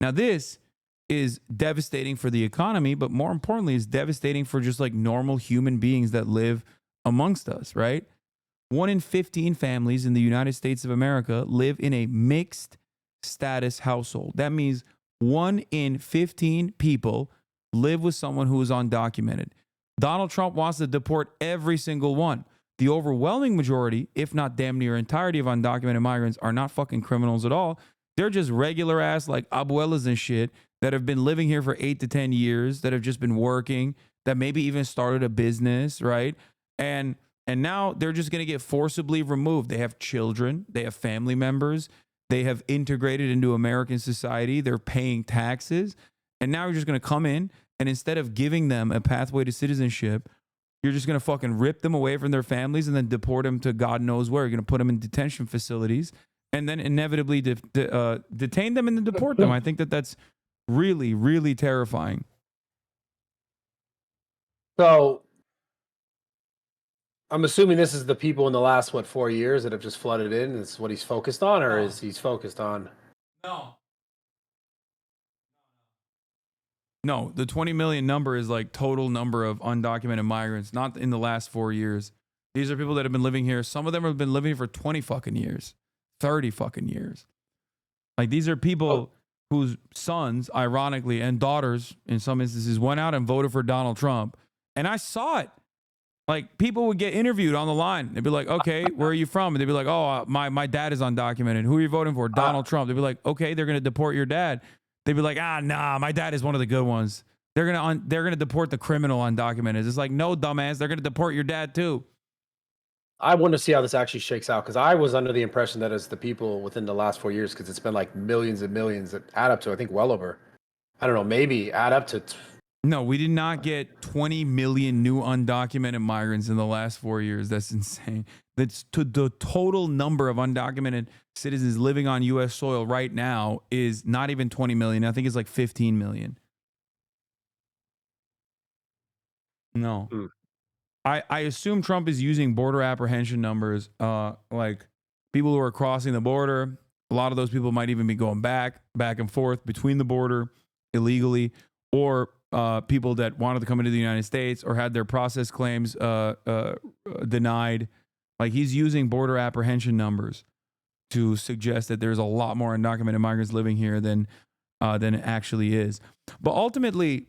Now, this is devastating for the economy, but more importantly, is devastating for just like normal human beings that live amongst us, right? 1 in 15 families in the United States of America live in a mixed status household. That means 1 in 15 people live with someone who is undocumented. Donald Trump wants to deport every single one. The overwhelming majority, if not damn near entirety of undocumented migrants are not fucking criminals at all. They're just regular ass like abuelas and shit that have been living here for 8 to 10 years, that have just been working, that maybe even started a business, right? And now they're just going to get forcibly removed. They have children, they have family members, they have integrated into American society, they're paying taxes, and now you're just going to come in And instead of giving them a pathway to citizenship, you're just going to fucking rip them away from their families and then deport them to God knows where. You're going to put them in detention facilities and then inevitably detain them and then deport them. I think that that's really, really terrifying. So I'm assuming this is the people in the last, 4 years that have just flooded in. Is what he's focused on, or is he's focused on? No, the 20 million number is like total number of undocumented migrants, not in the last 4 years. These are people that have been living here. Some of them have been living here for 20 fucking years, 30 fucking years. Like these are people whose sons, ironically, and daughters, in some instances, went out and voted for Donald Trump. And I saw it. Like people would get interviewed on the line. They'd be like, okay, where are you from? And they'd be like, oh, my dad is undocumented. Who are you voting for? Donald Trump. They'd be like, okay, they're going to deport your dad. They'd be like, nah, my dad is one of the good ones. They're gonna deport the criminal undocumented. It's like, no, dumbass, they're gonna deport your dad too. I want to see how this actually shakes out because I was under the impression that it's the people within the last 4 years because it's been like millions and millions that add up to, I think, well over, I don't know, maybe add up to. No, we did not get 20 million new undocumented migrants in the last 4 years. That's insane. That's to the total number of undocumented citizens living on U.S. soil right now is not even 20 million. I think it's like 15 million. No. I assume Trump is using border apprehension numbers, like people who are crossing the border. A lot of those people might even be going back and forth between the border illegally, or people that wanted to come into the United States or had their process claims denied. Like he's using border apprehension numbers to suggest that there's a lot more undocumented migrants living here than it actually is. But ultimately,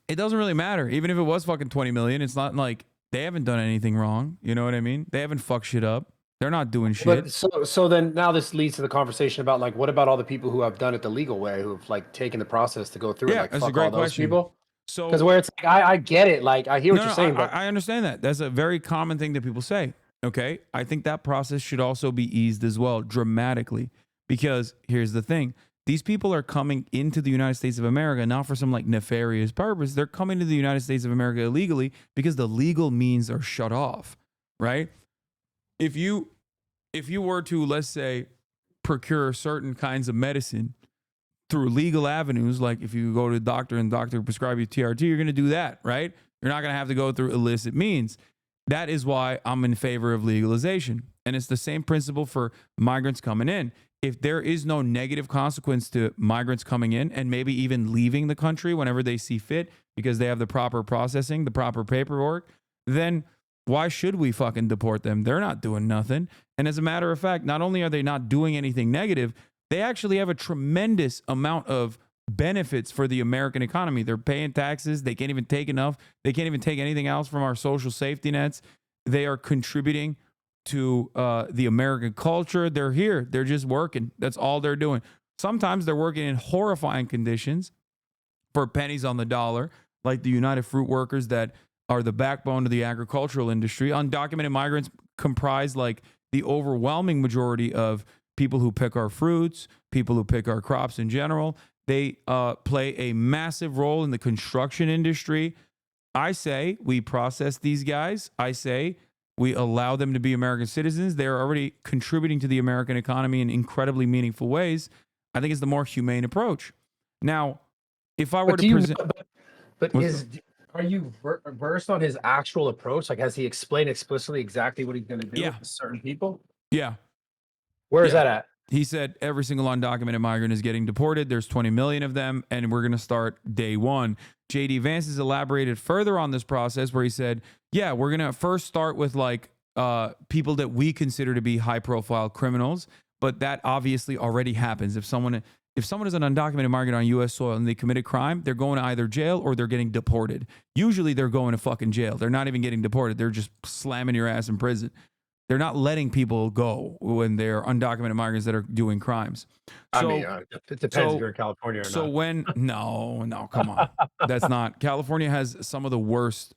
it doesn't really matter. Even if it was fucking 20 million, it's not like they haven't done anything wrong. You know what I mean? They haven't fucked shit up. They're not doing shit. But so then now this leads to the conversation about like, what about all the people who have done it the legal way, who've like taken the process to go through it? Like, that's fuck a great all those question. people. So Because where it's like, I get it. Like I hear what you're saying, but I understand that. That's a very common thing that people say. Okay. I think that process should also be eased as well, dramatically. Because here's the thing. These people are coming into the United States of America not for some like nefarious purpose. They're coming to the United States of America illegally because the legal means are shut off, right? If you were to, let's say, procure certain kinds of medicine through legal avenues, like if you go to a doctor and the doctor prescribe you TRT, you're going to do that, right? You're not going to have to go through illicit means. That is why I'm in favor of legalization. And it's the same principle for migrants coming in. If there is no negative consequence to migrants coming in and maybe even leaving the country whenever they see fit because they have the proper processing, the proper paperwork, then why should we fucking deport them? They're not doing nothing. And as a matter of fact, not only are they not doing anything negative, they actually have a tremendous amount of benefits for the American economy. They're paying taxes. They can't even take enough. They can't even take anything else from our social safety nets. They are contributing to the American culture. They're here. They're just working. That's all they're doing. Sometimes they're working in horrifying conditions for pennies on the dollar, like the United Fruit Workers that are the backbone of the agricultural industry. Undocumented migrants comprise like the overwhelming majority of people who pick our fruits, people who pick our crops in general. They play a massive role in the construction industry. I say we process these guys. I say we allow them to be American citizens. They're already contributing to the American economy in incredibly meaningful ways. I think it's the more humane approach. Now, if I were to present... Are you versed on his actual approach? Like, has he explained explicitly exactly what he's going to do with certain people? Yeah. Where is that at? He said every single undocumented migrant is getting deported. There's 20 million of them, and we're going to start day one. J.D. Vance has elaborated further on this process where he said, yeah, we're going to first start with like people that we consider to be high-profile criminals, but that obviously already happens. If someone is an undocumented migrant on U.S. soil and they commit a crime, they're going to either jail or they're getting deported. Usually they're going to fucking jail. They're not even getting deported. They're just slamming your ass in prison. They're not letting people go when they're undocumented migrants that are doing crimes. So, it depends if you're in California or not. So no, come on. That's not. California has some of the worst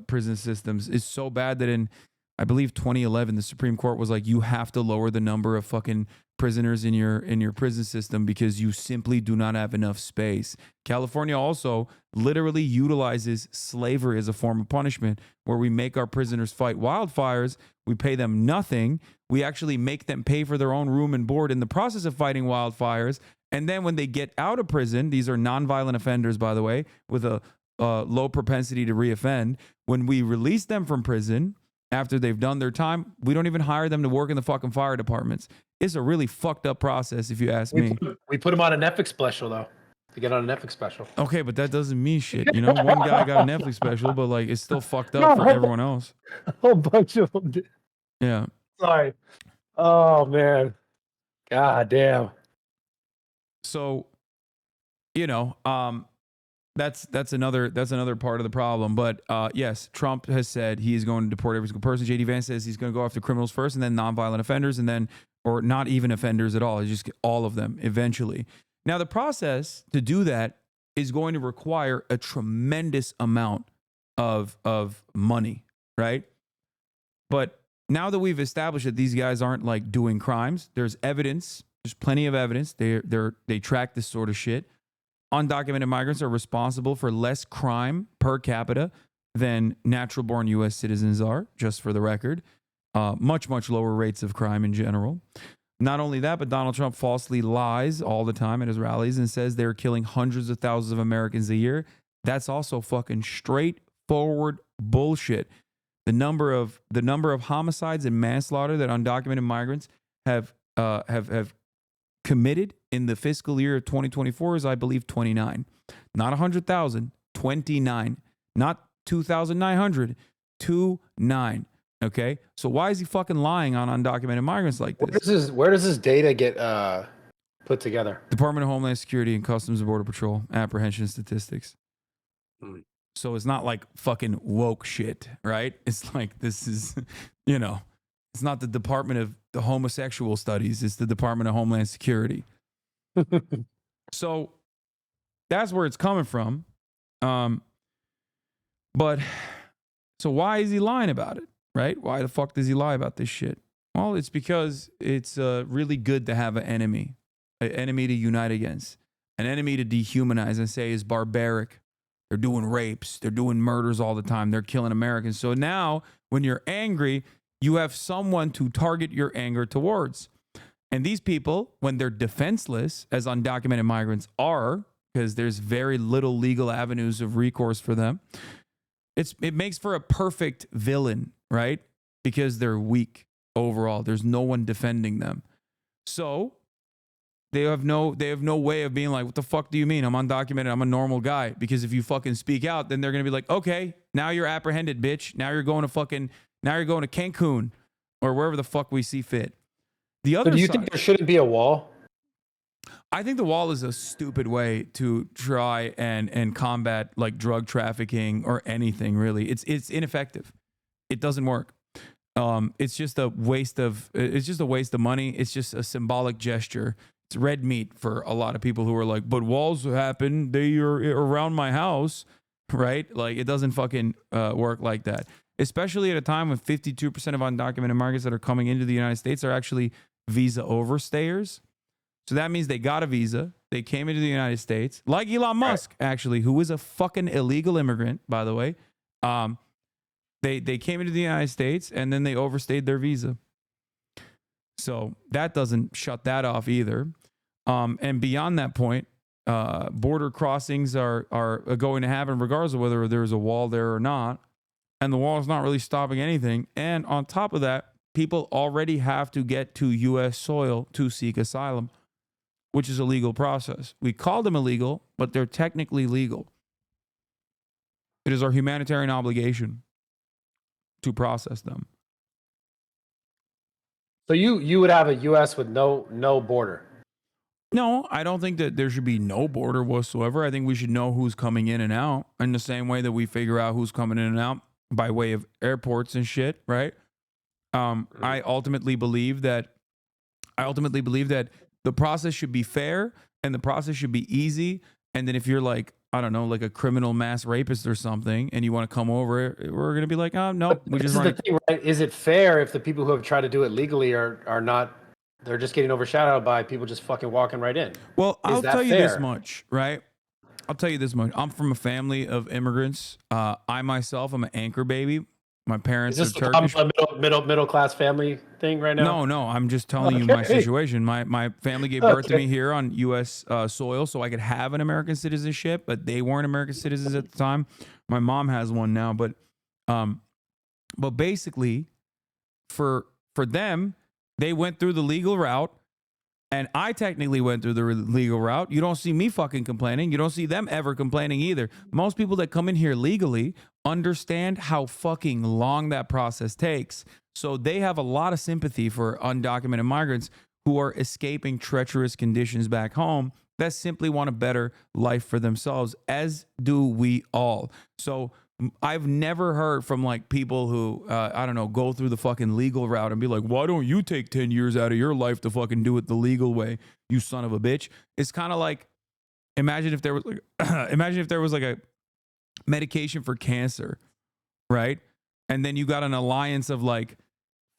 prison systems. It's so bad that in, I believe, 2011, the Supreme Court was like, you have to lower the number of fucking prisoners in your prison system because you simply do not have enough space. California also literally utilizes slavery as a form of punishment, where we make our prisoners fight wildfires. We pay them nothing. We actually make them pay for their own room and board in the process of fighting wildfires. And then when they get out of prison, these are nonviolent offenders, by the way, with a low propensity to reoffend. When we release them from prison after they've done their time, we don't even hire them to work in the fucking fire departments. It's a really fucked up process, if you ask me. We put him on a Netflix special, though. To get on a Netflix special. Okay, but that doesn't mean shit. You know, one guy got a Netflix special, but like it's still fucked up for everyone else. A whole bunch of them did. Yeah. Sorry. Oh, man. God damn. So, you know, that's another part of the problem. But yes, Trump has said he is going to deport every single person. JD Vance says he's going to go after criminals first, and then nonviolent offenders, and then, or not even offenders at all. It's just all of them eventually. Now, the process to do that is going to require a tremendous amount of money, right? But now that we've established that these guys aren't like doing crimes, there's evidence. There's plenty of evidence. They track this sort of shit. Undocumented migrants are responsible for less crime per capita than natural-born U.S. citizens are, just for the record. Much, much lower rates of crime in general. Not only that, but Donald Trump falsely lies all the time at his rallies and says they're killing hundreds of thousands of Americans a year. That's also fucking straightforward bullshit. The number of homicides and manslaughter that undocumented migrants have committed in the fiscal year of 2024 is, I believe, 29. Not 100,000, 29. Not 2,900, 29. Okay? So why is he fucking lying on undocumented migrants like this? Where does this data get put together? Department of Homeland Security and Customs and Border Patrol apprehension statistics. So it's not like fucking woke shit, right? It's like, this is, you know, it's not the Department of the Homosexual Studies. It's the Department of Homeland Security. So that's where it's coming from. But so why is he lying about it, right? Why the fuck does he lie about this shit? Well, it's because it's really good to have an enemy to unite against, an enemy to dehumanize and say is barbaric. They're doing rapes. They're doing murders all the time. They're killing Americans. So now when you're angry, you have someone to target your anger towards. And these people, when they're defenseless, as undocumented migrants are, because there's very little legal avenues of recourse for them, it makes for a perfect villain, right? Because they're weak overall. There's no one defending them. So they have no way of being like, what the fuck do you mean? I'm undocumented. I'm a normal guy. Because if you fucking speak out, then they're going to be like, okay, now you're apprehended, bitch. Now you're going to Cancun or wherever the fuck we see fit. The other So do you side, think there shouldn't be a wall? I think the wall is a stupid way to try and combat like drug trafficking or anything really. It's ineffective. It doesn't work. It's just a waste of money. It's just a symbolic gesture. It's red meat for a lot of people who are like, but walls happen. They are around my house, right? Like it doesn't fucking work like that. Especially at a time when 52% of undocumented migrants that are coming into the United States are actually visa overstayers. So that means they got a visa. They came into the United States, like Elon Musk, actually, who is a fucking illegal immigrant, by the way. They came into the United States and then they overstayed their visa. So that doesn't shut that off either. And beyond that point, border crossings are going to happen regardless of whether there's a wall there or not. And the wall is not really stopping anything. And on top of that, people already have to get to U.S. soil to seek asylum, which is a legal process. We call them illegal, but they're technically legal. It is our humanitarian obligation to process them. So you would have a U.S. with no border? No, I don't think that there should be no border whatsoever. I think we should know who's coming in and out in the same way that we figure out who's coming in and out by way of airports and shit, right? I ultimately believe that the process should be fair and the process should be easy. And then if you're like, I don't know, like a criminal mass rapist or something, and you want to come over, we're going to be like, oh, no. But this is the thing, right? Is it fair if the people who have tried to do it legally are not they're just getting overshadowed by people just fucking walking right in. Well, I'll that tell you this fair? much, right? I'll tell you this much. I'm from a family of immigrants. I myself, I'm an anchor baby. My parents Is are this Turkish. a middle class family thing right now? No, I'm just telling you my Okay. situation. My family gave birth to Okay. me here on U.S. Soil, so I could have an American citizenship, but they weren't American citizens at the time. My mom has one now, but basically, for them, they went through the legal route, and I technically went through the legal route. You don't see me fucking complaining. You don't see them ever complaining either. Most people that come in here legally understand how fucking long that process takes. So they have a lot of sympathy for undocumented migrants who are escaping treacherous conditions back home that simply want a better life for themselves, as do we all. So I've never heard from like people who, I don't know, go through the fucking legal route and be like, why don't you take 10 years out of your life to fucking do it the legal way, you son of a bitch? It's kind of like, imagine if there was like a medication for cancer, right? And then you got an alliance of like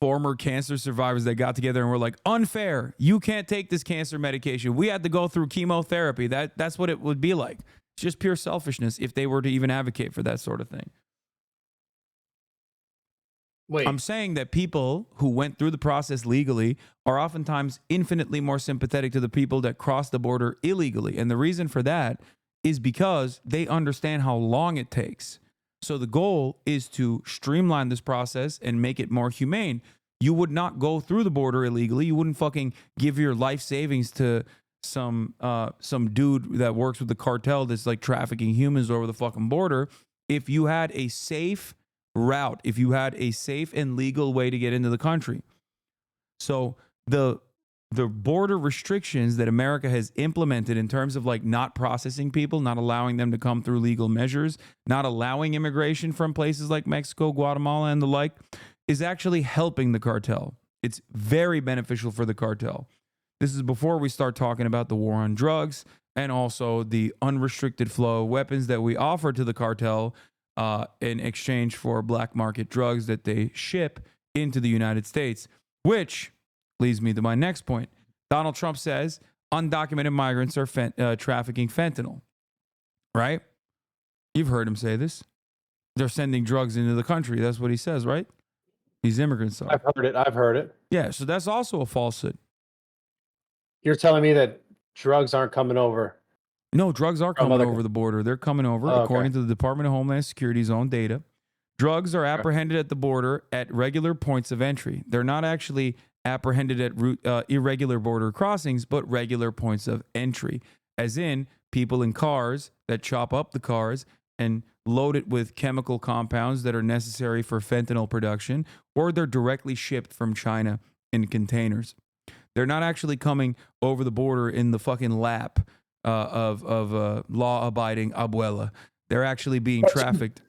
former cancer survivors that got together and were like, unfair, you can't take this cancer medication. We had to go through chemotherapy. That's what it would be like. It's just pure selfishness if they were to even advocate for that sort of thing. Wait, I'm saying that people who went through the process legally are oftentimes infinitely more sympathetic to the people that cross the border illegally. And the reason for that is because they understand how long it takes. So the goal is to streamline this process and make it more humane. You would not go through the border illegally. You wouldn't fucking give your life savings to some dude that works with the cartel that's like trafficking humans over the fucking border. If you had a safe route, if you had a safe and legal way to get into the country. So the border restrictions that America has implemented in terms of like not processing people, not allowing them to come through legal measures, not allowing immigration from places like Mexico, Guatemala, and the like, is actually helping the cartel. It's very beneficial for the cartel. This is before we start talking about the war on drugs and also the unrestricted flow of weapons that we offer to the cartel in exchange for black market drugs that they ship into the United States, which leads me to my next point. Donald Trump says undocumented migrants are trafficking fentanyl, right? You've heard him say this. They're sending drugs into the country. That's what he says, right? These immigrants are. I've heard it. Yeah, so that's also a falsehood. You're telling me that drugs aren't coming over. No, drugs are coming over the border. They're coming over, according to the Department of Homeland Security's own data. Drugs are apprehended at the border at regular points of entry. They're not actually apprehended at irregular border crossings, but regular points of entry, as in people in cars that chop up the cars and load it with chemical compounds that are necessary for fentanyl production, or they're directly shipped from China in containers. They're not actually coming over the border in the fucking lap of law-abiding abuela. They're actually being trafficked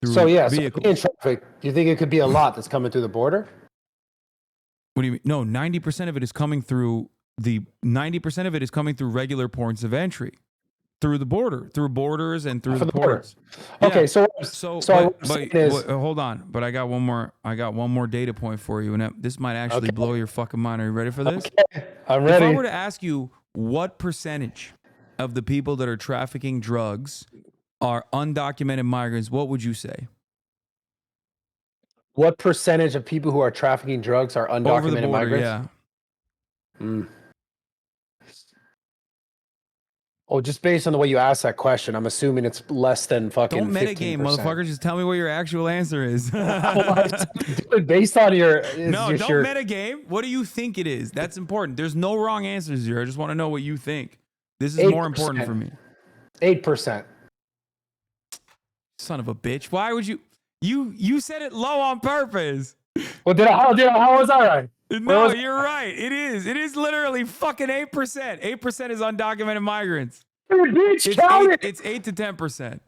through vehicles. So being trafficked, do you think it could be a lot that's coming through the border? What do you mean? No, 90% of it is coming through 90% of it is coming through regular points of entry. Through the border, through borders and through the ports. Okay, Yeah. so Hold on, but I got one more data point for you, and this might actually blow your fucking mind. Are you ready for this? Okay, I'm ready. If I were to ask you what percentage of the people that are trafficking drugs are undocumented migrants, what would you say? What percentage of people who are trafficking drugs are undocumented Over the border, migrants? yeah. Oh, just based on the way you asked that question, I'm assuming it's less than fucking. Don't metagame, 15%. motherfucker. Just tell me what your actual answer is. Dude, based on your don't metagame. What do you think it is? That's important. There's no wrong answers here. I just want to know what you think. This is more important for me. 8%. Son of a bitch. Why would you? You said it low on purpose. Well, how was I right? No, you're right. It is. It is literally fucking 8%. 8% is undocumented migrants. Dude, bitch, It's 8 to 10%.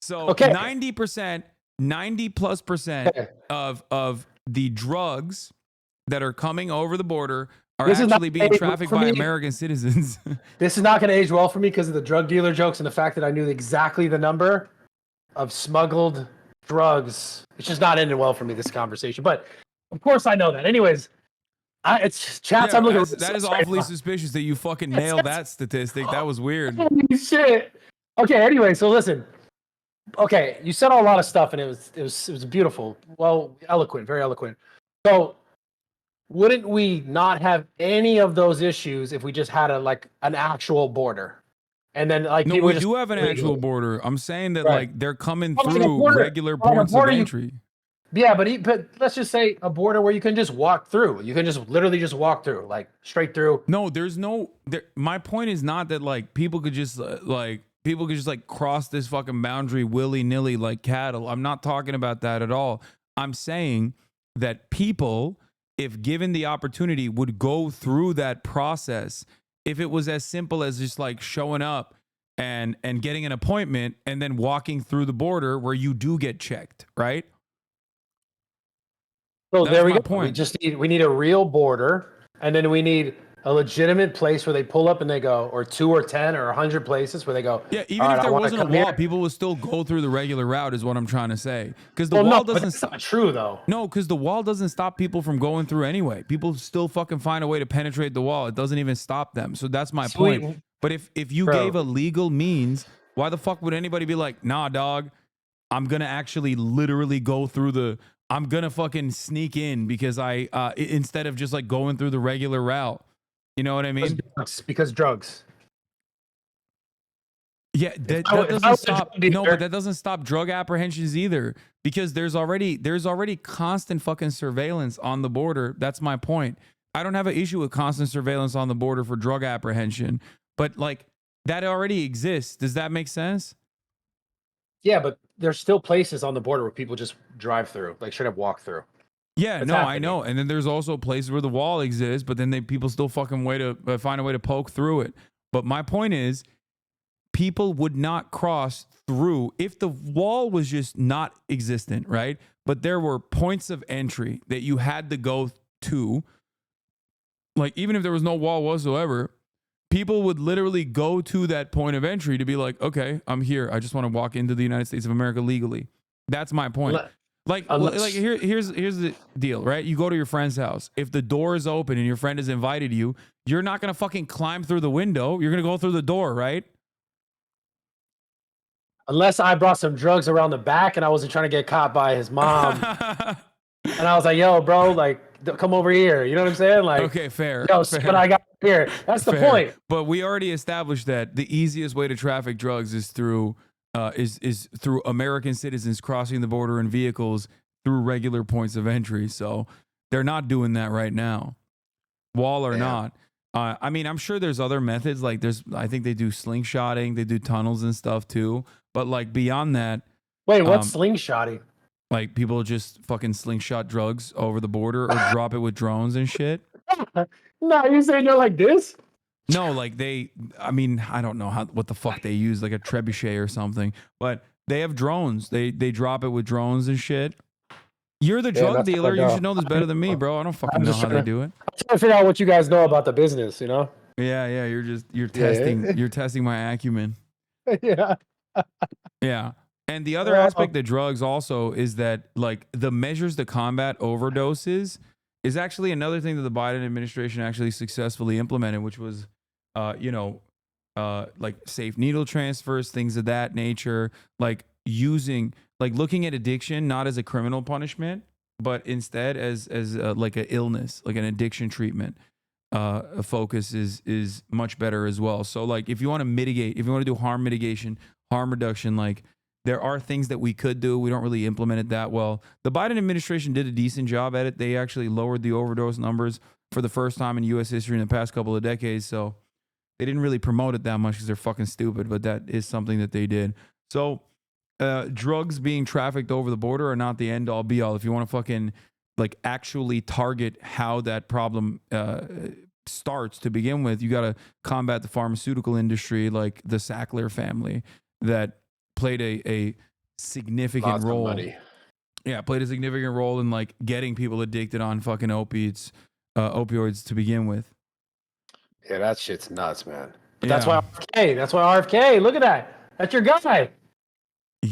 So Okay. 90%, 90+% of the drugs that are coming over the border are actually being trafficked by American citizens. This is not going to age well for me because of the drug dealer jokes and the fact that I knew exactly the number of smuggled drugs. It's just not ending well for me, this conversation. But of course I know that. Anyways, It's chats. Yeah, I'm looking. that is awfully suspicious that you fucking nailed that statistic. That was weird. Holy shit. Okay. Anyway, so listen. Okay, you said a lot of stuff, and it was beautiful. Well, eloquent, very eloquent. So, wouldn't we not have any of those issues if we just had an actual border? And then No, people we just do have an legal. actual border. I'm saying that Right. like they're coming Well, like a through border- regular well, like a points of border, entry. Yeah, but let's just say a border where you can just walk through. You can just literally just walk through, like straight through. No, there's no. My point is not that like people could just cross this fucking boundary willy nilly like cattle. I'm not talking about that at all. I'm saying that people, if given the opportunity, would go through that process. If it was as simple as just like showing up and getting an appointment and then walking through the border where you do get checked, right? So That's there we my go. point. We need a real border, and then we need a legitimate place where they pull up and they go, or 2 or 10 or 100 places where they go. Yeah, even "All if right, I there wanna wasn't a come wall, here." people would still go through the regular route, is what I'm trying to say. Because the Well, wall no, but doesn't that's stop. not true though. No, because the wall doesn't stop people from going through anyway. People still fucking find a way to penetrate the wall. It doesn't even stop them. So that's my Sweet. point. But if you Bro. gave a legal means, why the fuck would anybody be like, nah, dog, I'm gonna actually literally go through I'm gonna fucking sneak in because instead of just like going through the regular route. You know what I mean? Because drugs. Yeah, that if I doesn't was a stop. drug No, dealer- but that doesn't stop drug apprehensions either, because there's already constant fucking surveillance on the border. That's my point. I don't have an issue with constant surveillance on the border for drug apprehension, but like that already exists. Does that make sense? Yeah, but there's still places on the border where people just drive through, like straight up walk through. Yeah, It's no, I happening. know. And then there's also places where the wall exists, but then people still fucking find a way to poke through it. But my point is, people would not cross through if the wall was just not existent, right? But there were points of entry that you had to go to. Like, even if there was no wall whatsoever, people would literally go to that point of entry to be like, okay, I'm here. I just want to walk into the United States of America legally. That's my point. Here's the deal, right? You go to your friend's house. If the door is open and your friend has invited you, you're not going to fucking climb through the window. You're going to go through the door, right? Unless I brought some drugs around the back and I wasn't trying to get caught by his mom. And I was like, yo, bro, like, come over here. You know what I'm saying? Like, Okay, fair. yo, fair. see what I got here. That's the Fair. point. But we already established that the easiest way to traffic drugs is through through American citizens crossing the border in vehicles through regular points of entry. So they're not doing that right now, wall or not. I mean, I'm sure there's other methods. Like I think they do slingshotting, they do tunnels and stuff too. But like beyond that, Wait, what's slingshotting? like people just fucking slingshot drugs over the border or drop it with drones and shit. No, you're saying they're like this? No, like I mean, I don't know what the fuck they use, like a trebuchet or something, but they have drones. They drop it with drones and shit. You're the drug that's dealer. what I You know. should know this better than me, bro. I don't fucking know how they do it. I'm trying to figure out what you guys know about the business, you know? Yeah, you're testing you're testing my acumen. Yeah. Yeah. And the other aspect of drugs also is that like the measures to combat overdoses is actually another thing that the Biden administration actually successfully implemented, which was like safe needle transfers, things of that nature, like looking at addiction not as a criminal punishment, but instead as like an illness, like an addiction treatment. A focus is much better as well. So like if you want to mitigate, if you want to do harm mitigation, harm reduction, like there are things that we could do. We don't really implement it that well. The Biden administration did a decent job at it. They actually lowered the overdose numbers for the first time in U.S. history in the past couple of decades. So they didn't really promote it that much because they're fucking stupid, but that is something that they did. So drugs being trafficked over the border are not the end all be all. If you want to fucking like actually target how that problem starts to begin with, you got to combat the pharmaceutical industry, like the Sackler family that played a significant role. Yeah, played a significant role in like getting people addicted on fucking opioids to begin with. Yeah, that shit's nuts, man. But Yeah. that's why RFK. Look at that. That's your guy.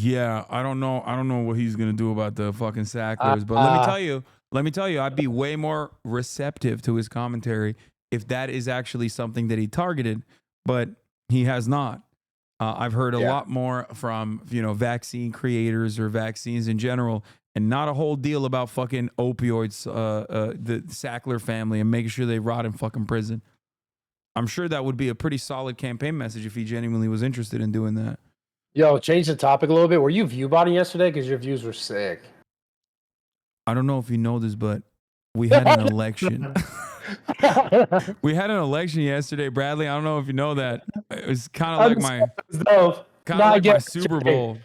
Yeah, I don't know. I don't know what he's gonna do about the fucking Sacklers, but let me tell you, I'd be way more receptive to his commentary if that is actually something that he targeted, but he has not. I've heard a lot more from vaccine creators or vaccines in general, and not a whole deal about fucking opioids, the Sackler family, and making sure they rot in fucking prison. I'm sure that would be a pretty solid campaign message if he genuinely was interested in doing that. Yo, change the topic a little bit. Were you view botting yesterday? Because your views were sick. I don't know if you know this, but we had an election. We had an election yesterday, Bradley. I don't know if you know that. It was kind of like my Super Bowl.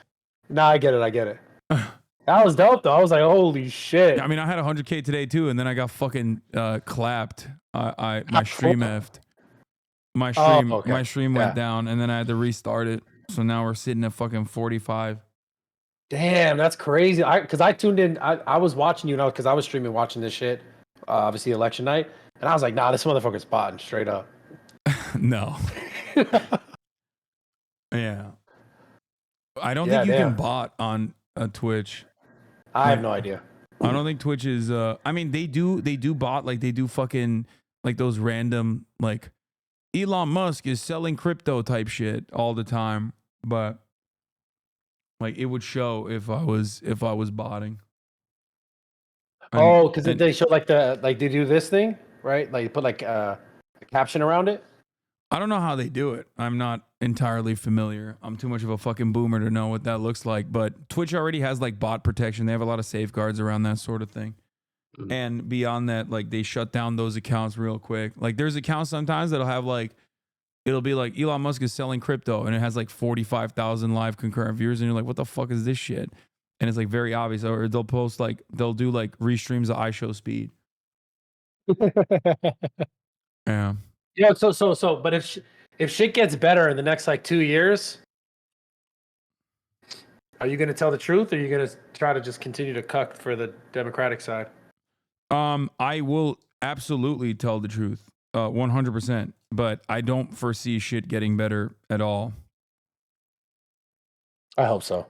Nah, I get it. That was dope, though. I was like, holy shit. I mean, I had 100K today, too, and then I got fucking clapped. My stream effed. My stream went down, and then I had to restart it. So now we're sitting at fucking 45. Damn, that's crazy. Because I tuned in. I was watching you, because I was streaming watching this shit, obviously election night. And I was like, nah, this motherfucker's botting straight up. No. Yeah. I don't think you can bot on Twitch. I have no idea. I don't think Twitch is I mean they do bot, like they do fucking like those random like Elon Musk is selling crypto type shit all the time, but like it would show if I was botting. Because they show they do this thing, right? Like you put a caption around it. I don't know how they do it. I'm not entirely familiar. I'm too much of a fucking boomer to know what that looks like. But Twitch already has like bot protection. They have a lot of safeguards around that sort of thing. Mm-hmm. And beyond that, like they shut down those accounts real quick. Like there's accounts sometimes that'll have it'll be like Elon Musk is selling crypto and it has like 45,000 live concurrent viewers. And you're like, what the fuck is this shit? And it's like very obvious. Or they'll post they'll do restreams of iShow speed. Yeah. Yeah, but if shit gets better in the next 2 years, are you gonna tell the truth, or are you gonna try to just continue to cuck for the Democratic side? I will absolutely tell the truth, 100%. But I don't foresee shit getting better at all. I hope so.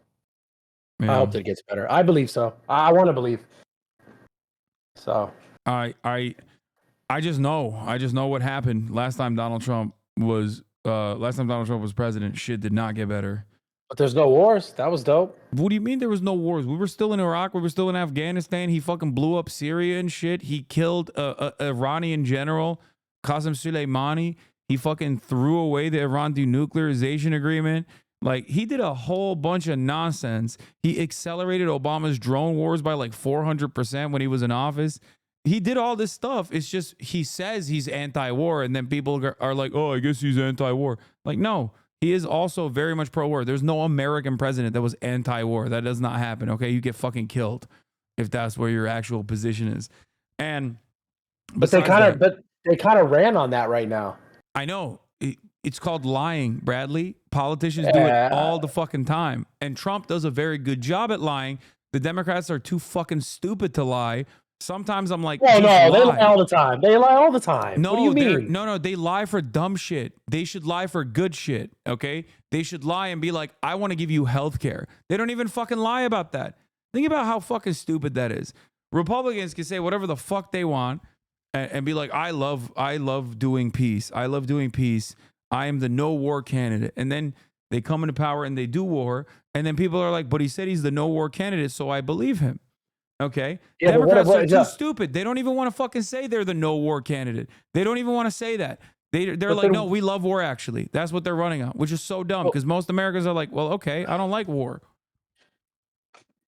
Yeah. I hope that it gets better. I believe so. I want to believe. So I just know what happened last time Donald Trump was president. Shit did not get better. But there's no wars. That was dope. What do you mean there was no wars? We were still in Iraq. We were still in Afghanistan. He fucking blew up Syria and shit. He killed a Iranian general, Qasem Soleimani. He fucking threw away the Iran denuclearization agreement. Like, he did a whole bunch of nonsense. He accelerated Obama's drone wars by 400% when he was in office. He did all this stuff. It's just he says he's anti-war, and then people are like, oh, I guess he's anti-war. Like, no, he is also very much pro-war. There's no American president that was anti-war. That does not happen, okay? You get fucking killed if that's where your actual position is. And but they kind of ran on that right now. I know. It's called lying, Bradley. Politicians do it all the fucking time. And Trump does a very good job at lying. The Democrats are too fucking stupid to lie. Sometimes I'm like, well, no, they lie all the time. They lie all the time. No, what do you mean? No, they lie for dumb shit. They should lie for good shit, okay? They should lie and be like, I want to give you health care. They don't even fucking lie about that. Think about how fucking stupid that is. Republicans can say whatever the fuck they want and be like, I love doing peace. I love doing peace. I am the no war candidate. And then they come into power and they do war. And then people are like, but he said he's the no war candidate, so I believe him. Okay. Yeah, Democrats are too stupid. They don't even want to fucking say they're the no war candidate. They don't even want to say that. They're like, no, we love war, actually. That's what they're running on, which is so dumb because most Americans are like, well, okay, I don't like war.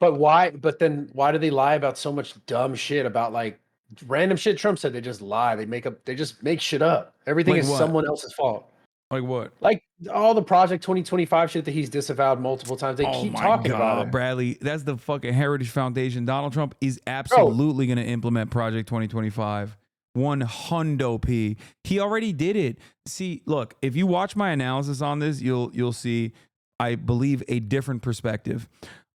But why? But then why do they lie about so much dumb shit about random shit Trump said? They just lie. They just make shit up. Everything is someone else's fault. Like what? Like all the Project 2025 shit that he's disavowed multiple times. They keep talking about it. Bradley, that's the fucking Heritage Foundation. Donald Trump is absolutely going to implement Project 2025. 100p. He already did it. See, look, if you watch my analysis on this, you'll see, I believe, a different perspective.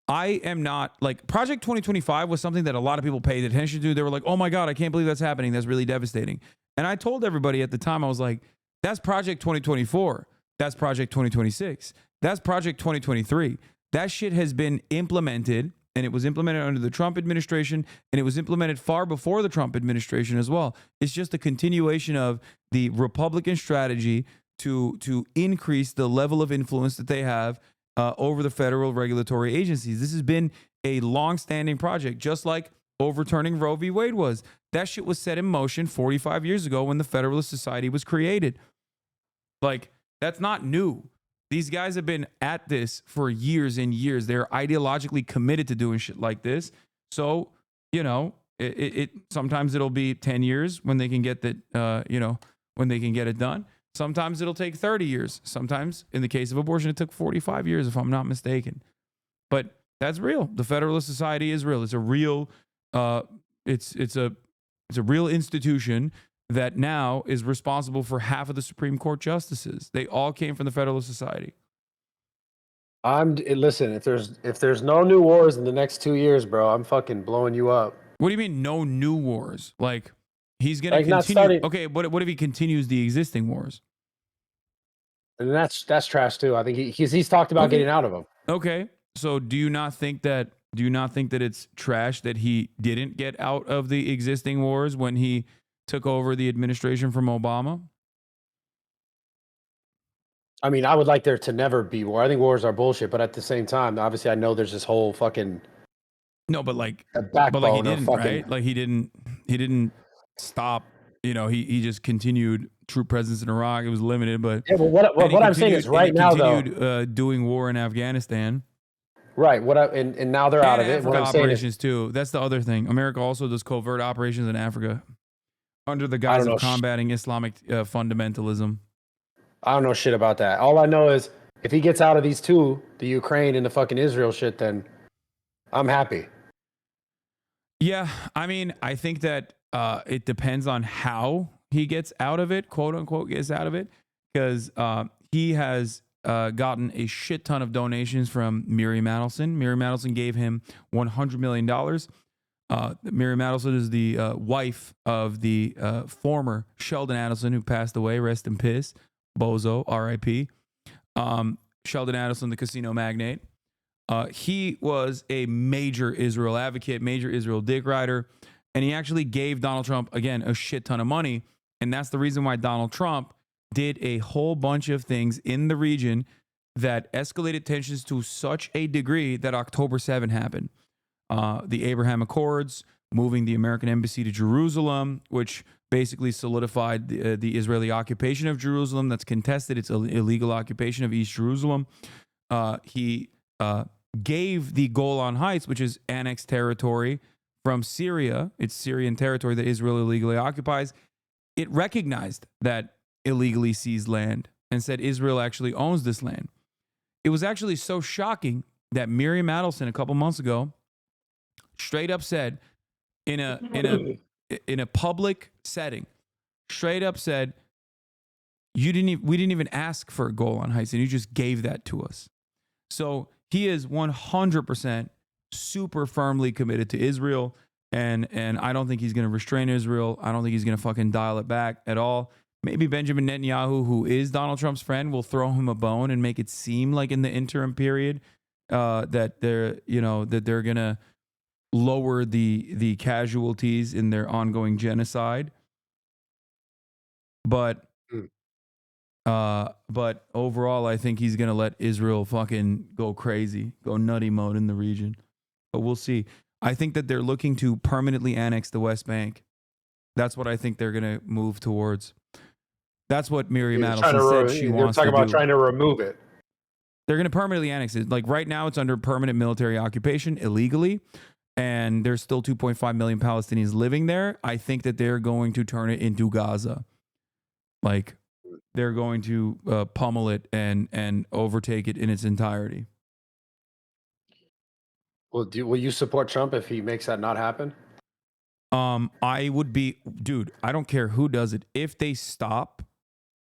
I am not Project 2025 was something that a lot of people paid attention to. They were like, oh my God, I can't believe that's happening. That's really devastating. And I told everybody at the time, I was like, that's Project 2024. That's Project 2026. That's Project 2023. That shit has been implemented, and it was implemented under the Trump administration, and it was implemented far before the Trump administration as well. It's just a continuation of the Republican strategy to increase the level of influence that they have over the federal regulatory agencies. This has been a long-standing project, just like overturning Roe v. Wade was. That shit was set in motion 45 years ago when the Federalist Society was created. Like, that's not new. These guys have been at this for years and years. They're ideologically committed to doing shit like this. So, you know, it sometimes it'll be 10 years when they can get that, when they can get it done. Sometimes it'll take 30 years. Sometimes, in the case of abortion, it took 45 years, if I'm not mistaken. But that's real. The Federalist Society is real. It's a real, it's a real institution that now is responsible for half of the Supreme Court justices. They all came from the Federalist Society. Listen, if there's no new wars in the next 2 years, bro, I'm fucking blowing you up. What do you mean no new wars? Like, he's going to Not continue. starting. Okay, what if he continues the existing wars? And that's trash too. I think he's talked about getting out of them. Okay. So do you not think that it's trash that he didn't get out of the existing wars when he took over the administration from Obama? I mean, I would like there to never be war. I think wars are bullshit, but at the same time, obviously I know there's this whole fucking No, but like he didn't, right? Like he didn't stop, you know, he just continued troop presence in Iraq. It was limited, but yeah, but what I'm saying is right now though, doing war in Afghanistan. Right. And now they're out of it. Africa What I'm operations too. That's the other thing. America also does covert operations in Africa under the guise of combating Islamic fundamentalism. I don't know shit about that. All I know is if he gets out of these two, the Ukraine and the fucking Israel shit, then I'm happy. Yeah, I mean, I think that it depends on how he gets out of it, quote unquote, gets out of it, because he has gotten a shit ton of donations from Miriam Adelson. Miriam Adelson gave him $100 million. Miriam Adelson is the wife of the former Sheldon Adelson, who passed away. Rest in peace. Bozo, R.I.P. Sheldon Adelson, the casino magnate. He was a major Israel advocate, major Israel dick rider, and he actually gave Donald Trump, again, a shit ton of money. And that's the reason why Donald Trump did a whole bunch of things in the region that escalated tensions to such a degree that October 7 happened. The Abraham Accords, moving the American embassy to Jerusalem, which basically solidified the Israeli occupation of Jerusalem that's contested. It's an illegal occupation of East Jerusalem. He gave the Golan Heights, which is annexed territory from Syria. It's Syrian territory that Israel illegally occupies. It recognized that illegally seized land and said Israel actually owns this land. It was actually so shocking that Miriam Adelson a couple months ago straight up said in a public setting, straight up said, we didn't even ask for Golan Heights, and you just gave that to us. So he is 100% super firmly committed to Israel, and I don't think he's going to restrain Israel. I don't think he's going to fucking dial it back at all. Maybe Benjamin Netanyahu, who is Donald Trump's friend, will throw him a bone and make it seem like in the interim period that they're going to lower the casualties in their ongoing genocide. But overall, I think he's going to let Israel fucking go crazy, go nutty mode in the region. But we'll see. I think that they're looking to permanently annex the West Bank. That's what I think they're going to move towards. That's what Miriam Adelson said she wants to do. They're talking about trying to remove it. They're going to permanently annex it. Like right now, it's under permanent military occupation illegally. And there's still 2.5 million Palestinians living there. I think that they're going to turn it into Gaza. Like, they're going to pummel it and overtake it in its entirety. Well, will you support Trump if he makes that not happen? I would be, dude, I don't care who does it. If they stop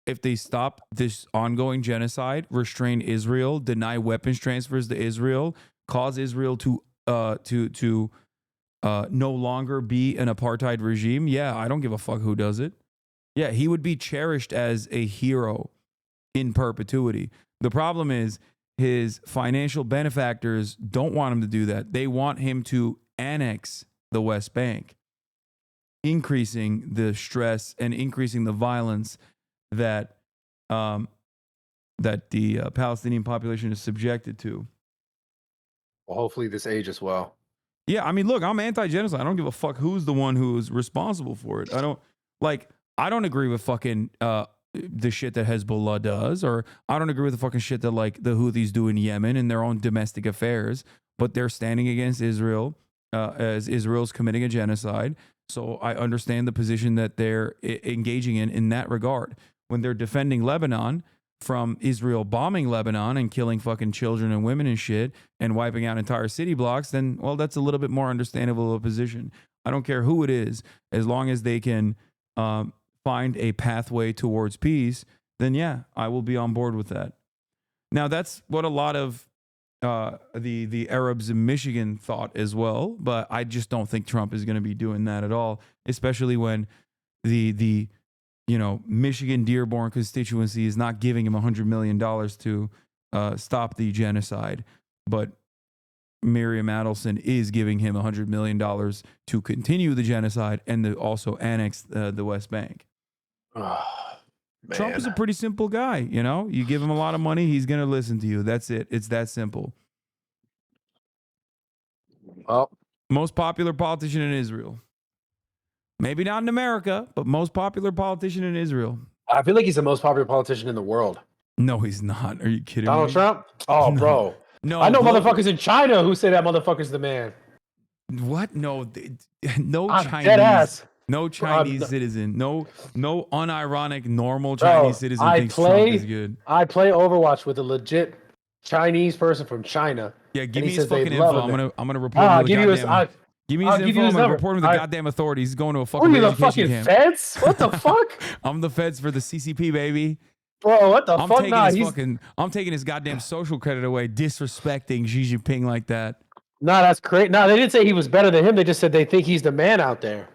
this ongoing genocide, restrain Israel, deny weapons transfers to Israel, cause Israel to no longer be an apartheid regime. Yeah, I don't give a fuck who does it. Yeah, he would be cherished as a hero in perpetuity. The problem is his financial benefactors don't want him to do that. They want him to annex the West Bank, increasing the stress and increasing the violence that that the Palestinian population is subjected to. Well, hopefully this ages well. Yeah, I mean, look, I'm anti-genocide. I don't give a fuck who's the one who's responsible for it. I don't agree with fucking the shit that Hezbollah does, or I don't agree with the fucking shit that like the Houthis do in Yemen in their own domestic affairs, but they're standing against Israel as Israel's committing a genocide. So I understand the position that they're engaging in that regard. When they're defending Lebanon from Israel bombing Lebanon and killing fucking children and women and shit and wiping out entire city blocks, then, well, that's a little bit more understandable of a position. I don't care who it is, as long as they can find a pathway towards peace, then yeah, I will be on board with that. Now, that's what a lot of the Arabs in Michigan thought as well, but I just don't think Trump is going to be doing that at all, especially when the Michigan Dearborn constituency is not giving him $100 million to stop the genocide, but Miriam Adelson is giving him $100 million to continue the genocide and to also annex the West Bank. Oh, Trump is a pretty simple guy, You give him a lot of money, he's going to listen to you. That's it. It's that simple. Well, most popular politician in Israel. Maybe not in America, but most popular politician in Israel. I feel like he's the most popular politician in the world. No, he's not. Are you kidding me? Donald Trump? Oh, No. bro. No, I know motherfuckers in China who say that motherfucker's the man. What? No, no I'm Chinese. dead ass. No Chinese citizen. No unironic, normal Bro, Chinese citizen thinks Trump is good. I play Overwatch with a legit Chinese person from China. Yeah, give and me he his says they fucking love info. it. I'm gonna report him to the goddamn. Give me his I'll give info. you I'm his gonna number. report him to the goddamn authorities. He's going to a What fucking are you, the education fucking camp. feds? What the fuck? I'm the feds for the CCP, baby. Bro, what the I'm fuck? taking Nah, his I'm taking his goddamn social credit away, disrespecting Xi Jinping like that. Nah, that's great. Nah, they didn't say he was better than him. They just said they think he's the man out there.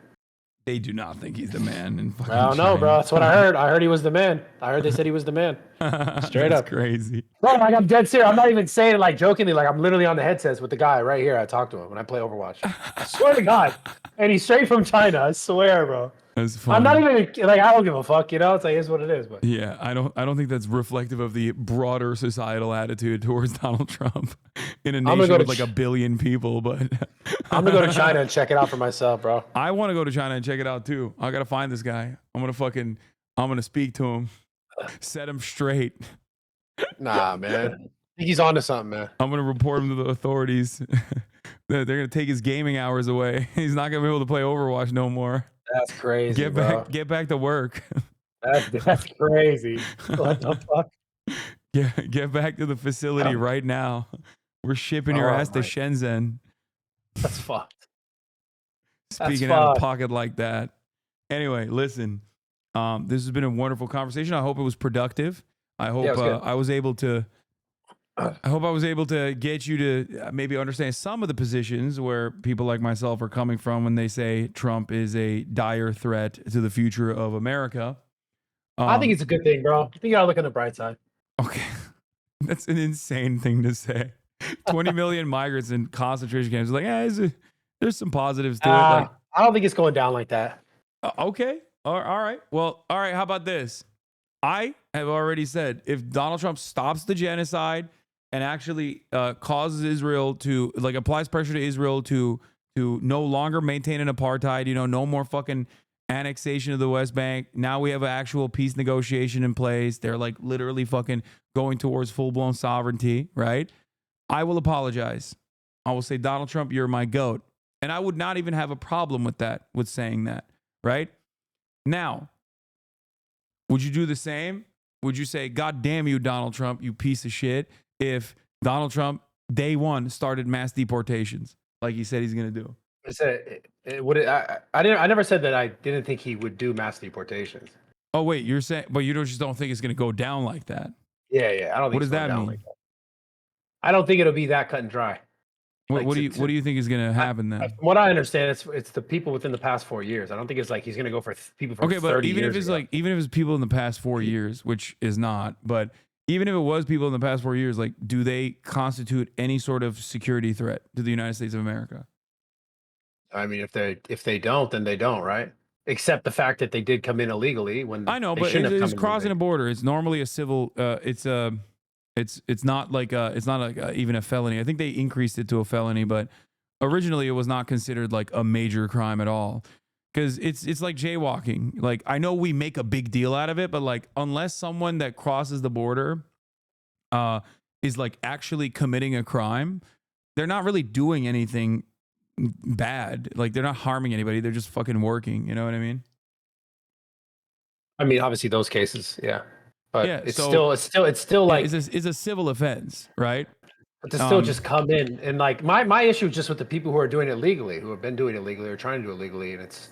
They do not think he's the man in fucking I don't know, bro. That's what I heard. I heard he was the man. I heard they said he was the man. Straight That's up. crazy. Bro, like I'm dead serious. I'm not even saying it like jokingly. Like I'm literally on the headsets with the guy right here. I talk to him when I play Overwatch. I swear to God. And he's straight from China. I swear, bro. That's funny. I'm not even like I don't give a fuck. It's like it's what it is. But Yeah, I don't think that's reflective of the broader societal attitude towards Donald Trump in a nation with like 1 billion people. But I'm gonna go to China and check it out for myself, bro. I want to go to China and check it out too. I gotta find this guy. I'm gonna speak to him, set him straight. Nah, man. I think he's onto something, man. I'm gonna report him to the authorities. They're gonna take his gaming hours away. He's not gonna be able to play Overwatch no more. That's crazy. Get back to work. That's crazy. What the fuck? Get back to the facility right now. We're shipping your ass to Shenzhen. That's fucked. Speaking out of pocket like that. Anyway, listen. This has been a wonderful conversation. I hope it was productive. I hope I was able to get you to maybe understand some of the positions where people like myself are coming from when they say Trump is a dire threat to the future of America. I think it's a good thing, bro. I think you gotta look on the bright side. Okay. That's an insane thing to say. 20 million migrants in concentration camps. Like, there's some positives to it. Like, I don't think it's going down like that. Okay. All right. Well, all right. How about this? I have already said if Donald Trump stops the genocide and actually causes Israel to applies pressure to Israel to no longer maintain an apartheid, no more fucking annexation of the West Bank. Now we have an actual peace negotiation in place. They're like literally fucking going towards full-blown sovereignty, right? I will apologize. I will say, Donald Trump, you're my goat. And I would not even have a problem with saying that, right? Now, would you do the same? Would you say, God damn you, Donald Trump, you piece of shit, if Donald Trump, day one, started mass deportations like he said he's going to do? I never said that I didn't think he would do mass deportations. Oh, wait, you're saying, but you just don't think it's going to go down like that? Yeah. I don't think what does that mean? like that. I don't think it'll be that cut and dry. What do you think is going to happen then? From what I understand, it's the people within the past 4 years. I don't think it's like he's going to go for people from 30 years even if it's ago. even if it's people in the past 4 years, which is not, but even if it was people in the past 4 years, like, do they constitute any sort of security threat to the United States of America? I mean, if they don't, then they don't, right? Except the fact that they did come in illegally when I know, they but shouldn't have come it's in crossing a illegally. border. It's normally a civil. It's not like even a felony. I think they increased it to a felony, but originally it was not considered like a major crime at all. Because it's like jaywalking. Like, I know we make a big deal out of it, but like, unless someone that crosses the border is like actually committing a crime, they're not really doing anything bad. Like, they're not harming anybody. They're just fucking working. You know what I mean? I mean, obviously those cases, yeah. But Yeah, it's so- still Yeah, like, it's a civil offense, right? but to still just come in and like my issue is just with the people who are doing it legally, who have been doing it legally or trying to do it legally, and it's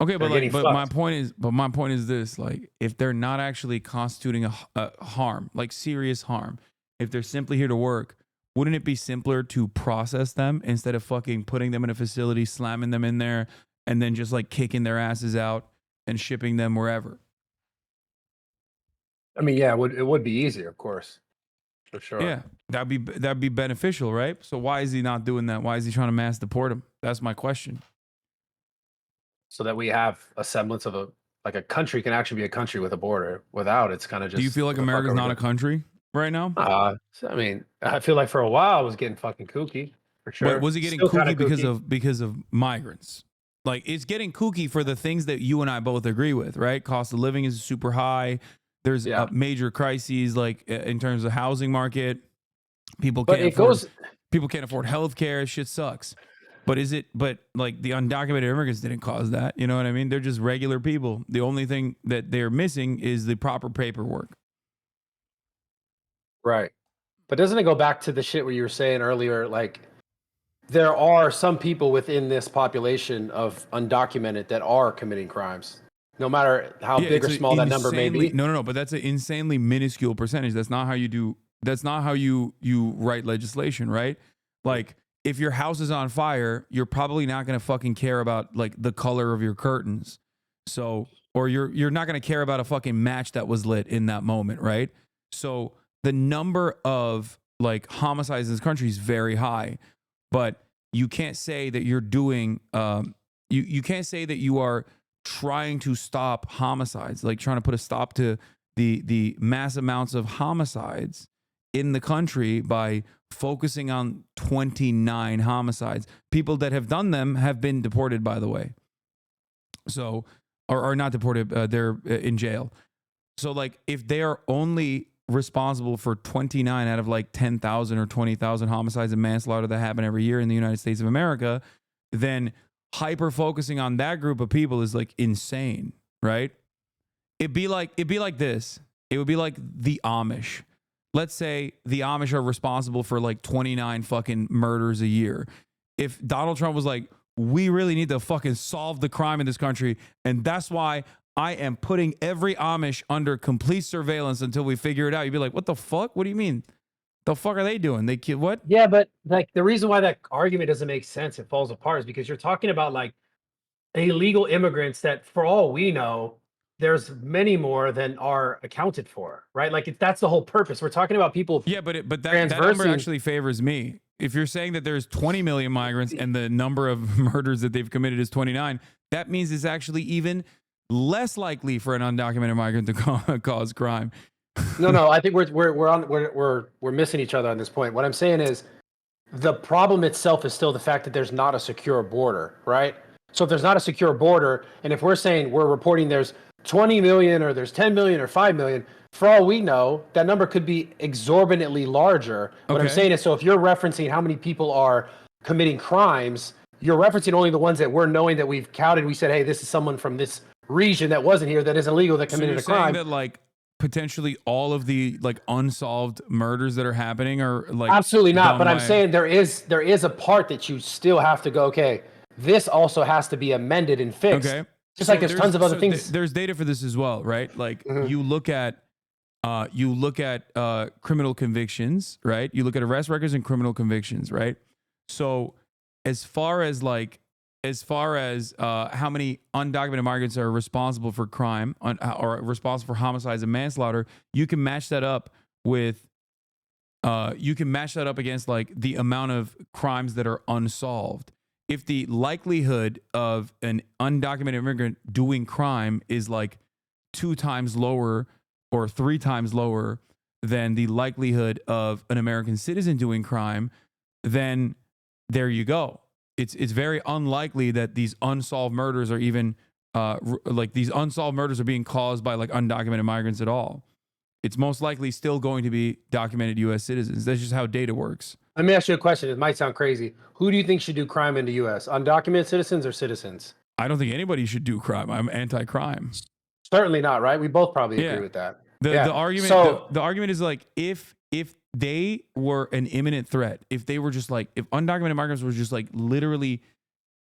Okay, but they're like, getting my fucked. point is this: like, if they're not actually constituting a harm, like serious harm, if they're simply here to work, wouldn't it be simpler to process them instead of fucking putting them in a facility, slamming them in there, and then just like kicking their asses out and shipping them wherever? I mean, yeah, it would be easier, of course, for sure. Yeah, that'd be beneficial, right? So why is he not doing that? Why is he trying to mass deport them? That's my question. So that we have a semblance of a country can actually be a country with a border. Without, it's kind of just. Do you feel like what the fuck America's are we not a doing? country right now? I mean, I feel like for a while I was getting fucking kooky, for sure. Was it getting Still kinda kooky because of migrants? Like, it's getting kooky for the things that you and I both agree with, right? Cost of living is super high. There's Yeah. major crises, like in terms of housing market. People But can't it afford. goes. People can't afford healthcare. Shit sucks. But like the undocumented immigrants didn't cause that? You know what I mean? They're just regular people. The only thing that they're missing is the proper paperwork. Right. But doesn't it go back to the shit where you were saying earlier, like there are some people within this population of undocumented that are committing crimes, no matter how Yeah, big or it's a small that number may insanely- be? No, but that's an insanely minuscule percentage. That's not how you do. That's not how you write legislation, right? Like, if your house is on fire, you're probably not going to fucking care about like the color of your curtains. So, or you're not going to care about a fucking match that was lit in that moment, right? So the number of like homicides in this country is very high, but you can't say that you're doing. You can't say that you are trying to stop homicides, like trying to put a stop to the mass amounts of homicides in the country by focusing on 29 homicides. People that have done them have been deported, by the way. So, or not deported, they're in jail. So, like, if they are only responsible for 29 out of like 10,000 or 20,000 homicides and manslaughter that happen every year in the United States of America, then hyper focusing on that group of people is like insane, right? It'd be like this. It would be like the Amish. Let's say the Amish are responsible for like 29 fucking murders a year. If Donald Trump was like, we really need to fucking solve the crime in this country, and that's why I am putting every Amish under complete surveillance until we figure it out. You'd be like, what the fuck? What do you mean? The fuck are they doing? They kill what? Yeah, but like the reason why that argument doesn't make sense, it falls apart, is because you're talking about like illegal immigrants that, for all we know, there's many more than are accounted for, right? Like that's the whole purpose. We're talking about people. Yeah, but that number transversing- actually favors me. If you're saying that there's 20 million migrants and the number of murders that they've committed is 29, that means it's actually even less likely for an undocumented migrant to cause crime. No, I think we're missing each other on this point. What I'm saying is the problem itself is still the fact that there's not a secure border, right? So if there's not a secure border, and if we're saying we're reporting there's 20 million or there's 10 million or 5 million, for all we know, that number could be exorbitantly larger. What I'm Okay. saying is, so if you're referencing how many people are committing crimes, you're referencing only the ones that we're knowing that we've counted. We said, hey, this is someone from this region that wasn't here, that is illegal, that So committed you're a crime. saying that like potentially all of the like unsolved murders that are happening are like Absolutely not. done But I'm by- saying there is a part that you still have to go, okay, this also has to be amended and fixed. Okay. Just So like there's tons of other things. There's data for this as well, right? Like Mhm. you look at criminal convictions, right? You look at arrest records and criminal convictions, right? So as far as how many undocumented migrants are responsible for crime or responsible for homicides and manslaughter, you can match that up with you can match that up against like the amount of crimes that are unsolved. If the likelihood of an undocumented immigrant doing crime is like 2 times lower or 3 times lower than the likelihood of an American citizen doing crime, then there you go. It's very unlikely that these unsolved murders are even like these unsolved murders are being caused by like undocumented migrants at all. It's most likely still going to be documented U.S. citizens. That's just how data works. Let me ask you a question. It might sound crazy. Who do you think should do crime in the U.S.? Undocumented citizens or citizens? I don't think anybody should do crime. I'm anti-crime. Certainly not, right? We both probably agree with that. The argument So, the argument is like if they were an imminent threat, if they were just like if undocumented migrants were just like literally,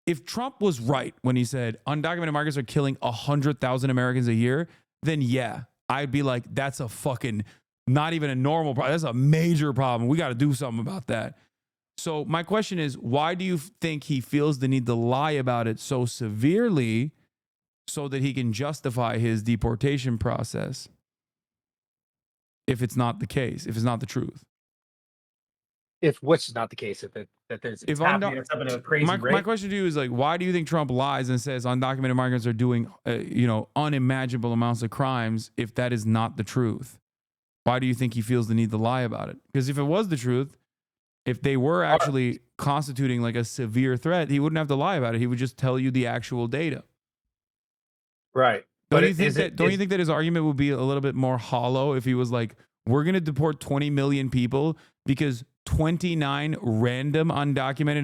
if Trump was right when he said undocumented migrants are killing 100,000 Americans a year, then yeah, I'd be like, that's a fucking not even a normal problem. That's a major problem. We got to do something about that. So my question is, why do you think he feels the need to lie about it so severely so that he can justify his deportation process? If it's not the case, if it's not the truth. if which is not the case, that there's If happening at a crazy rate. my question to you is like, why do you think Trump lies and says undocumented migrants are doing, unimaginable amounts of crimes if that is not the truth? Why do you think he feels the need to lie about it? Because if it was the truth, if they were actually constituting like a severe threat, he wouldn't have to lie about it. He would just tell you the actual data. Right. Don't you think that his argument would be a little bit more hollow if he was like, we're going to deport 20 million people because 29 random undocumented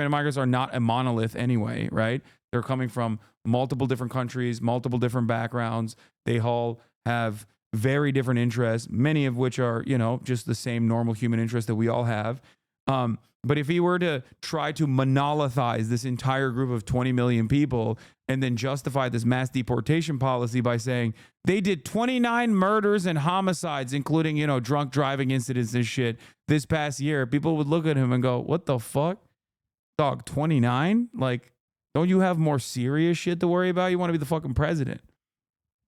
migrants are not a monolith anyway, right? They're coming from multiple different countries, multiple different backgrounds. They all have very different interests, many of which are, just the same normal human interests that we all have. But if he were to try to monolithize this entire group of 20 million people and then justify this mass deportation policy by saying they did 29 murders and homicides, including, drunk driving incidents and shit this past year, people would look at him and go, what the fuck? Dog, 29? Like, don't you have more serious shit to worry about? You want to be the fucking president.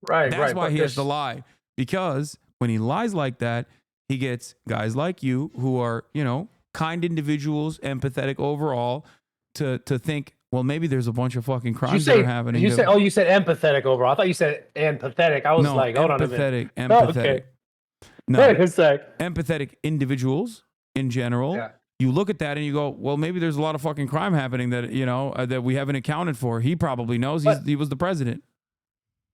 Right, That's why he has to lie. Because when he lies like that, he gets guys like you who are, kind individuals, empathetic overall, to think, well, maybe there's a bunch of fucking crimes that are happening. You said empathetic overall. I thought you said empathetic. I was like, hold on a minute. Empathetic. Okay. No, Wait a sec. empathetic individuals in general. Yeah. You look at that and you go, well, maybe there's a lot of fucking crime happening that, that we haven't accounted for. He probably knows. He was the president.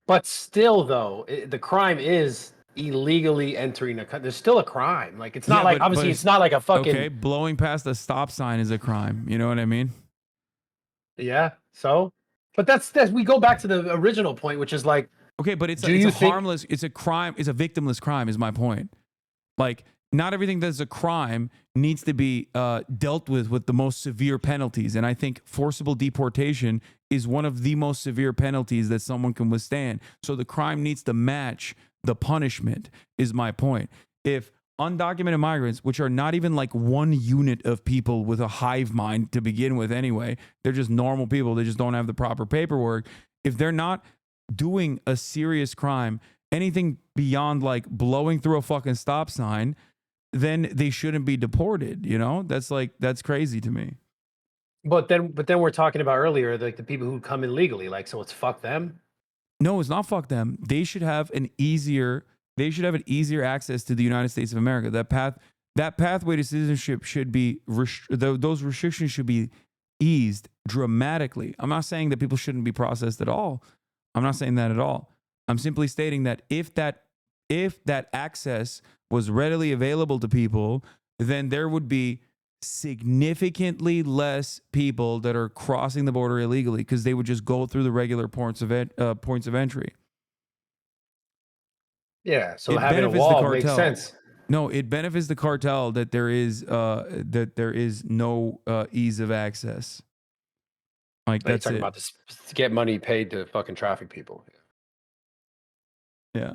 But still, though, the crime is illegally entering a country. There's still a crime. Like, it's not obviously it's not like a fucking. Okay, blowing past a stop sign is a crime. You know what I mean? Yeah. So, but that's we go back to the original point, which is like, okay, but it's a harmless. It's a crime. It's a victimless crime. Is my point. Like, not everything that's a crime needs to be dealt with the most severe penalties. And I think forcible deportation is one of the most severe penalties that someone can withstand. So the crime needs to match the punishment, is my point. If undocumented migrants, which are not even like one unit of people with a hive mind to begin with anyway, they're just normal people, they just don't have the proper paperwork. If they're not doing a serious crime, anything beyond like blowing through a fucking stop sign, then they shouldn't be deported. That's crazy to me. But then we're talking about earlier, like the people who come in legally, like, so it's fuck them. No, it's not fuck them. They should have an easier access to the United States of America. That pathway to citizenship should be those restrictions should be eased dramatically. I'm not saying that people shouldn't be processed at all. I'm not saying that at all. I'm simply stating that if that access was readily available to people, then there would be significantly less people that are crossing the border illegally because they would just go through the regular points of entry. Yeah, so having a wall makes sense. No, it benefits the cartel that there is no ease of access. Like, that's talking it. about this, to get money paid to fucking traffic people. Yeah.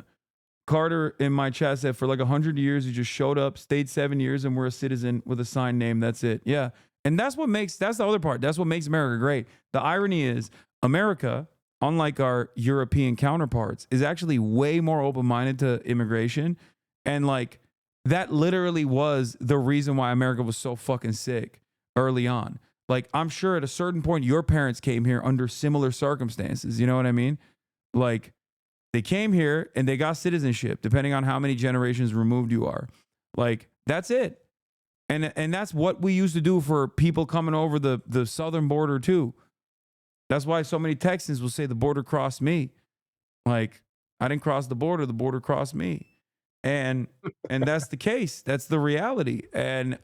Carter in my chat said, for like 100 years, you just showed up, stayed 7 years, and we're a citizen with a signed name. That's it. Yeah. And that's the other part. That's what makes America great. The irony is America, unlike our European counterparts, is actually way more open-minded to immigration And like, that literally was the reason why America was so fucking sick early on. Like, I'm sure at a certain point, your parents came here under similar circumstances. You know what I mean? Like, they came here and they got citizenship, depending on how many generations removed you are. Like, that's it. And that's what we used to do for people coming over the southern border too. That's why so many Texans will say the border crossed me. Like, I didn't cross the border crossed me. And that's the case. That's the reality. And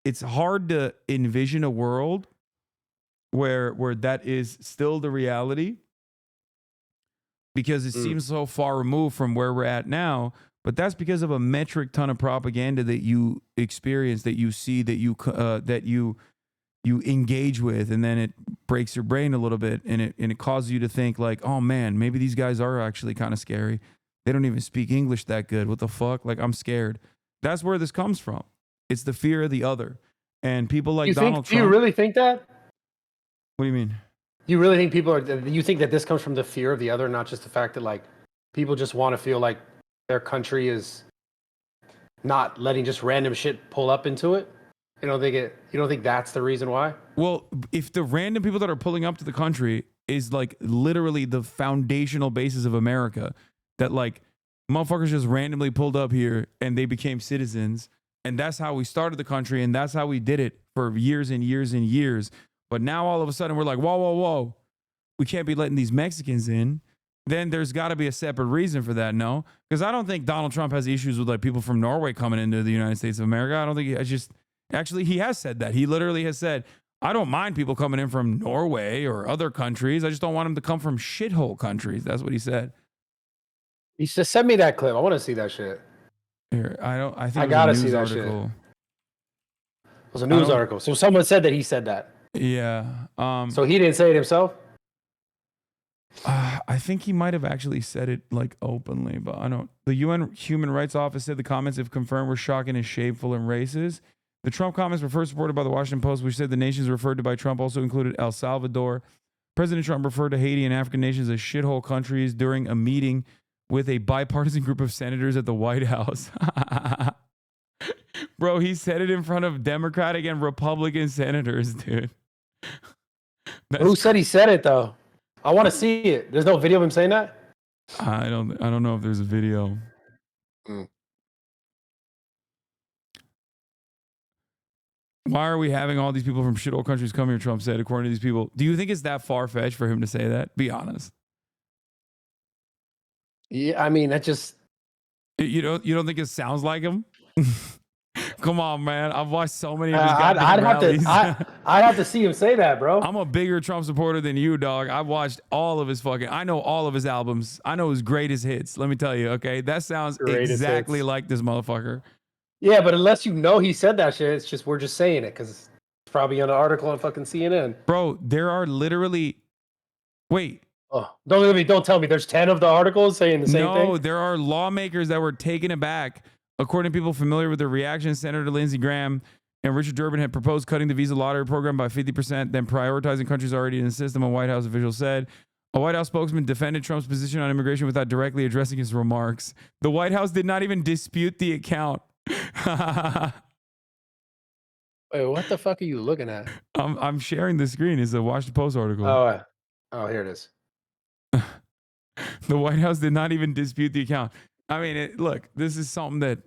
it's hard to envision a world where that is still the reality, because it seems so far removed from where we're at now. But that's because of a metric ton of propaganda that you experience, that you see, that you engage with, and then it breaks your brain a little bit, and it causes you to think like, oh man, maybe these guys are actually kind of scary. They don't even speak English that good. What the fuck? Like, I'm scared. That's where this comes from. It's the fear of the other. And people like Donald Trump. Do you really think that? What do you mean? You really think you think that this comes from the fear of the other, not just the fact that like people just want to feel like their country is not letting just random shit pull up into it? You don't think that's the reason why? Well, if the random people that are pulling up to the country is like literally the foundational basis of America, that like motherfuckers just randomly pulled up here and they became citizens, and that's how we started the country, and that's how we did it for years and years and years. But now all of a sudden we're like, whoa, we can't be letting these Mexicans in. Then there's got to be a separate reason for that, no? Because I don't think Donald Trump has issues with like people from Norway coming into the United States of America. I don't think actually he has said that. He literally has said, I don't mind people coming in from Norway or other countries. I just don't want them to come from shithole countries. That's what he said. He said, send me that clip. I want to see that shit. Here, I think I gotta see it was a news that article. shit. It was a news article. So someone said that he said that. Yeah. So he didn't say it himself? I think he might have actually said it like openly, but I don't. The UN Human Rights Office said the comments, if confirmed, were shocking and shameful and racist. The Trump comments were first reported by the Washington Post, which said the nations referred to by Trump also included El Salvador. President Trump referred to Haiti and African nations as shithole countries during a meeting with a bipartisan group of senators at the White House. Bro, he said it in front of Democratic and Republican senators, dude. Who said he said it though? I want to see it. There's no video of him saying that? I don't know if there's a video. Why are we having all these people from shithole countries come here, Trump said, according to these people. Do you think it's that far-fetched for him to say that? Be honest. Yeah, I mean, that just... You don't think it sounds like him? Come on, man. I've watched so many of his goddamn rallies. I'd have to see him say that, bro. I'm a bigger Trump supporter than you, dog. I've watched all of his I know all of his albums. I know his greatest hits. Let me tell you, okay? That sounds exactly like this motherfucker. Yeah, but unless you know he said that shit, it's just we're just saying it because it's probably on an article on fucking CNN. Bro, there are literally... Wait. Oh, don't tell me there's 10 of the articles saying the same thing? No, there are lawmakers that were taken aback. According to people familiar with the reaction, Senator Lindsey Graham and Richard Durbin had proposed cutting the visa lottery program by 50%, then prioritizing countries already in the system, a White House official said. A White House spokesman defended Trump's position on immigration without directly addressing his remarks. The White House did not even dispute the account. Wait, what the fuck are you looking at? I'm sharing the screen. It's a Washington Post article. Oh, here it is. The White House did not even dispute the account. I mean, look, this is something that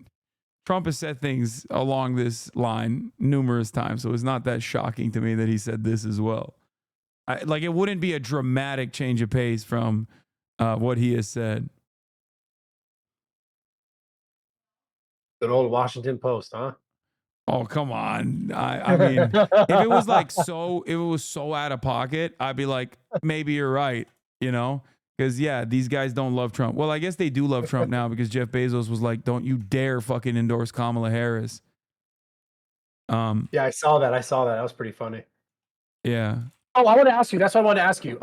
Trump has said things along this line numerous times, so it's not that shocking to me that he said this as well. It wouldn't be a dramatic change of pace from what he has said. Good old Washington Post, huh? Oh, come on. I mean, if it was so out of pocket, I'd be like, maybe you're right, you know? Because, yeah, these guys don't love Trump. Well, I guess they do love Trump now because Jeff Bezos was like, don't you dare fucking endorse Kamala Harris. Yeah, I saw that. That was pretty funny. Yeah. Oh, I want to ask you. That's what I wanted to ask you.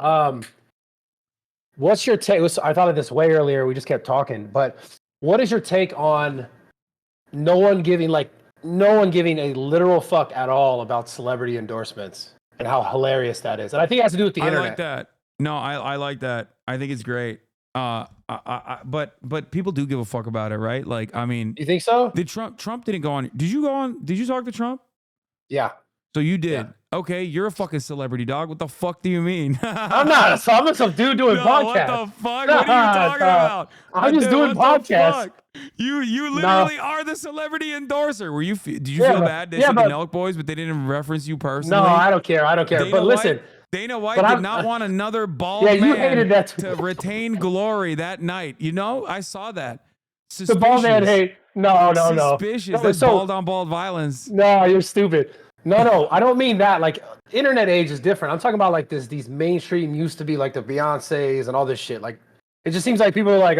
What's your take? I thought of this way earlier. We just kept talking. But what is your take on no one giving a literal fuck at all about celebrity endorsements and how hilarious that is? And I think it has to do with the internet. I like that. No, I like that. I think it's great. But people do give a fuck about it, right? Like, I mean, You think so? did Trump didn't go on? Did you go on? Did you talk to Trump? Yeah. So you did. Yeah. Okay, you're a fucking celebrity, dog. What the fuck do you mean? I'm not. So I'm some dude doing No, podcasts. what the fuck? What are you talking about? I'm just doing what the podcasts. fuck? You literally are the celebrity endorser. Did you Yeah, feel but- bad? They yeah, said but- the Nelk Boys, but they didn't reference you personally. No, I don't care. I don't care. Dana But listen, White, Dana White but did I'm- not want another bald Yeah, you man hated that too. to retain glory that night. You know, I saw that. the bald man hate. No. Suspicious. That's So- bald on bald violence. No, you're stupid. No, I don't mean that. Like, internet age is different. I'm talking about like these mainstream used to be like the Beyoncés and all this shit. Like, it just seems like people are like,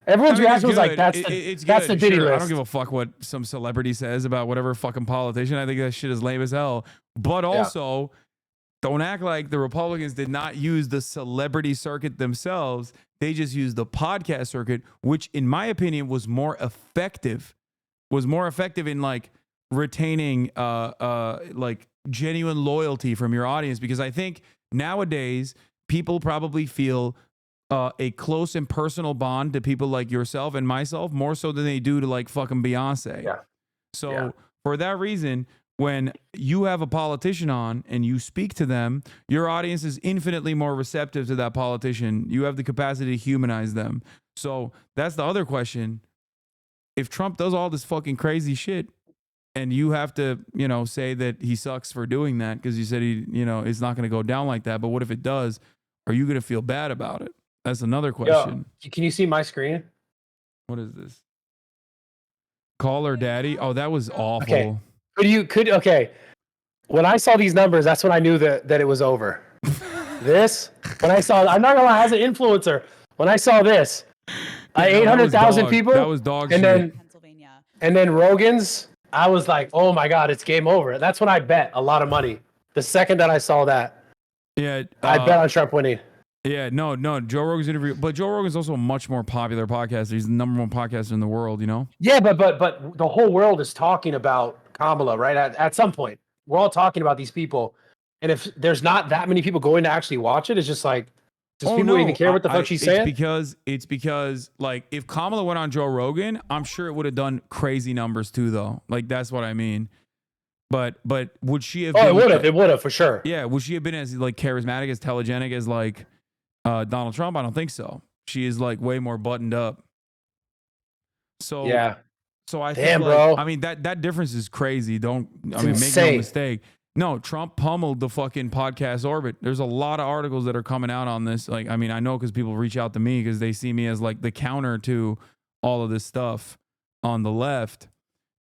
everyone's reaction was like, that's the Diddy Sure, list. I don't give a fuck what some celebrity says about whatever fucking politician. I think that shit is lame as hell. But also, don't act like the Republicans did not use the celebrity circuit themselves. They just used the podcast circuit, which, in my opinion, was more effective. Was more effective in like retaining like genuine loyalty from your audience, because I think nowadays people probably feel a close and personal bond to people like yourself and myself more so than they do to like fucking Beyonce. Yeah. So for that reason, when you have a politician on and you speak to them, your audience is infinitely more receptive to that politician. You have the capacity to humanize them. So that's the other question. If Trump does all this fucking crazy shit and you have to, say that he sucks for doing that because you said he, it's not going to go down like that. But what if it does? Are you going to feel bad about it? That's another question. Yo, can you see my screen? What is this? Call her daddy? Oh, that was awful. Okay. Okay. When I saw these numbers, that's when I knew that it was over. I'm not gonna lie, as an influencer, when I saw this, 800,000 people. That was dog and shit. Then Rogan's, I was like, oh my God, it's game over. That's when I bet a lot of money. The second that I saw that, Yeah. I bet on Trump winning. Yeah, no, Joe Rogan's interview, but Joe Rogan's also a much more popular podcaster. He's the number one podcaster in the world, Yeah, but the whole world is talking about Kamala, right? At some point, we're all talking about these people, and if there's not that many people going to actually watch it, it's just like, does people even care what the fuck she's saying? It's because like if Kamala went on Joe Rogan, I'm sure it would have done crazy numbers too, though. Like that's what I mean. But would she have? Oh, it would have for sure. Yeah, would she have been as like charismatic, as telegenic as like Donald Trump? I don't think so. She is like way more buttoned up. So yeah. So I Damn, think, like, bro. I mean that difference is crazy. Make no insane. mistake. No, Trump pummeled the fucking podcast orbit. There's a lot of articles that are coming out on this. Like, I mean, I know because people reach out to me because they see me as like the counter to all of this stuff on the left,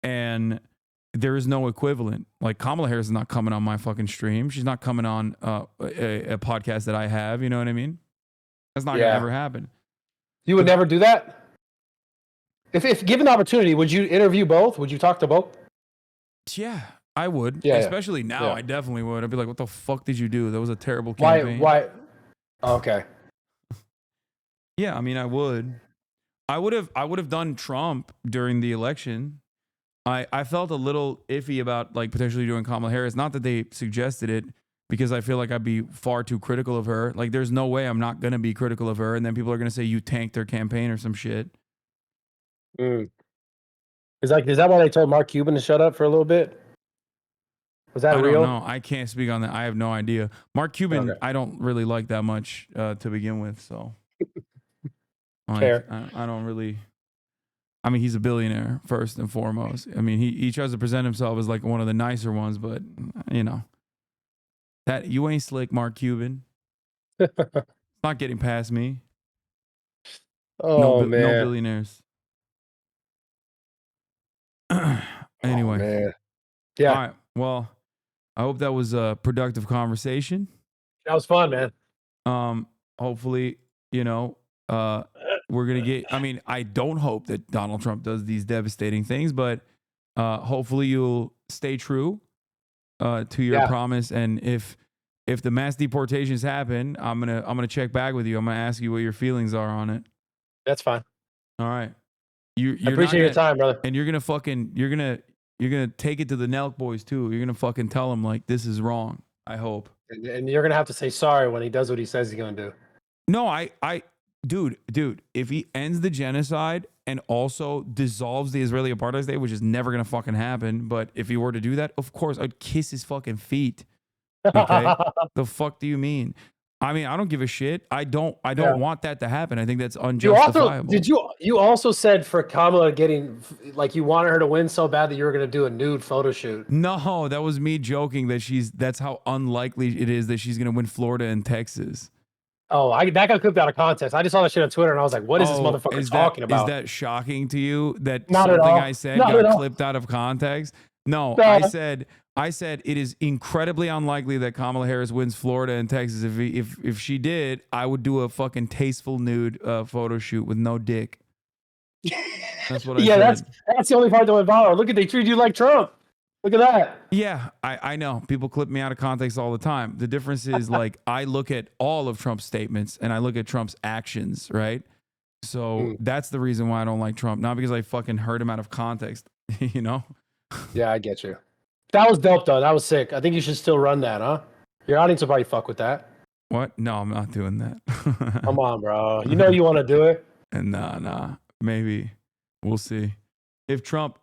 and there is no equivalent. Like Kamala Harris is not coming on my fucking stream. She's not coming on a podcast that I have. You know what I mean? That's not gonna ever happen. You would never do that? If given the opportunity, would you interview both? Would you talk to both? Yeah, I would. Yeah, Especially now, yeah. I definitely would. I'd be like, what the fuck did you do? That was a terrible campaign. Why? Okay. Yeah, I mean, I would. I would have done Trump during the election. I felt a little iffy about like potentially doing Kamala Harris. Not that they suggested it, because I feel like I'd be far too critical of her. Like, there's no way I'm not gonna be critical of her, and then people are gonna say you tanked their campaign or some shit. Is that why they told Mark Cuban to shut up for a little bit? Was that real? I don't know. I can't speak on that. I have no idea. Mark Cuban, Okay. I don't really like that much to begin with. So, like, Fair. I don't really. I mean, he's a billionaire first and foremost. I mean, he tries to present himself as like one of the nicer ones, but that you ain't slick, Mark Cuban. Not getting past me. Oh No man. billionaires. Anyway. Oh, man. Yeah. All right. Well, I hope that was a productive conversation. That was fun, man. Hopefully, we're gonna get. I mean, I don't hope that Donald Trump does these devastating things, but hopefully you'll stay true to your promise. And if the mass deportations happen, I'm gonna check back with you. I'm gonna ask you what your feelings are on it. That's fine. All right. You're I appreciate your time, brother. And you're gonna take it to the Nelk boys too. You're gonna fucking tell them like this is wrong. I hope. And you're gonna have to say sorry when he does what he says he's gonna do. No, dude, if he ends the genocide and also dissolves the Israeli apartheid state, which is never gonna fucking happen, but if he were to do that, of course I'd kiss his fucking feet. Okay, the fuck do you mean? I mean, I don't give a shit. I don't want that to happen. I think that's You also unjustifiable. you also said for Kamala getting like you wanted her to win so bad that you were gonna do a nude photo shoot. No, that was me joking that that's how unlikely it is that she's gonna win Florida and Texas. Oh, that got clipped out of context. I just saw that shit on Twitter and I was like, what is this motherfucker talking about? Is that shocking to you that Not at something all. I said Not at got all. clipped out of context? No, No. I said it is incredibly unlikely that Kamala Harris wins Florida and Texas. If she did, I would do a fucking tasteful nude photo shoot with no dick. That's what I said. That's the only part that went viral. Look at they treat you like Trump. Look at that. Yeah, I know. People clip me out of context all the time. The difference is like I look at all of Trump's statements and I look at Trump's actions, right? So that's the reason why I don't like Trump. Not because I fucking heard him out of context, you know? Yeah, I get you. That was dope though. That was sick. I think you should still run that, huh? Your audience will probably fuck with that. What? No, I'm not doing that. Come on, bro. You know you want to do it. And nah. Maybe. We'll see. If Trump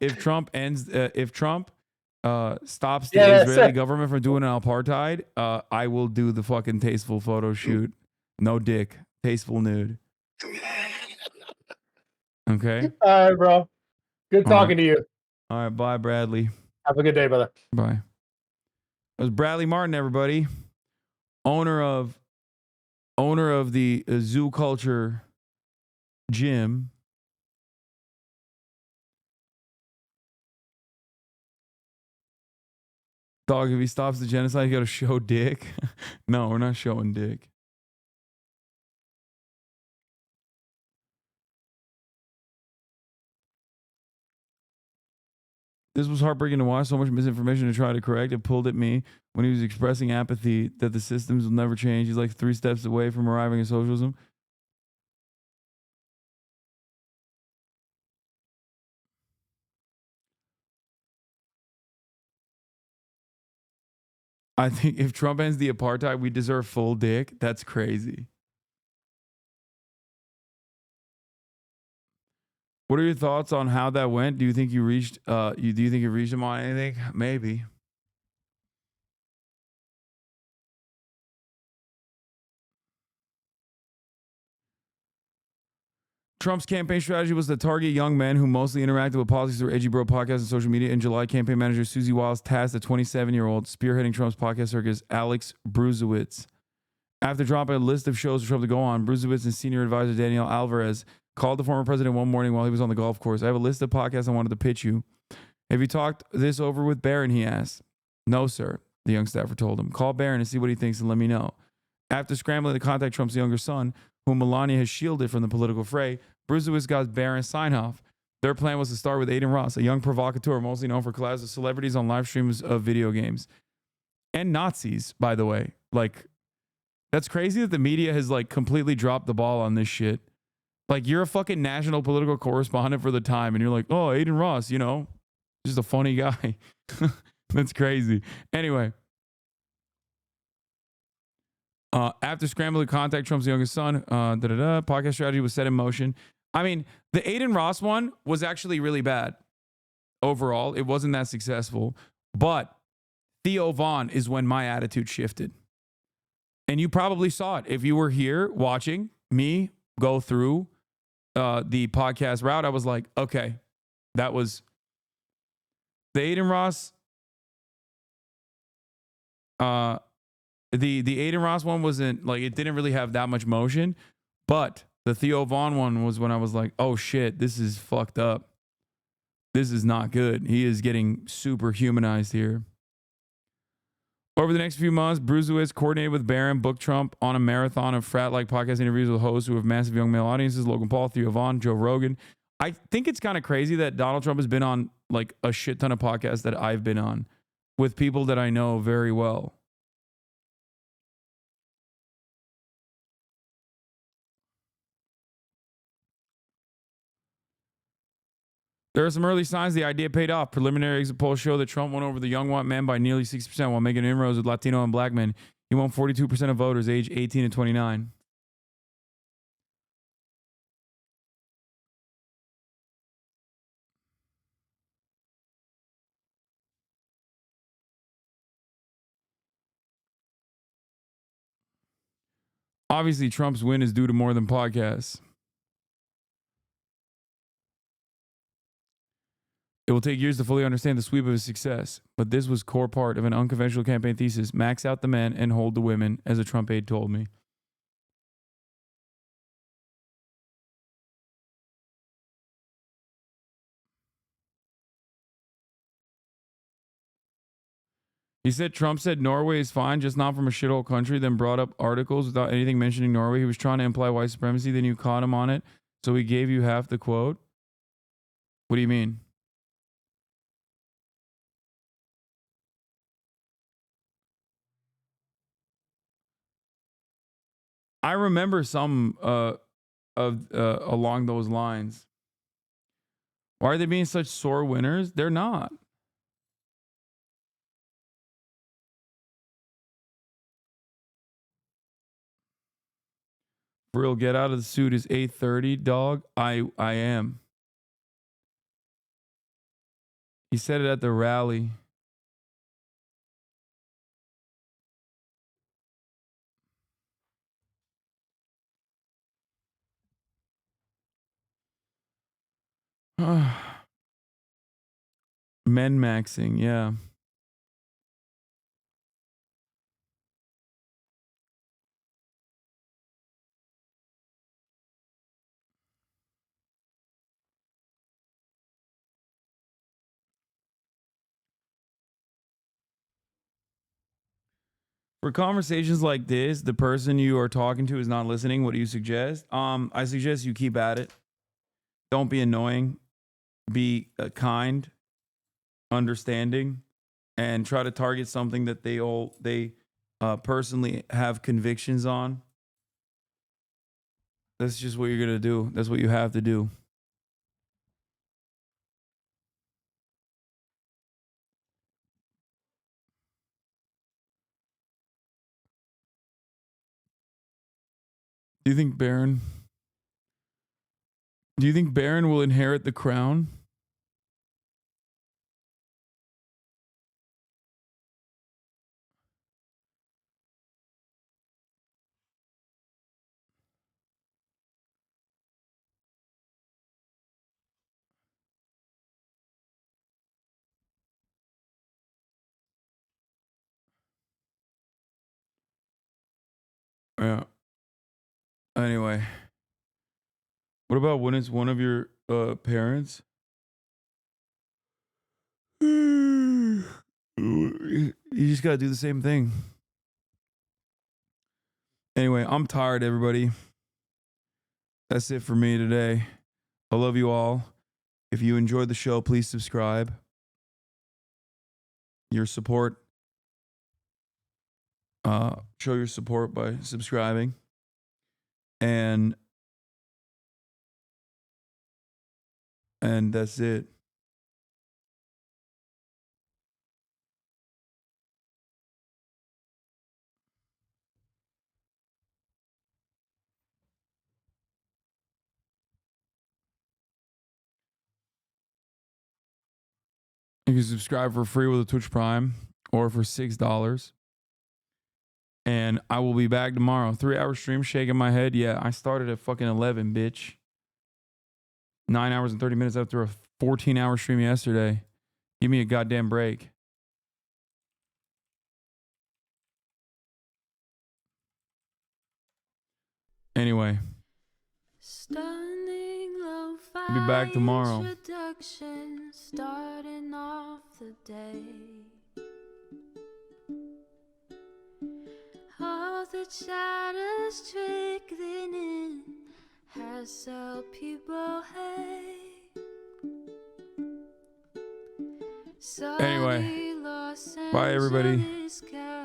stops the Israeli government from doing an apartheid, I will do the fucking tasteful photo shoot. No dick. Tasteful nude. Okay? All right, bro. Good talking to you. All right. Bye, Bradley. Have a good day, brother. Bye. It was Bradley Martyn, everybody. Owner of the Zoo Culture Gym. Dog, if he stops the genocide, you got to show dick. No, we're not showing dick. This was heartbreaking to watch. So much misinformation to try to correct. It pulled at me when he was expressing apathy that the systems will never change. He's like 3 steps away from arriving at socialism. I think if Trump ends the apartheid, we deserve full dick. That's crazy. What are your thoughts on how that went? Do you think you reached do you think you reached him on anything? Maybe. Trump's campaign strategy was to target young men who mostly interacted with politics through Edgy Bro podcasts and social media. In July, campaign manager Susie Wiles tasked the 27-year-old spearheading Trump's podcast circus, Alex Bruzewitz. After dropping a list of shows for Trump to go on, Bruzewitz and senior advisor Danielle Alvarez called the former president one morning while he was on the golf course. I have a list of podcasts I wanted to pitch you. Have you talked this over with Barron, he asked. No, sir, the young staffer told him. Call Barron and see what he thinks and let me know. After scrambling to contact Trump's younger son, whom Melania has shielded from the political fray, Bruzewitz got Barron's sign-off. Their plan was to start with Aiden Ross, a young provocateur mostly known for collabs with celebrities on live streams of video games. And Nazis, by the way. Like, that's crazy that the media has, like, completely dropped the ball on this shit. Like, you're a fucking national political correspondent for the time, and you're like, oh, Aiden Ross, you know, just a funny guy. That's crazy. Anyway. After scrambling to contact Trump's youngest son, podcast strategy was set in motion. I mean, the Aiden Ross one was actually really bad. Overall, it wasn't that successful. But Theo Vaughn is when my attitude shifted. And you probably saw it. If you were here watching me go through the podcast route, I was like, okay, that was the Aiden Ross. The Aiden Ross one wasn't like, it didn't really have that much motion, but the Theo Vaughn one was when I was like, oh shit, this is fucked up. This is not good. He is getting super humanized here. Over the next few months, Bruzewitz coordinated with Barron, booked Trump on a marathon of frat-like podcast interviews with hosts who have massive young male audiences, Logan Paul, Theo Vaughn, Joe Rogan. I think it's kind of crazy that Donald Trump has been on like a shit ton of podcasts that I've been on with people that I know very well. There are some early signs the idea paid off. Preliminary exit polls show that Trump won over the young white men by nearly 60% while making inroads with Latino and black men. He won 42% of voters aged 18 to 29. Obviously, Trump's win is due to more than podcasts. It will take years to fully understand the sweep of his success, but this was core part of an unconventional campaign thesis: max out the men and hold the women, as a Trump aide told me. He said Trump said Norway is fine, just not from a shithole country, then brought up articles without anything mentioning Norway. He was trying to imply white supremacy, then you caught him on it, so he gave you half the quote. What do you mean? I remember some along those lines. Why are they being such sore winners? They're not. For real, get out of the suit is 8:30, dog. I am. He said it at the rally. Men maxing, yeah. For conversations like this, the person you are talking to is not listening. What do you suggest? I suggest you keep at it. Don't be annoying. Be kind, understanding, and try to target something that they personally have convictions on. That's just what you're gonna do. That's what you have to do. Do you think Barron will inherit the crown? Yeah. Anyway, what about when it's one of your parents? You just gotta do the same thing. Anyway, I'm tired, everybody. That's it for me today. I love you all. If you enjoyed the show, please subscribe. Your support, show your support by subscribing. And that's it. You can subscribe for free with a Twitch Prime or for $6. And I will be back tomorrow. 3-hour stream, shaking my head. Yeah, I started at fucking 11, bitch. 9 hours and 30 minutes after a 14-hour stream yesterday. Give me a goddamn break. Anyway. I'll be back tomorrow. Starting off the day. All the shadows trickling in has helped people hate. Anyway, bye everybody.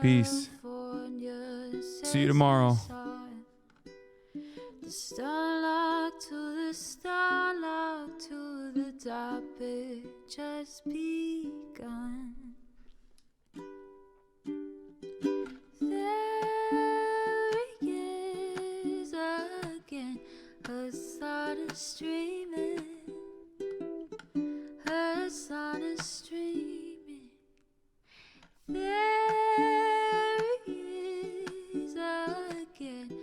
Peace. See you tomorrow. The starlight to the starlight to the topic just begun. There he is again, Hasan is streaming, Hasan is streaming. There he is again,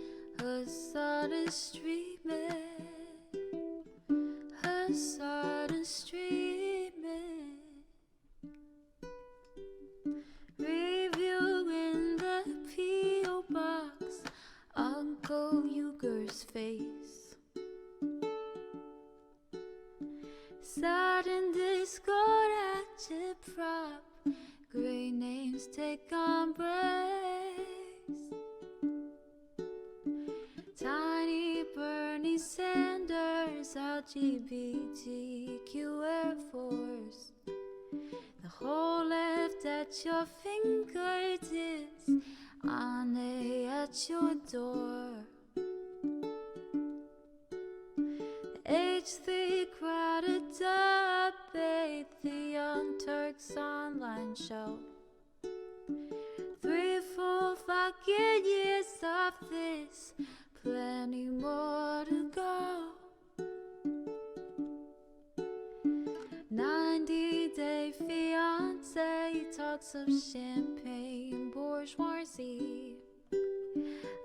prop. Great names take embrace. Tiny Bernie Sanders, LGBTQ Air Force. The whole left at your fingertips, Ane at your door. H3 crowded debate, the Young Turks online show. 3 full fucking years of this, plenty more to go. 90-day fiance, talks of champagne bourgeoisie.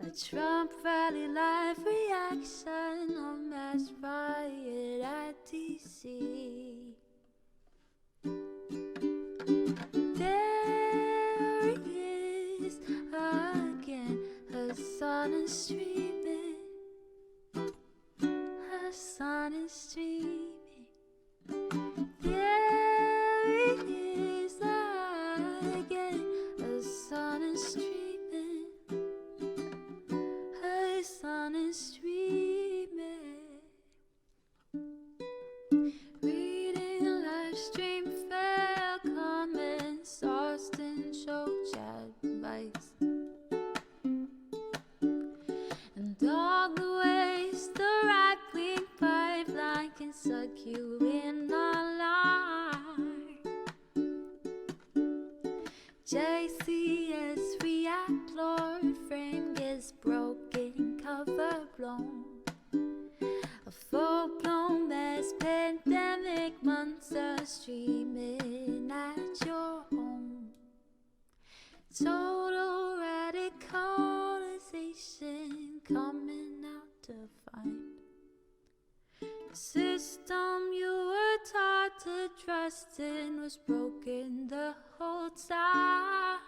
A Trump rally live reaction, a mass riot at DC. There he is again, Hasan is streaming. Hasan is streaming. There he is again, Hasan is streaming. Hasan is streaming. Reading live stream fair comments, Austin show chat advice. And all the ways the right-wing pipeline can suck you in online. JCS react, Lord frame gets broken, cover blown. A full-blown mass pandemic, monster streaming at your home. Total radicalization coming out to find. The system you were taught to trust in was broken the whole time.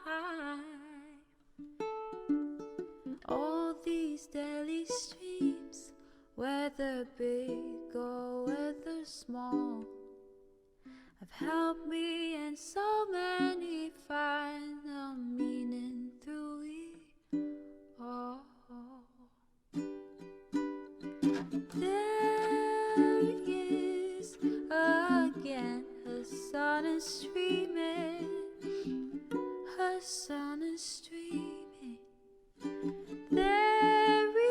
All these daily streams, whether big or whether small, have helped me and so many find the meaning through it all. There he is again, Hasan is streaming. Hasan is streaming. There he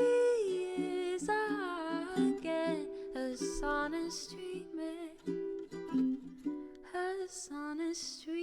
is again, Hasan is streaming. Hasan is streaming.